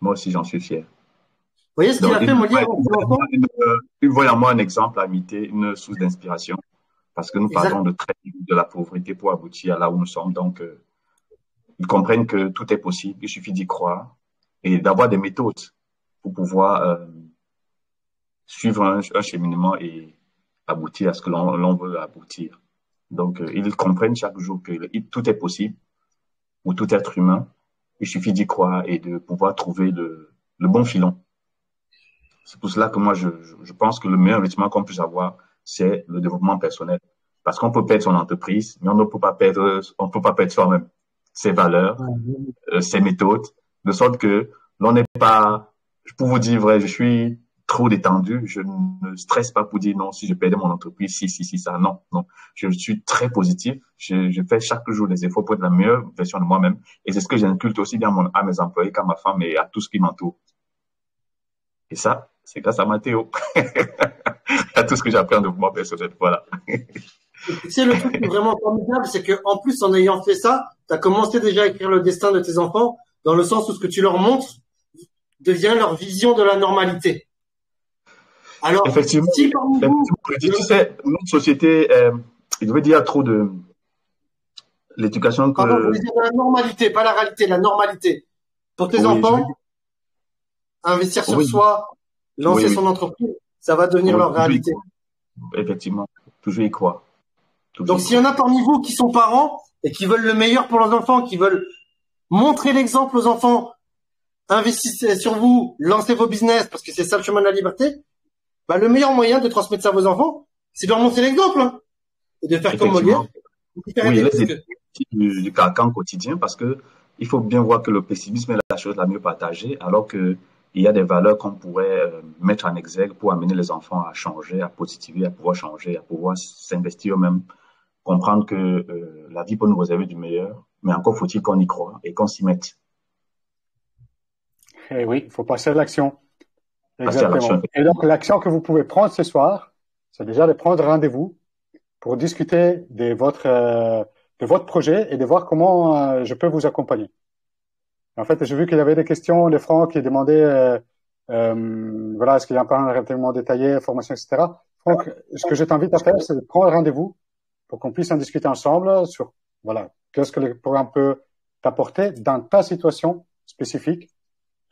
moi aussi, j'en suis fier. Vous voyez ce qu'il Donc, a fait, Molière, en ses enfants? ils voient en moi un exemple à imiter, une source d'inspiration. Parce que nous partons Exact. de la pauvreté pour aboutir à là où nous sommes. Donc, ils comprennent que tout est possible. Il suffit d'y croire et d'avoir des méthodes pour pouvoir suivre un cheminement et aboutir à ce que l'on veut aboutir. Donc, ils comprennent chaque jour que tout est possible pour tout être humain. Il suffit d'y croire et de pouvoir trouver le bon filon. C'est pour cela que moi, je pense que le meilleur investissement qu'on puisse avoir, c'est le développement personnel. Parce qu'on peut perdre son entreprise, mais on ne peut pas perdre soi-même, ses valeurs, ses méthodes, de sorte que l'on n'est pas, pour vous dire vrai, je suis trop détendu, je ne stresse pas pour dire non, si je perdais mon entreprise, si, ça, non, non. Je suis très positif, je fais chaque jour des efforts pour être la meilleure version de moi-même, et c'est ce que j'inculte aussi bien à mes employés qu'à ma femme et à tout ce qui m'entoure. Et ça, c'est grâce à Mathéo, à tout ce que j'ai appris en développement personnel, voilà. Et tu sais, le truc qui est vraiment formidable, c'est que en plus, en ayant fait ça, tu as commencé déjà à écrire le destin de tes enfants, dans le sens où ce que tu leur montres devient leur vision de la normalité. Alors, Effectivement, si parmi vous, tu sais, notre société, il veut dire trop de l'éducation pardon, je que, voulais dire de la normalité, pas la réalité, la normalité. Pour tes oui, je veux enfants, dire, investir sur oui, soi, oui, lancer oui, son entreprise, ça va devenir oui, leur réalité. effectivement, toujours y croire. Toujours. Donc, s'il y en a parmi vous qui sont parents et qui veulent le meilleur pour leurs enfants, qui veulent montrer l'exemple aux enfants, investissez sur vous, lancez vos business parce que c'est ça le chemin de la liberté, bah, le meilleur moyen de transmettre ça à vos enfants, c'est de leur montrer l'exemple, hein, et de faire comme Molière. Oui, les du carcan quotidien, parce que il faut bien voir que le pessimisme est la chose la mieux partagée, alors que il y a des valeurs qu'on pourrait mettre en exergue pour amener les enfants à changer, à positiver, à pouvoir changer, à pouvoir s'investir eux-mêmes, comprendre que la vie peut nous réserver du meilleur, mais encore faut-il qu'on y croit et qu'on s'y mette. Et oui, il faut passer à l'action. Passer à Exactement. l'action. Et donc, l'action que vous pouvez prendre ce soir, c'est déjà de prendre rendez-vous pour discuter de votre projet et de voir comment je peux vous accompagner. En fait, j'ai vu qu'il y avait des questions de Franck qui demandait, voilà, est-ce qu'il y a un plan relativement détaillé, formation, etc. Franck, ce que je t'invite à faire, c'est de prendre rendez-vous pour qu'on puisse en discuter ensemble sur, voilà, qu'est-ce que le programme peut t'apporter dans ta situation spécifique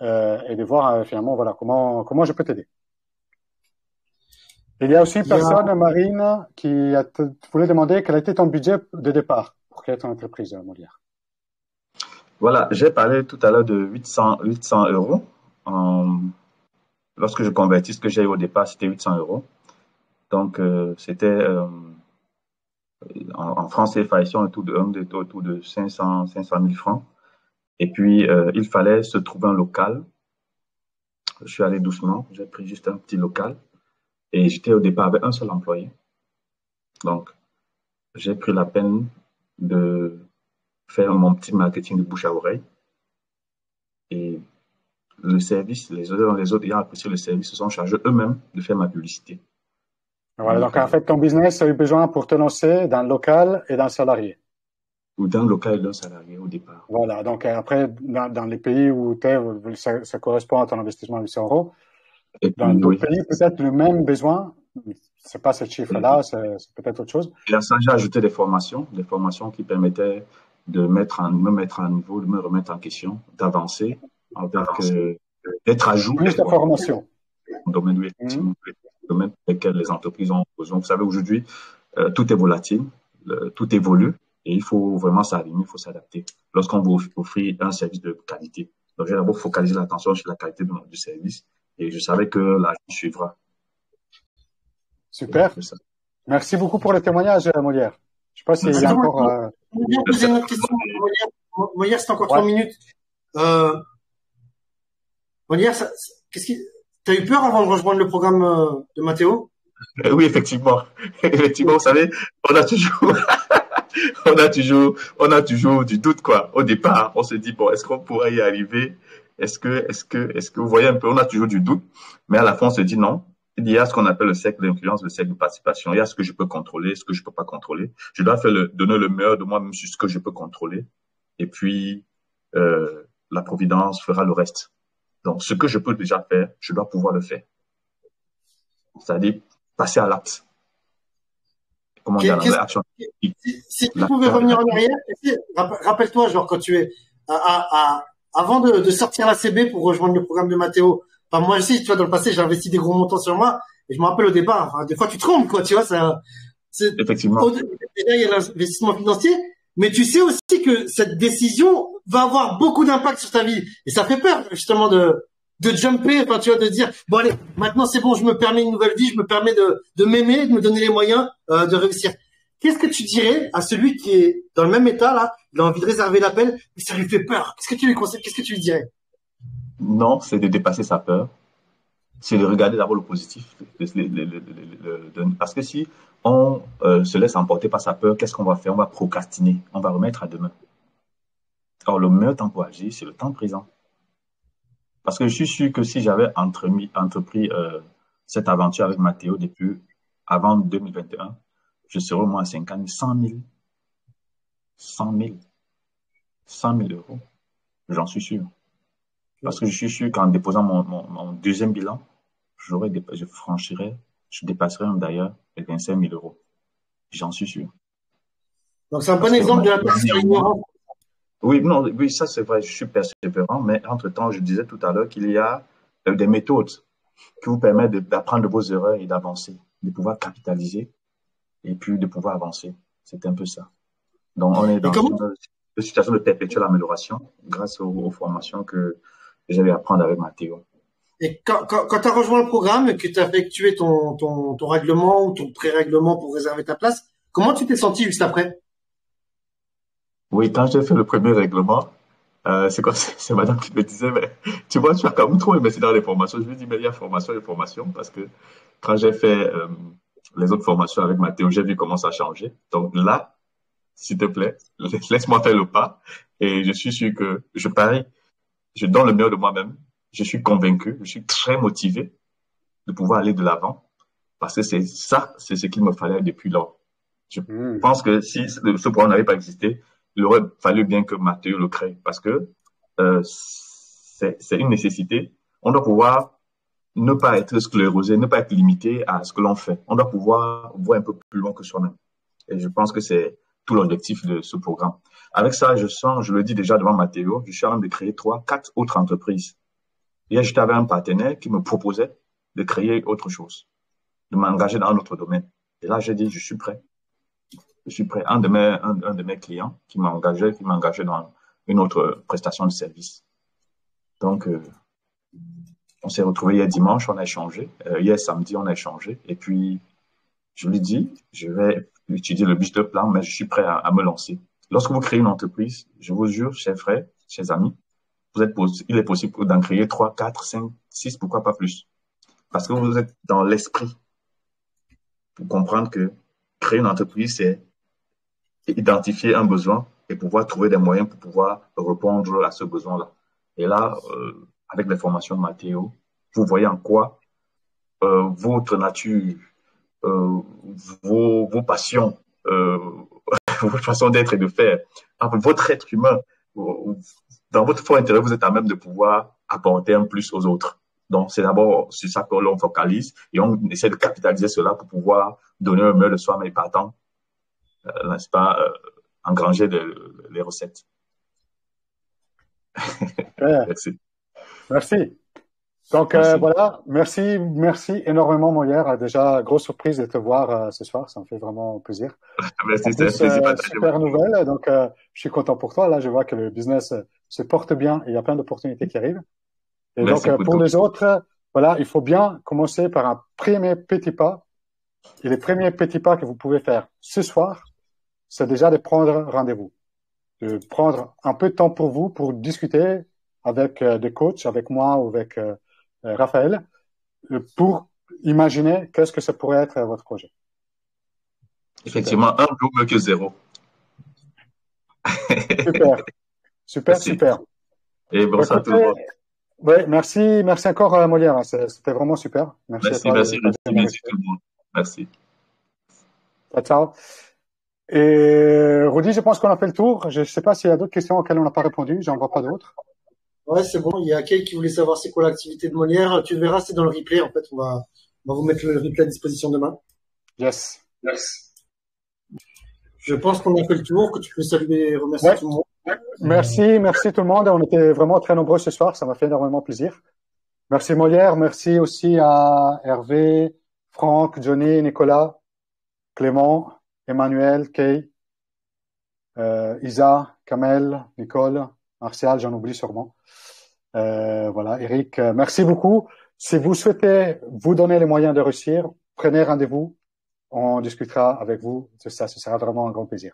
et de voir finalement, voilà, comment je peux t'aider. Il y a aussi une personne, Marine, qui voulait demander quel était ton budget de départ pour créer ton entreprise, Molière. Voilà, j'ai parlé tout à l'heure de 800 euros. Lorsque je convertis, ce que j'ai eu au départ, c'était 800 euros. Donc, c'était en francs CFA, ici, on est autour de 500 000 francs. Et puis, il fallait se trouver un local. Je suis allé doucement, j'ai pris juste un petit local. Et j'étais au départ avec un seul employé. Donc, j'ai pris la peine de faire mon petit marketing de bouche à oreille. Et le service, les autres ayant apprécié le service, se sont chargés eux-mêmes de faire ma publicité. Voilà, donc en fait, ton business a eu besoin pour te lancer d'un local et d'un salarié. Ou d'un local et d'un salarié au départ. Voilà, donc après, dans les pays où tu es, ça correspond à ton investissement de 800 euros. Et Dans puis, d'autres oui. pays, peut-être le même besoin, c'est pas ce chiffre-là, c'est peut-être autre chose. Et à ça, j'ai ajouté des formations qui permettaient de me mettre à niveau, de me remettre en question, d'avancer, d'être à jour. Plus de formation. Domaine, oui, effectivement, domaine pour lequel les entreprises ont besoin. Vous savez, aujourd'hui, tout est volatile, tout évolue et il faut vraiment s'aligner, il faut s'adapter lorsqu'on vous offrir un service de qualité. Donc, j'ai d'abord focalisé l'attention sur la qualité du service et je savais que l'argent suivra. Super. Merci beaucoup pour le témoignage, Molière. Je sais pas s'il y a encore... On vient poser une autre question. Molière, c'est encore 3 minutes. Molière, t'as eu peur avant de rejoindre le programme de Mathéo? Oui, effectivement. Effectivement, vous savez, on a toujours du doute, quoi. Au départ, on se dit, bon, est-ce qu'on pourrait y arriver? Est-ce que vous voyez un peu, on a toujours du doute, mais à la fin, on se dit non. Il y a ce qu'on appelle le cercle d'influence, le cercle de participation. Il y a ce que je peux contrôler, ce que je peux pas contrôler. Je dois donner le meilleur de moi-même sur ce que je peux contrôler. Et puis, la providence fera le reste. Donc, ce que je peux déjà faire, je dois pouvoir le faire. C'est-à-dire, passer à l'acte. Comment dire, l'action. Si tu pouvais revenir en arrière, rappelle-toi, genre, quand tu es, avant de sortir la CB pour rejoindre le programme de Mathéo, enfin, moi aussi, tu vois, dans le passé, j'ai investi des gros montants sur moi, et je me rappelle au départ, enfin, des fois, tu te trompes, quoi, tu vois, effectivement. Déjà, il y a l'investissement financier, mais tu sais aussi que cette décision va avoir beaucoup d'impact sur ta vie. Et ça fait peur, justement, de jumper, enfin, tu vois, de dire, bon, allez, maintenant, c'est bon, je me permets une nouvelle vie, je me permets de m'aimer, de me donner les moyens, de réussir. Qu'est-ce que tu dirais à celui qui est dans le même état, là, il a envie de réserver l'appel, mais ça lui fait peur? Qu'est-ce que tu lui conseilles? Qu'est-ce que tu lui dirais? Non, c'est de dépasser sa peur. C'est de regarder d'abord le positif. Parce que si on se laisse emporter par sa peur, qu'est-ce qu'on va faire? On va procrastiner. On va remettre à demain. Or, le meilleur temps pour agir, c'est le temps présent. Parce que je suis sûr que si j'avais entrepris cette aventure avec Mathéo depuis avant 2021, je serais au moins à 50 000, 100 000 euros. J'en suis sûr. Parce que je suis sûr qu'en déposant mon deuxième bilan, je dépasserais d'ailleurs les 25 000 euros. J'en suis sûr. Donc, c'est un bon exemple de la persévérance. Oui, ça c'est vrai, je suis persévérant, mais entre-temps, je disais tout à l'heure qu'il y a des méthodes qui vous permettent d'apprendre de vos erreurs et d'avancer, de pouvoir capitaliser et puis de pouvoir avancer. C'était un peu ça. Donc, on est Et dans une situation de perpétuelle amélioration grâce aux formations que j'allais apprendre avec Mathéo. Et quand tu as rejoint le programme, que tu as effectué ton règlement ou ton pré-règlement pour réserver ta place, comment tu t'es senti juste après? Oui, quand j'ai fait le premier règlement, c'est quoi? C'est madame qui me disait, mais tu vois, tu as quand même trop investi dans les formations. Je lui dis, mais il y a formation et formation parce que quand j'ai fait les autres formations avec Mathéo, j'ai vu comment ça a changé. Donc là, s'il te plaît, laisse-moi faire le pas et je suis sûr que je parie, je donne le meilleur de moi-même. Je suis convaincu, je suis très motivé de pouvoir aller de l'avant parce que c'est ce qu'il me fallait depuis lors. Je Hmm. pense que si ce programme n'avait pas existé, il aurait fallu bien que Mathieu le crée parce que c'est une nécessité. On doit pouvoir ne pas être sclérosé, ne pas être limité à ce que l'on fait. On doit pouvoir voir un peu plus loin que soi-même. Et je pense que c'est tout l'objectif de ce programme. Avec ça, je le dis déjà devant Mathéo, je suis en train de créer 3, 4 autres entreprises. Hier, j'étais avec un partenaire qui me proposait de créer autre chose, de m'engager dans un autre domaine. Et là, j'ai dit, je suis prêt. Je suis prêt. Un de mes clients qui m'engageait dans une autre prestation de service. Donc, on s'est retrouvés hier dimanche, on a échangé. Hier samedi, on a échangé. Et puis, je lui dis, je vais étudier le business plan, mais je suis prêt à me lancer. Lorsque vous créez une entreprise, je vous jure, chers frères, chers amis, il est possible d'en créer 3, 4, 5, 6, pourquoi pas plus. Parce que vous êtes dans l'esprit pour comprendre que créer une entreprise, c'est identifier un besoin et pouvoir trouver des moyens pour pouvoir répondre à ce besoin-là. Et là, avec les formations de Mathéo, vous voyez en quoi votre nature, euh, vos passions, votre façon d'être et de faire, votre être humain, dans votre fort intérieur, vous êtes à même de pouvoir apporter un plus aux autres. Donc, c'est d'abord sur ça que l'on focalise et on essaie de capitaliser cela pour pouvoir donner un meilleur de soi, mais partant, n'est-ce pas, engranger les recettes. Ouais, Merci. merci. Donc Merci. voilà, merci énormément Molière. Déjà, grosse surprise de te voir ce soir, ça me fait vraiment plaisir. En Merci, c'est un plus, plaisir partagé. super nouvelle, donc je suis content pour toi. Là, je vois que le business se porte bien et il y a plein d'opportunités qui arrivent. Et donc, Merci pour pour tout. les autres, voilà, il faut bien commencer par un premier petit pas. Et les premiers petits pas que vous pouvez faire ce soir, c'est déjà de prendre rendez-vous, de prendre un peu de temps pour vous pour discuter avec des coachs, avec moi ou avec Raphaël, pour imaginer qu'est-ce que ça pourrait être votre projet. Super, Effectivement, un jour mieux que zéro. super, super, Merci. super. Et Bah, bonsoir à tout le écoutez, monde. ouais, merci encore Molière, hein. C'était vraiment super. Merci à Merci, toi de merci, partager mon merci expérience. tout le monde. Merci. Ciao, ciao. Et Rudy, je pense qu'on a fait le tour. Je ne sais pas s'il y a d'autres questions auxquelles on n'a pas répondu. J'en vois pas d'autres. Ouais, c'est bon. Il y a Kay qui voulait savoir c'est quoi l'activité de Molière. Tu verras, c'est dans le replay. En fait, on va vous mettre le replay à disposition demain. Yes. Yes. Je pense qu'on a fait le tour, que tu peux saluer et remercier Ouais. tout le monde. Merci tout le monde. On était vraiment très nombreux ce soir. Ça m'a fait énormément plaisir. Merci Molière. Merci aussi à Hervé, Franck, Johnny, Nicolas, Clément, Emmanuel, Kay, Isa, Kamel, Nicole, Martial, j'en oublie sûrement. Voilà, Eric, merci beaucoup. Si vous souhaitez vous donner les moyens de réussir, prenez rendez-vous. On discutera avec vous. Ce sera vraiment un grand plaisir.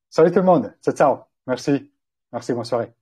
Salut tout le monde. Ciao, ciao. Merci. Merci, bonne soirée.